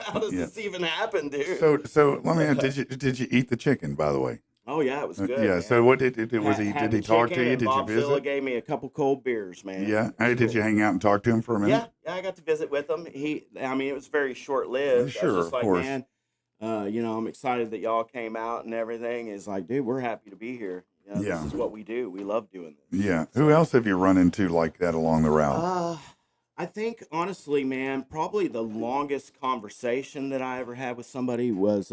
How does Yeah. this even happen, dude? So let me ask, did you eat the chicken, by the way? Oh yeah, it was good. Yeah. man. So what did was he? Had Did he the talk to chicken, you? and Did you Bob Zilla visit? gave me a couple cold beers, man. Yeah. It was Hey, did cool. you hang out and talk to him for a minute? Yeah, I got to visit with him. I mean, it was very short lived. I Sure, was just of like, course. man, I'm excited that y'all came out and everything. It's like, dude, we're happy to be here. Yeah. This is what we do. We love doing this. Yeah. Who else have you run into like that along the route? I think honestly, man, probably the longest conversation that I ever had with somebody was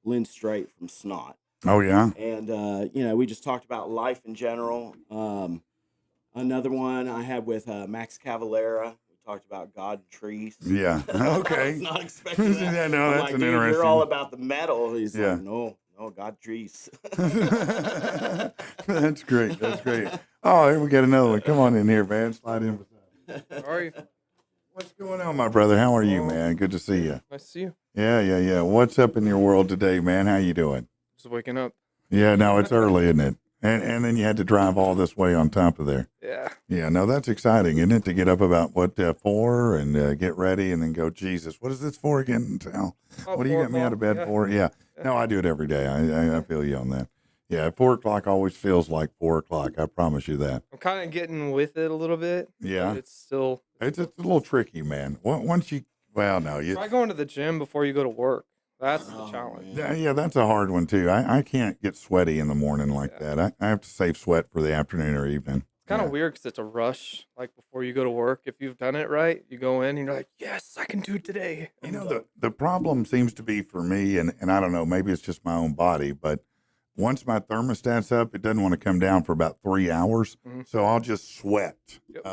Lynn Strait from Snot. Oh yeah. And we just talked about life in general. Another one I had with Max Cavalera. We talked about God and trees. Yeah. I Okay. was not expecting that. Yeah, no, I'm that's like, an dude, interesting. you're all about the metal. He's Yeah. like, no, God trees. That's great. That's great. Oh, here we got another one. Come on in here, man. Slide in. How are you? What's going on, my brother? How are you, man? Good to see you. Nice to see you. Yeah. What's up in your world today, man? How you doing? Just waking up. Yeah, no, it's early, isn't it? And then you had to drive all this way on top of there. Yeah. Yeah, no, that's exciting, isn't it? To get up about 4 and get ready and then go, Jesus, what is this for again? Tal? Oh, What do you 4 get me out of bed o'clock, for? Yeah. No, I do it every day. I feel you on that. Yeah, 4 o'clock always feels like 4 o'clock. I promise you that. I'm kind of getting with it a little bit. Yeah. But it's still. It's a little tricky, man. Once Well, no, you. Try going to the gym before you go to work. That's the Oh, challenge. man. Yeah, that's a hard one too. I can't get sweaty in the morning like Yeah. that. I have to save sweat for the afternoon or evening. It's kind of Yeah. weird because it's a rush. Like before you go to work, if you've done it right, you go in and you're like, yes, I can do it today. You know, the problem seems to be for me, and I don't know, maybe it's just my own body, but once my thermostat's up, it doesn't want to come down for about 3 hours. Mhm. So I'll just sweat Yep.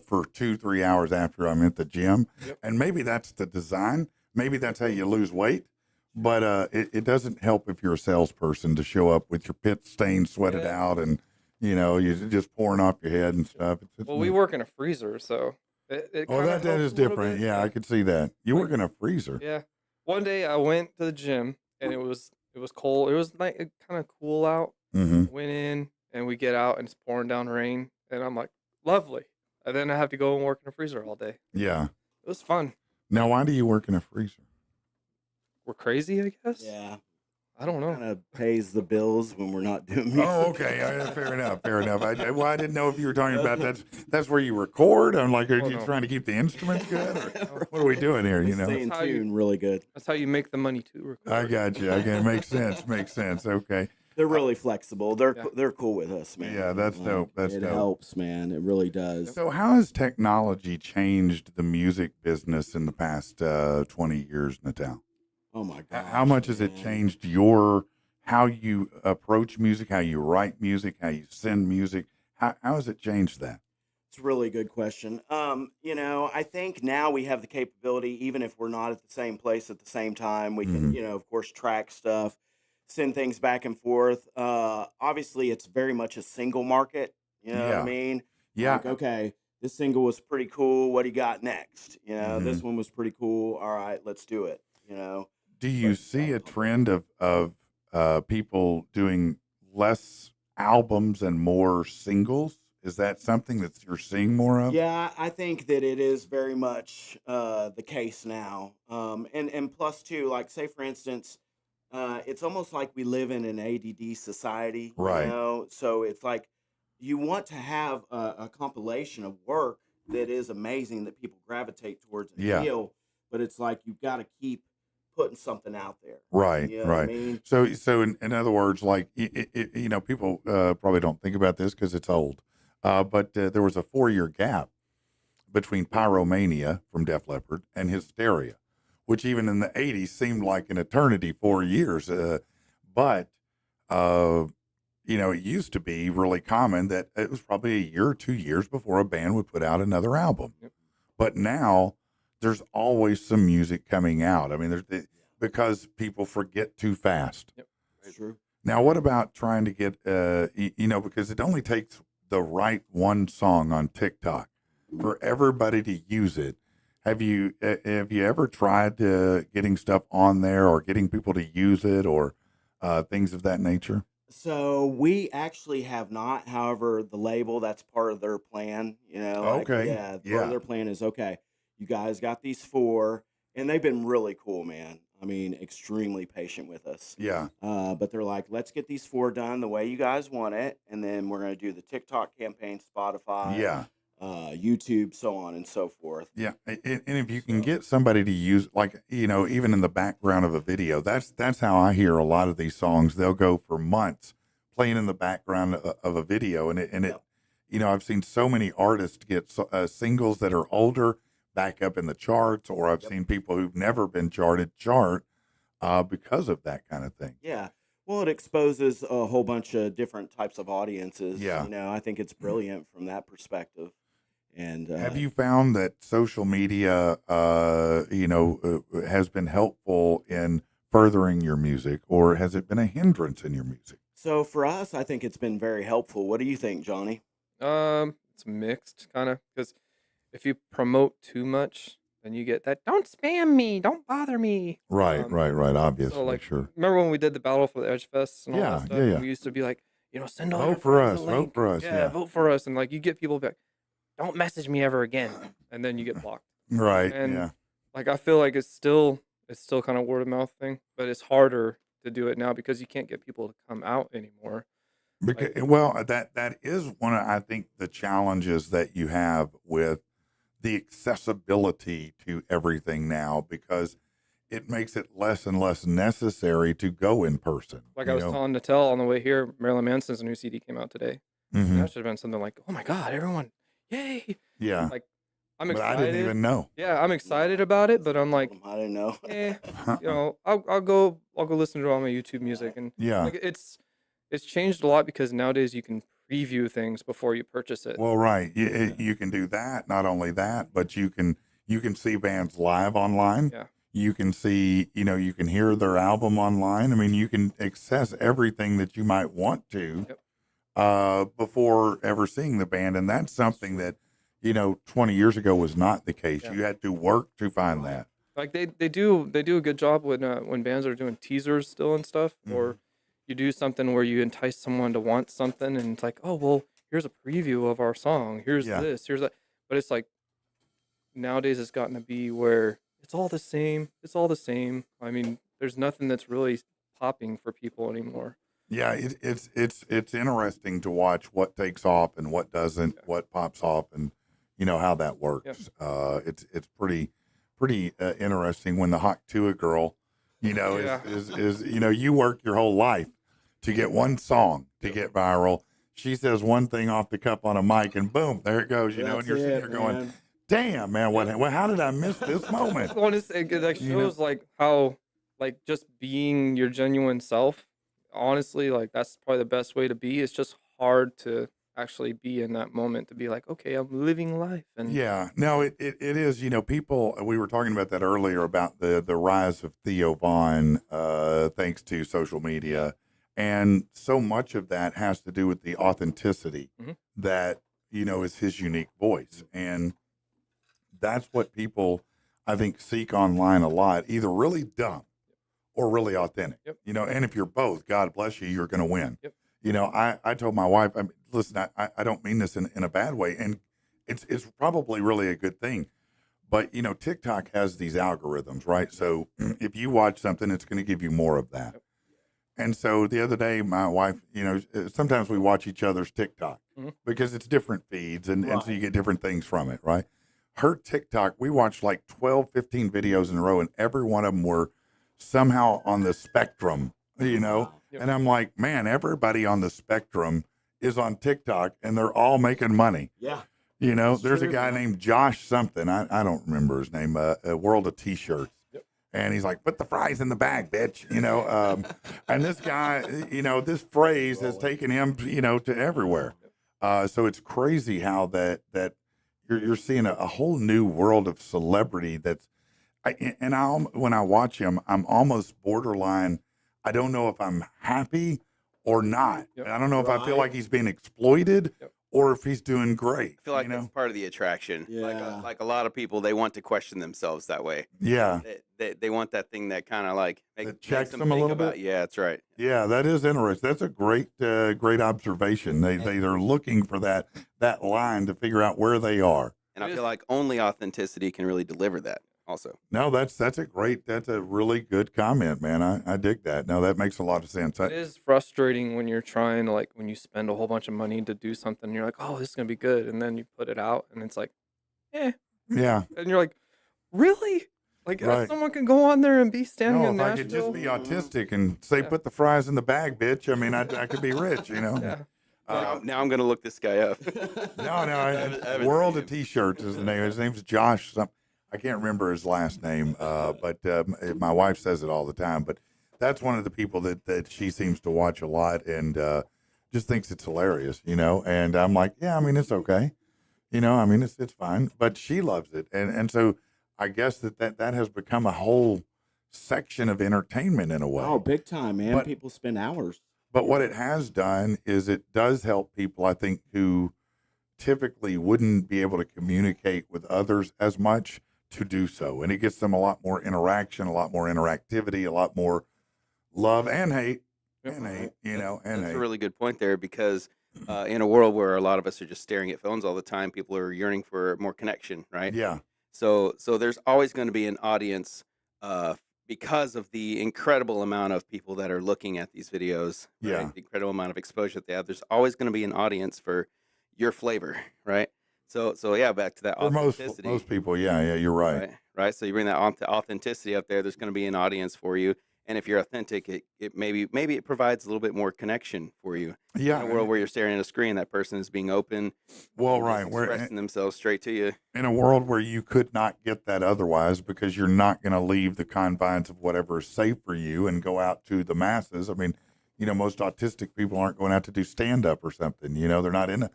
for 2-3 hours after I'm at the gym. Yep. And maybe that's the design. Maybe that's how you lose weight. But it doesn't help if you're a salesperson to show up with your pit stains sweated Yeah. out and, you're just pouring off your head and stuff. It's Well, we work in a freezer, so it Oh, kinda that helps is a little different. bit. Yeah, I could see that. You work in a freezer. Yeah. One day I went to the gym and it was cold. It was like kind of cool out. Mm-hmm. Went in and we get out and it's pouring down rain and I'm like, lovely. And then I have to go and work in a freezer all day. Yeah. It was fun. Now, why do you work in a freezer? We're crazy, I guess. Yeah. I don't know. Kind of pays the bills when we're not doing music. Oh, okay. Fair enough. Fair enough. I didn't know if you were talking about that's where you record. I'm like, are Oh, you no. trying to keep the instruments good? Or what are we doing here? We stay in That's how you- tune really good. That's how you make the money too. Record. I got you. Okay, makes sense. Makes sense. Okay. They're really flexible. They're Yeah. they're cool with us, man. Yeah, that's dope. That's it dope. helps, man. It really does. So, how has technology changed the music business in the past 20 years, Natal? Oh my god. How much has it changed how you approach music, how you write music, how you send music? How has it changed that? It's a really good question. I think now we have the capability, even if we're not at the same place at the same time, we can, of course, track stuff, send things back and forth. Obviously, it's very much a single market. You know what I Yeah. mean? Yeah. Like, okay, this single was pretty cool. What do you got next? This Mm-hmm. one was pretty cool. All right, let's do it. Do you But, see a trend of people doing less albums and more singles? Is that something that you're seeing more of? Yeah, I think that it is very much the case now. And plus too, like say for instance, it's almost like we live in an ADD society, Right. So it's like you want to have a compilation of work that is amazing that people gravitate towards and Yeah. feel, but it's like you've got to keep putting something out there. Right, You know what I right. mean? So in other words, like people probably don't think about this because it's old, but there was a 4-year gap between Pyromania from Def Leppard and Hysteria, which even in the '80s seemed like an eternity, 4 years. But it used to be really common that it was probably a year or 2 years before a band would put out another album. Yep. But now there's always some music coming out. I mean, because people forget too fast. Yep. That's true. Now, what about trying to get, because it only takes the right one song on TikTok for everybody to use it. Have you ever tried getting stuff on there or getting people to use it or things of that nature? So we actually have not. However, the label, that's part of their plan. Okay. Yeah, part Yeah. of their plan is okay. You guys got these 4, and they've been really cool, man. I mean, extremely patient with us. Yeah. But they're like, let's get these 4 done the way you guys want it, and then we're gonna do the TikTok campaign, Spotify, Yeah. YouTube, so on and so forth. Yeah. And if you can get somebody to use, like, even in the background of a video, that's how I hear a lot of these songs. They'll go for months playing in the background of a video. And Yep. I've seen so many artists get singles that are older back up in the charts, or I've seen people who've never been charted chart because of that kind of thing. Yeah. Well, it exposes a whole bunch of different types of audiences. Yeah. I think it's brilliant from that perspective. And Have you found that social media, has been helpful in furthering your music, or has it been a hindrance in your music? So for us, I think it's been very helpful. What do you think, Johnny? It's mixed kind of because if you promote too much, then you get that don't spam me, don't bother me. Right, right. Obviously, So like, sure. remember when we did the battle for the Edge Fest and all Yeah, that stuff? yeah. We used to be like, send all Vote your for friends us, the vote link. for us, yeah. vote for us, and like you get people back, don't message me ever again, and then you get blocked. Right, And yeah. like I feel like it's still kind of word of mouth thing, but it's harder to do it now because you can't get people to come out anymore. Because, well, that is one of, I think, the challenges that you have with the accessibility to everything now, because it makes it less and less necessary to go in person. Like I was telling Natel on the way here, Marilyn Manson's new CD came out today. Mhm. That should have been something like, oh my God, everyone, yay. Yeah. Like, I'm But excited. I didn't even know. Yeah, I'm excited about it, but I'm like, I didn't know. I'll go listen to all my YouTube music, and Yeah. like it's changed a lot because nowadays you can preview things before you purchase it. Well, right. You can do that. Not only that, but you can see bands live online. Yeah. You can see, you can hear their album online. I mean, you can access everything that you might want to before ever seeing the band. And that's something that, 20 years ago was not the case. Yeah. You had to work to find that. Like they do a good job when bands are doing teasers still and stuff, or you do something where you entice someone to want something, and it's like, oh well, here's a preview of our song, here's this, here's that. But it's like nowadays it's gotten to be where it's all the same. It's all the same. I mean, there's nothing that's really popping for people anymore. Yeah, it's interesting to watch what takes off and what doesn't, what pops off, and how that works. It's pretty interesting when the Hawk Tua girl, is you work your whole life to get one song to get viral. She says one thing off the cup on a mic, and boom, there it goes. And you're sitting here going, "Damn, man, how did I miss this moment?" Well, it shows like how like just being your genuine self. Honestly, like that's probably the best way to be. It's just hard to actually be in that moment, to be like, okay, I'm living life. And yeah, no, it is, people, we were talking about that earlier about the rise of Theo Vaughn, thanks to social media. And so much of that has to do with the authenticity that, is his unique voice. And that's what people, I think, seek online a lot, either really dumb or really authentic, and if you're both, God bless you, you're going to win. I told my wife, listen, I don't mean this in a bad way, and it's probably really a good thing, but TikTok has these algorithms, right? So if you watch something, it's going to give you more of that. And so the other day, my wife, sometimes we watch each other's TikTok because it's different feeds, and so you get different things from it, right? Her TikTok, we watched like 12, 15 videos in a row, and every one of them were somehow on the spectrum, and I'm like, man, everybody on the spectrum is on TikTok and they're all making money. Yeah. There's a guy named Josh something. I don't remember his name, a World of T-Shirts. And he's like, put the fries in the bag, bitch. And this guy, this phrase has taken him, to everywhere. So it's crazy how that you're seeing a whole new world of celebrity that's, when I watch him, I'm almost borderline. I don't know if I'm happy or not. I don't know if I feel like he's being exploited or if he's doing great. I feel like that's part of the attraction. Like a lot of people, they want to question themselves that way. Yeah. They want that thing that kind of like checks them a little bit. Yeah, that's right. Yeah, that is interesting. That's a great observation. They're looking for that line to figure out where they are. And I feel like only authenticity can really deliver that. Also, no, that's a really good comment, man. I dig that. No, that makes a lot of sense. It is frustrating when you're trying to, like, when you spend a whole bunch of money to do something, and you're like, oh, this is gonna be good, and then you put it out, and it's like, yeah, and you're like, really? Like, someone can go on there and be standing in if Nashville. I could just be autistic and say, put the fries in the bag, bitch. I mean, I could be rich, Yeah. Now I'm gonna look this guy up. No, World of T-Shirts is the name. His name's Josh something. I can't remember his last name, but my wife says it all the time. But that's one of the people that she seems to watch a lot and just thinks it's hilarious, And I'm like, yeah, I mean, it's okay, I mean, it's fine. But she loves it, and so I guess that has become a whole section of entertainment in a way. Oh, big time, man! But people spend hours. But what it has done is it does help people, I think, who typically wouldn't be able to communicate with others as much, to do so, and it gets them a lot more interaction, a lot more interactivity, a lot more love and hate, and hate. That's a really good point there, because in a world where a lot of us are just staring at phones all the time, people are yearning for more connection, right? Yeah. So there's always going to be an audience because of the incredible amount of people that are looking at these videos. Right? Yeah. The incredible amount of exposure that they have. There's always going to be an audience for your flavor, right? So yeah, back to that For authenticity. most people, yeah, you're right. Right. So you bring that authenticity up there. There's going to be an audience for you, and if you're authentic, it maybe it provides a little bit more connection for you. Yeah, In a world where you're staring at a screen, that person is being open. well, and just right. We're expressing themselves straight to you. in a world where you could not get that otherwise because you're not going to leave the confines of whatever is safe for you and go out to the masses. I mean, most autistic people aren't going out to do stand up or something. They're not in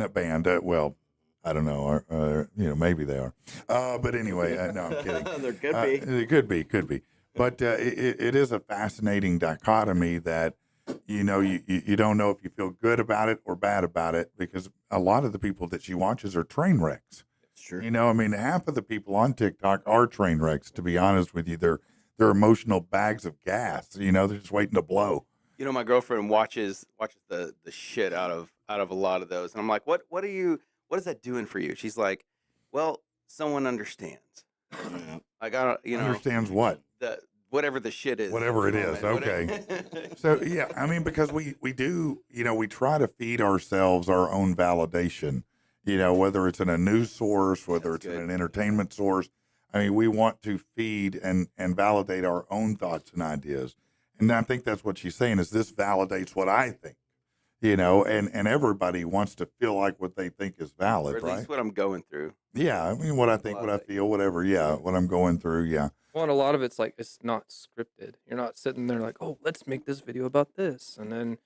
a band. Well, I don't know. Maybe they are. But anyway, no, I'm kidding. There could be. It could be. But it is a fascinating dichotomy that, you don't know if you feel good about it or bad about it, because a lot of the people that she watches are train wrecks. Sure. Half of the people on TikTok are train wrecks, to be honest with you. They're emotional bags of gas. They're just waiting to blow. My girlfriend watches the shit out of a lot of those, and I'm like, what is that doing for you? She's like, well, someone understands. Like, I don't, Understands what? Whatever the shit is. Whatever it is. Okay. So, yeah, I mean, because we do, we try to feed ourselves our own validation, whether it's in a news source, whether it's in an entertainment source. I mean, we want to feed and validate our own thoughts and ideas. And I think that's what she's saying, is this validates what I think, and everybody wants to feel like what they think is valid, Or at right? least what I'm going through. Yeah, I mean, what I think, what I feel, whatever, yeah, what I'm going through, yeah. Well, and a lot of it's like, it's not scripted. You're not sitting there like, oh, let's make this video about this, and then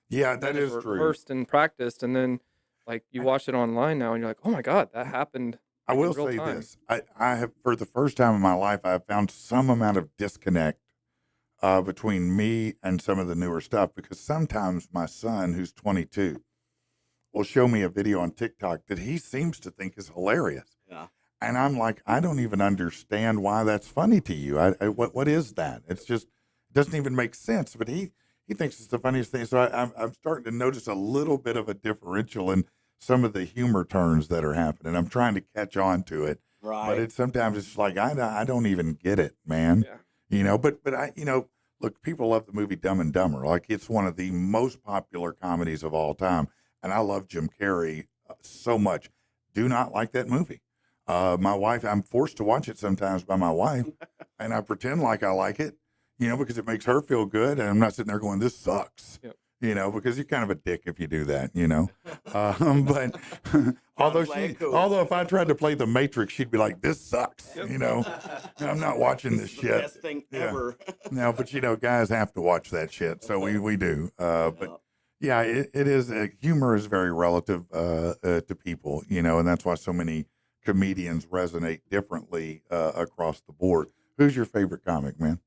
Yeah, that then it's is true. rehearsed and practiced, and then like you watch it online now, and you're like, oh my god, that happened. I like, in will real say time. this. I have, for the first time in my life, I have found some amount of disconnect between me and some of the newer stuff, because sometimes my son, who's 22, will show me a video on TikTok that he seems to think is hilarious. Yeah. And I'm like, I don't even understand why that's funny to you. What is that? It's just, it doesn't even make sense. But he thinks it's the funniest thing. So I'm starting to notice a little bit of a differential in some of the humor turns that are happening. I'm trying to catch on to it. Right. But sometimes it's like, I don't even get it, man. Yeah. But I, look, people love the movie Dumb and Dumber. Like, it's one of the most popular comedies of all time. And I love Jim Carrey so much. Do not like that movie. My wife, I'm forced to watch it sometimes by my wife, and I pretend like I like it, because it makes her feel good. And I'm not sitting there going, this sucks, Yep. because you're kind of a dick if you do that, But although if I tried to play The Matrix, she'd be like, this sucks, I'm not watching this the shit. best thing Yeah. ever. No, but guys have to watch that shit. So we do. But yeah, it is, humor is very relative to people, and that's why so many comedians resonate differently across the board. Who's your favorite comic, man?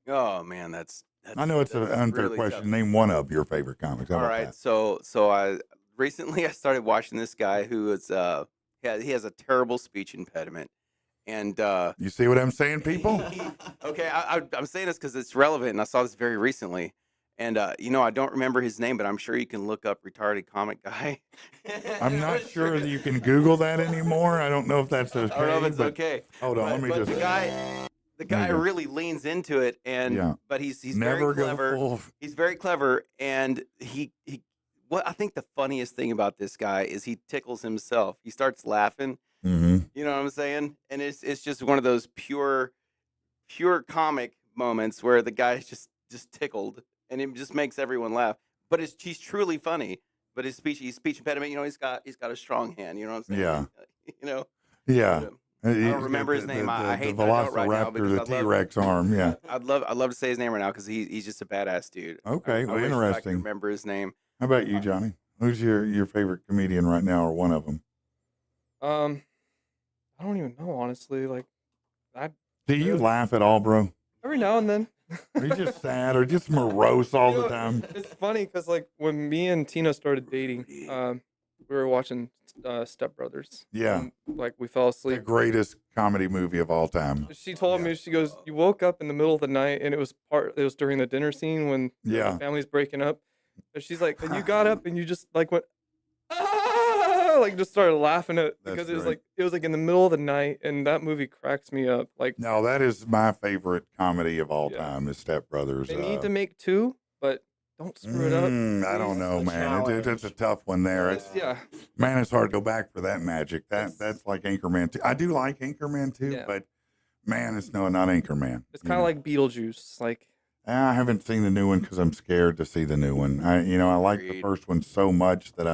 Oh man, that's I know it's an unfair really question. tough. Name one of your favorite comics. How All about right, that? so I recently I started watching this guy who is he has a terrible speech impediment, and You see what I'm saying, people? okay, I'm saying this because it's relevant, and I saw this very recently, and I don't remember his name, but I'm sure you can look up retarded comic guy. I'm not sure that you can Google that anymore. I don't know if that's okay. I don't know if it's but okay. Hold on, let me but just. the guy you go. really leans into it, and Yeah. but he's Never very go clever. full. He's very clever, and he what I think the funniest thing about this guy is he tickles himself. He starts laughing. Mm-hmm. You know what I'm saying? And it's just one of those pure comic moments where the guy's just tickled, and it just makes everyone laugh. But he's truly funny. But his speech impediment, he's got a strong hand. You know what I'm saying? Yeah. Yeah. Yeah. I don't remember his name. I hate that I don't right now Velociraptor, because the I'd love- T-Rex arm. Yeah. I'd love to say his name right now because he's just a badass dude. Okay. I Well, wish I could interesting. remember his name. How about you, Johnny? Who's your favorite comedian right now, or one of them? I don't even know, honestly. Like, Do you laugh at all, bro? every now and then. Are you just sad or just morose all the You know, time? It's funny because like when me and Tina started dating, we were watching Step Brothers. Yeah. And, like we fell The asleep. greatest comedy movie of all time. She told me, she goes, you woke up in the middle of the night, and it was during the dinner scene when Yeah. the family's breaking up. And she's like, and you got up and you just like went, ah, like just started laughing at That's because it was great. like in the middle of the night, and that movie cracks me up. Like No, that is my favorite comedy of all Yeah. time. Is Step Brothers. they need to make two, but don't screw it up. I don't please." know, man. It's a tough one there. It's, Yeah. man, it's hard to go back for that magic. That's like Anchorman 2. I do like Anchorman 2, Yeah. but man, it's not Anchorman. It's kind of like Beetlejuice. Like, I haven't seen the new one because I'm scared to see the new one. I like the Agreed. first one so much that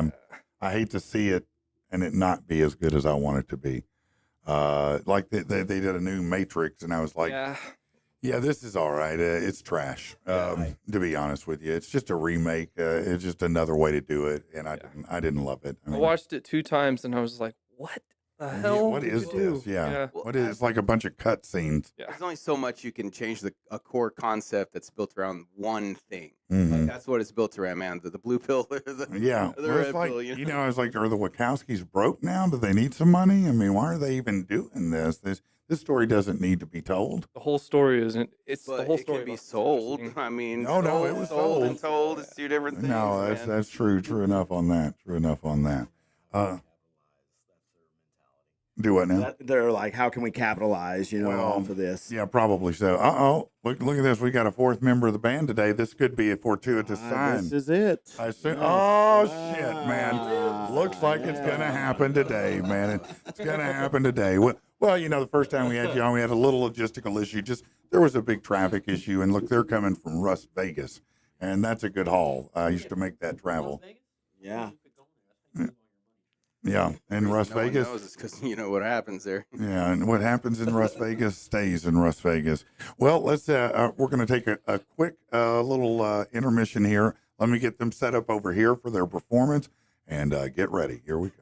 I hate to see it and it not be as good as I want it to be. Like they did a new Matrix, and I was like, yeah, this is all right. It's trash. To be honest with you, it's just a remake. It's just another way to do it, and I didn't love it. I watched it 2 times and I was like, what the hell? What did is you do? this? Yeah. Well, What is? It's like a bunch of cut scenes. Yeah. There's only so much you can change a core concept that's built around one thing. Mhm. Like, that's what it's built around, man. The blue pill, Yeah, the well, red it's like, pill. I was like, are the Wachowskis broke now? Do they need some money? I mean, why are they even doing this? This story doesn't need to be told. The whole story isn't. It's But the whole it story can be about sold. interesting. I mean, No, it was sold and sold. told. It's 2 different things. No, man. that's true. True enough on that. True enough on that. Do what now? They're like, how can we capitalize, off of this? Yeah, probably so. Look at this. We got a 4th member of the band today. This could be a fortuitous sign. This is it. I assume. Yes. Oh shit, man! Looks like it's gonna happen today, man. It's gonna happen today. Well, the first time we had you on, we had a little logistical issue. There was a big traffic issue, and look, they're coming from Las Vegas, and that's a good haul. I used to make that travel. Yeah. Yeah, in Las No one Vegas. knows it's because you know what happens there. Yeah, and what happens in Las Vegas stays in Las Vegas. Well, let's. We're going to take a quick little intermission here. Let me get them set up over here for their performance, and get ready. Here we go.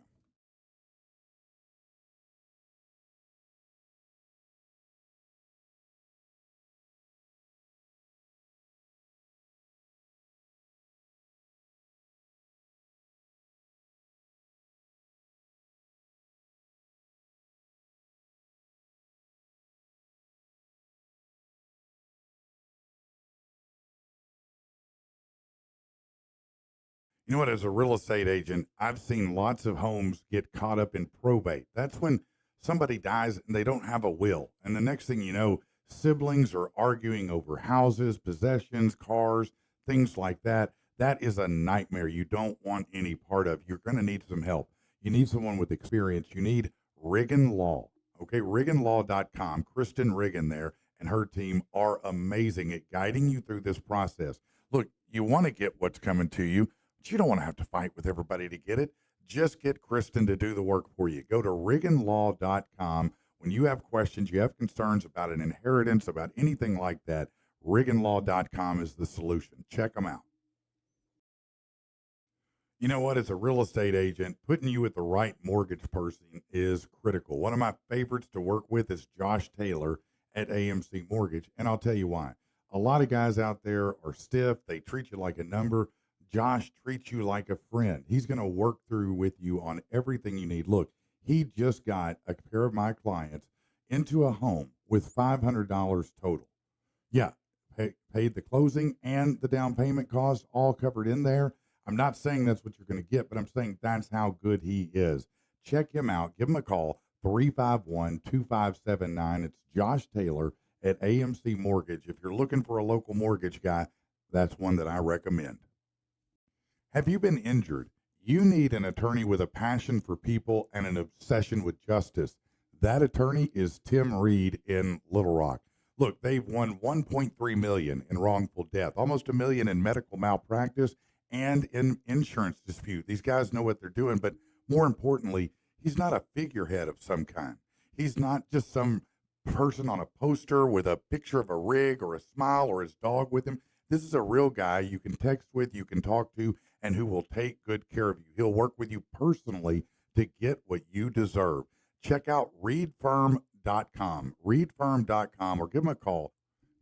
You know what? As a real estate agent, I've seen lots of homes get caught up in probate. That's when somebody dies and they don't have a will. And the next thing you know, siblings are arguing over houses, possessions, cars, things like that. That is a nightmare you don't want any part of. You're going to need some help. You need someone with experience. You need Riggin Law. Okay, RigginLaw.com. Kristen Riggin there and her team are amazing at guiding you through this process. Look, you want to get what's coming to you, but you don't want to have to fight with everybody to get it. Just get Kristen to do the work for you. Go to RigginLaw.com. When you have questions, you have concerns about an inheritance, about anything like that, RigginLaw.com is the solution. Check them out. You know what? As a real estate agent, putting you with the right mortgage person is critical. One of my favorites to work with is Josh Taylor at AMC Mortgage, and I'll tell you why. A lot of guys out there are stiff. They treat you like a number. Josh treats you like a friend. He's going to work through with you on everything you need. Look, he just got a pair of my clients into a home with $500 total. Yeah, paid the closing and the down payment costs all covered in there. I'm not saying that's what you're going to get, but I'm saying that's how good he is. Check him out. Give him a call, 351-2579. It's Josh Taylor at AMC Mortgage. If you're looking for a local mortgage guy, that's one that I recommend. Have you been injured? You need an attorney with a passion for people and an obsession with justice. That attorney is Tim Reed in Little Rock. Look, they've won $1.3 million in wrongful death, almost $1 million in medical malpractice and in insurance dispute. These guys know what they're doing, but more importantly, he's not a figurehead of some kind. He's not just some person on a poster with a picture of a rig or a smile or his dog with him. This is a real guy you can text with, you can talk to, and who will take good care of you. He'll work with you personally to get what you deserve. Check out reedfirm.com, reedfirm.com, or give him a call.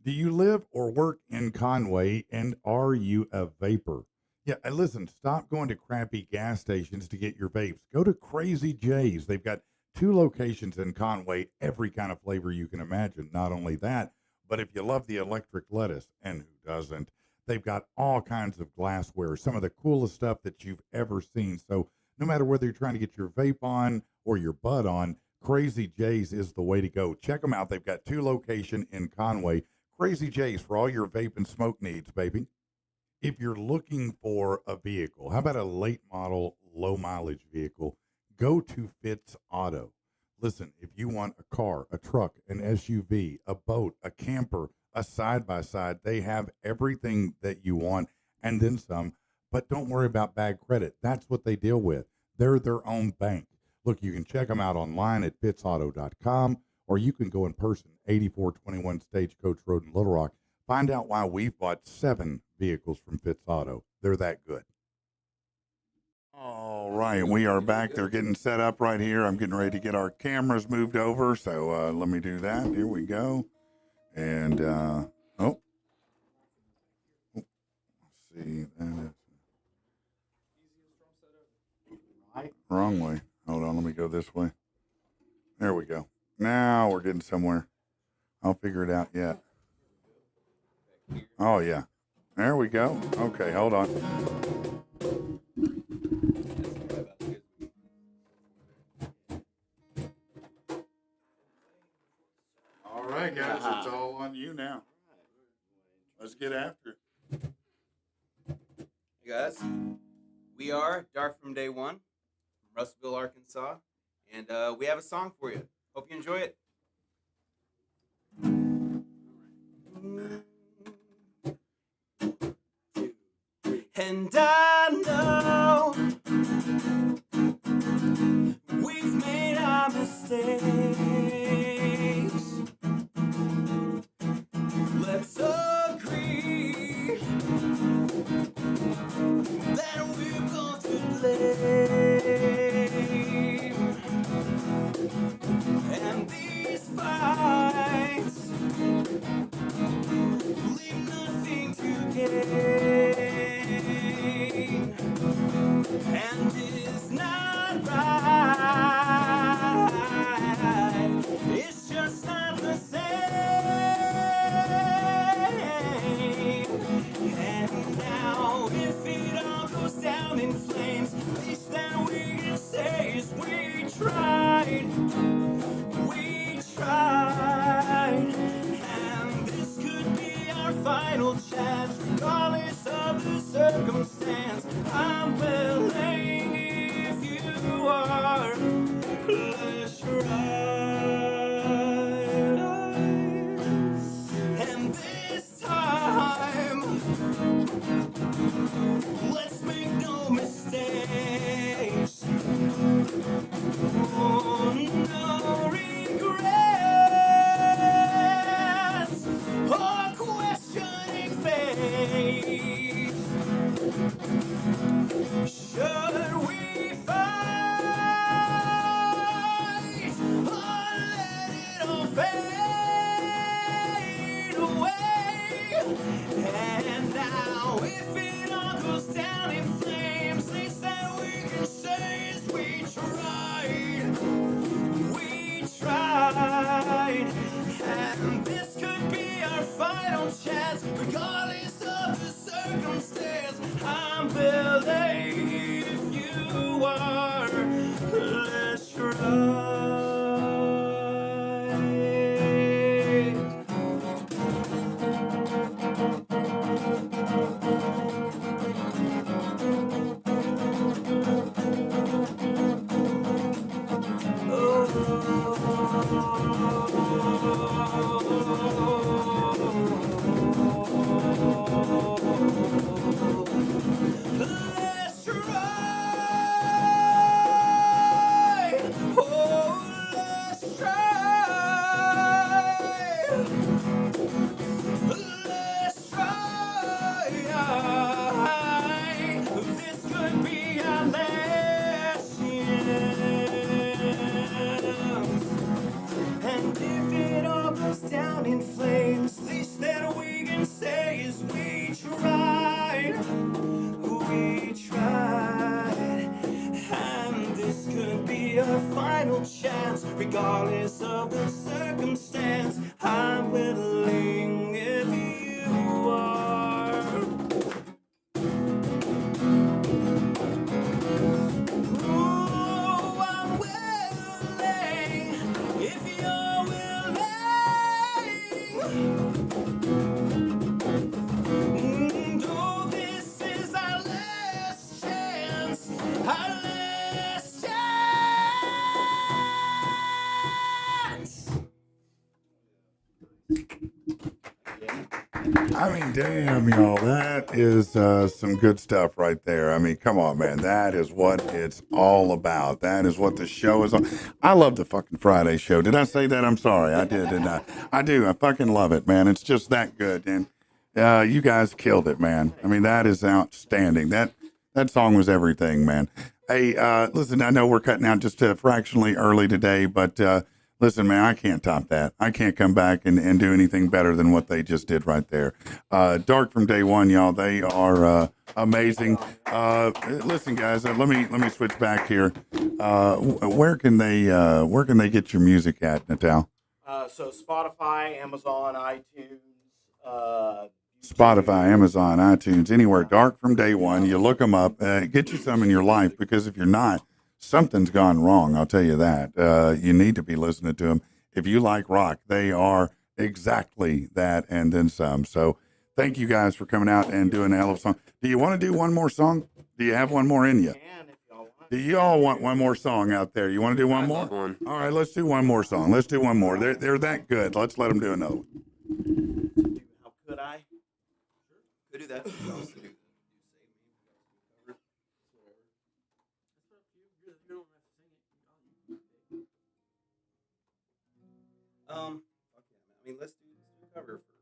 Do you live or work in Conway, and are you a vapor? Yeah, and listen, stop going to crappy gas stations to get your vapes. Go to Crazy J's. They've got 2 locations in Conway, every kind of flavor you can imagine. Not only that, but if you love the electric lettuce, and who doesn't, they've got all kinds of glassware, some of the coolest stuff that you've ever seen. So no matter whether you're trying to get your vape on or your bud on, Crazy J's is the way to go. Check them out. They've got 2 locations in Conway. Crazy J's for all your vape and smoke needs, baby. if you're looking for a vehicle, how about a late model, low mileage vehicle? Go to Fitz Auto. Listen, if you want a car, a truck, an SUV, a boat, a camper, a side by side, they have everything that you want and then some. But don't worry about bad credit. That's what they deal with. They're their own bank. Look, you can check them out online at fitzauto.com, or you can go in person, 8421 Stagecoach Road in Little Rock. Find out why we've bought 7 vehicles from Fitz Auto. They're that good. All right, we are back. They're getting set up right here. I'm getting ready to get our cameras moved over, so let me do that. Here we go. And, let's see. That is wrong way. Hold on, let me go this way. There we go. Now we're getting somewhere. I'll figure it out yet. Oh, yeah. There we go. Okay, hold on. All right, guys, it's all on you now. Let's get after it. Hey guys, we are Dark from Day One, from Russellville, Arkansas, and we have a song for you. Hope you enjoy it. And I know we've made our mistakes. Let's agree that we're going to blame. And these fights leave nothing to gain. And it is not right. It's just not the same. And now, if it all goes down in flames, least that we can say is we tried. We tried. And this could be our final chance, regardless of the circumstance. I'm willing if you are. Let's try. And this time, let's make no mistakes. Oh, no regrets or questioning fate. Should we fight or let it all fade away? And now, if it all goes down in flames, least that we can say is we tried. We tried. And this could be our final chance, regardless of the circumstance. I'm willing if you are. Let's try. I mean, damn, y'all, that is some good stuff right there. I mean, come on, man. That is what it's all about. That is what the show is all. I love the fucking Friday show. Did I say that? I'm sorry. I did, didn't I? I do. I fucking love it, man. It's just that good. And you guys killed it, man. I mean, that is outstanding. That song was everything, man. Hey, listen, I know we're cutting out just fractionally early today, but listen, man, I can't top that. I can't come back and do anything better than what they just did right there. Dark from day one, y'all. They are amazing. Listen, guys, let me switch back here. Where can they get your music at, Natal? So Spotify, Amazon, iTunes, Spotify, Amazon, iTunes, anywhere. Dark from day one. You look them up. Get you some in your life, because if you're not, something's gone wrong. I'll tell you that. You need to be listening to them. If you like rock, they are exactly that and then some. So thank you guys for coming out and doing a hell of a song. Do you want to do one more song? Do you have one more in you? Do you all want one more song out there? You want to do one more? One. All right, let's do one more song. Let's do one more. They're that good. Let's let them do another one. How could I? Could do that. I mean, let's do cover for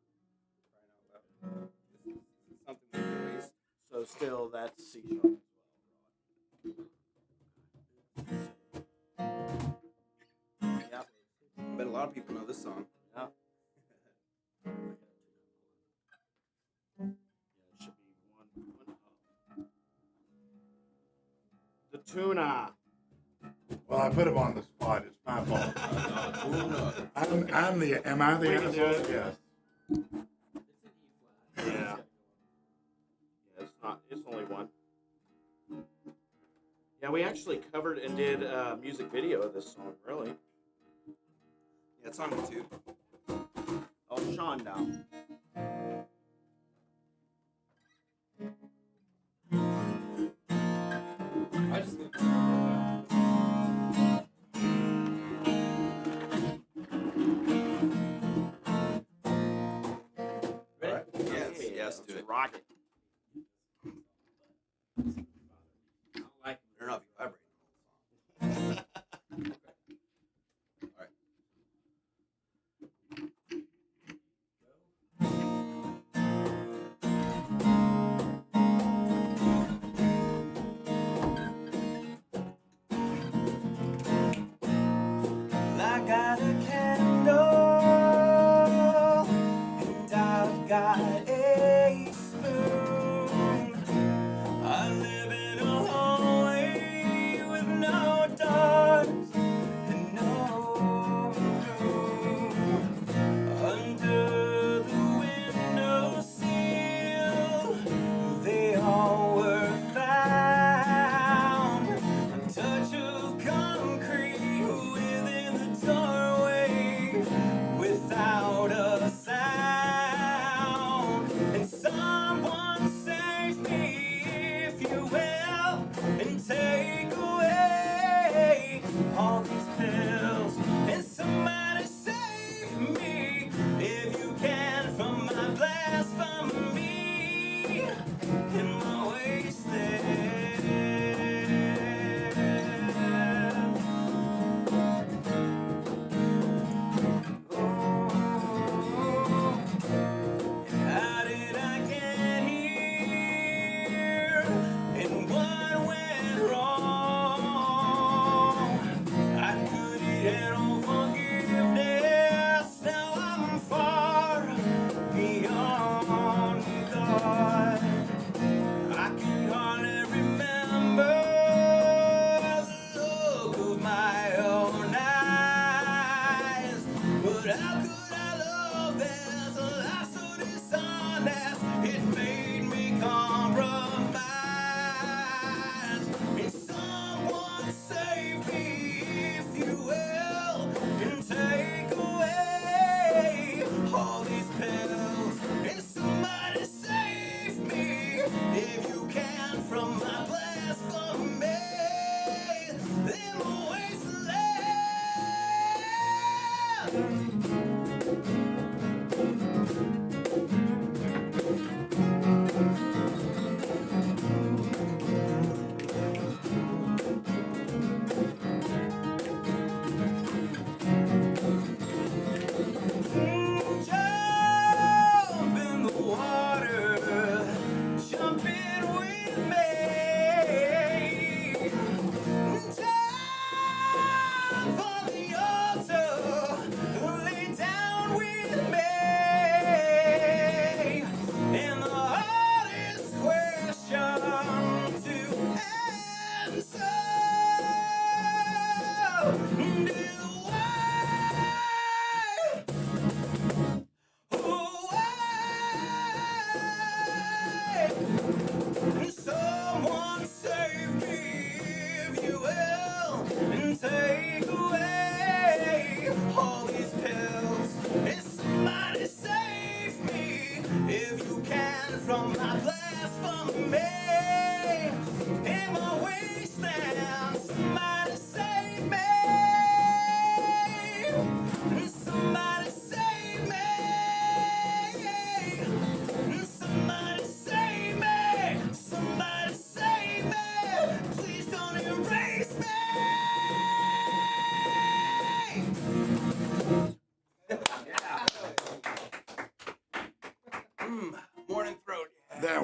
crying out loud. This is something we released. So still, that's C sharp. Yeah, I bet a lot of people know this song. Yeah. Should be one. The tuna. Well, I put him on the spot. It's my fault. Am I the asshole? Yes. Yeah. It's only one. Yeah, we actually covered and did a music video of this song, really. Yeah, it's on YouTube. Oh, Sean down. Ready? Yes, do it. Rock it. Turn off your vibrator. All right. I got a candle and I've got a spoon.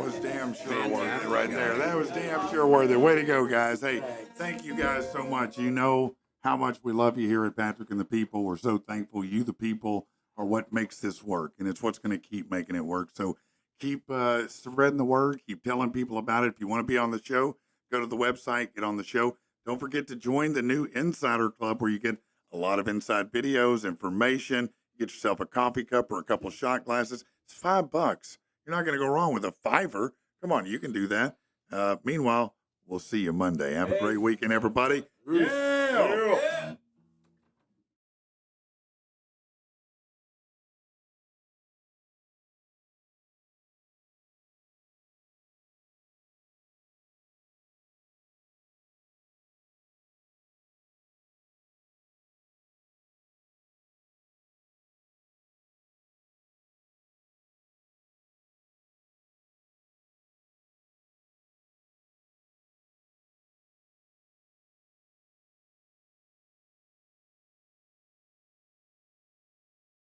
was damn sure worthy right there. That was damn sure worthy. Way to go, guys. Hey, thank you guys so much. You know how much we love you here at Patrick and the People. We're so thankful. You, the people, are what makes this work, and it's what's going to keep making it work. So keep spreading the word. Keep telling people about it. If you want to be on the show, go to the website, get on the show. Don't forget to join the new Insider Club where you get a lot of inside videos, information. Get yourself a coffee cup or a couple shot glasses. It's $5. You're not going to go wrong with a $5. Come on, you can do that. Meanwhile, we'll see you Monday. Have a great weekend, everybody. Yeah.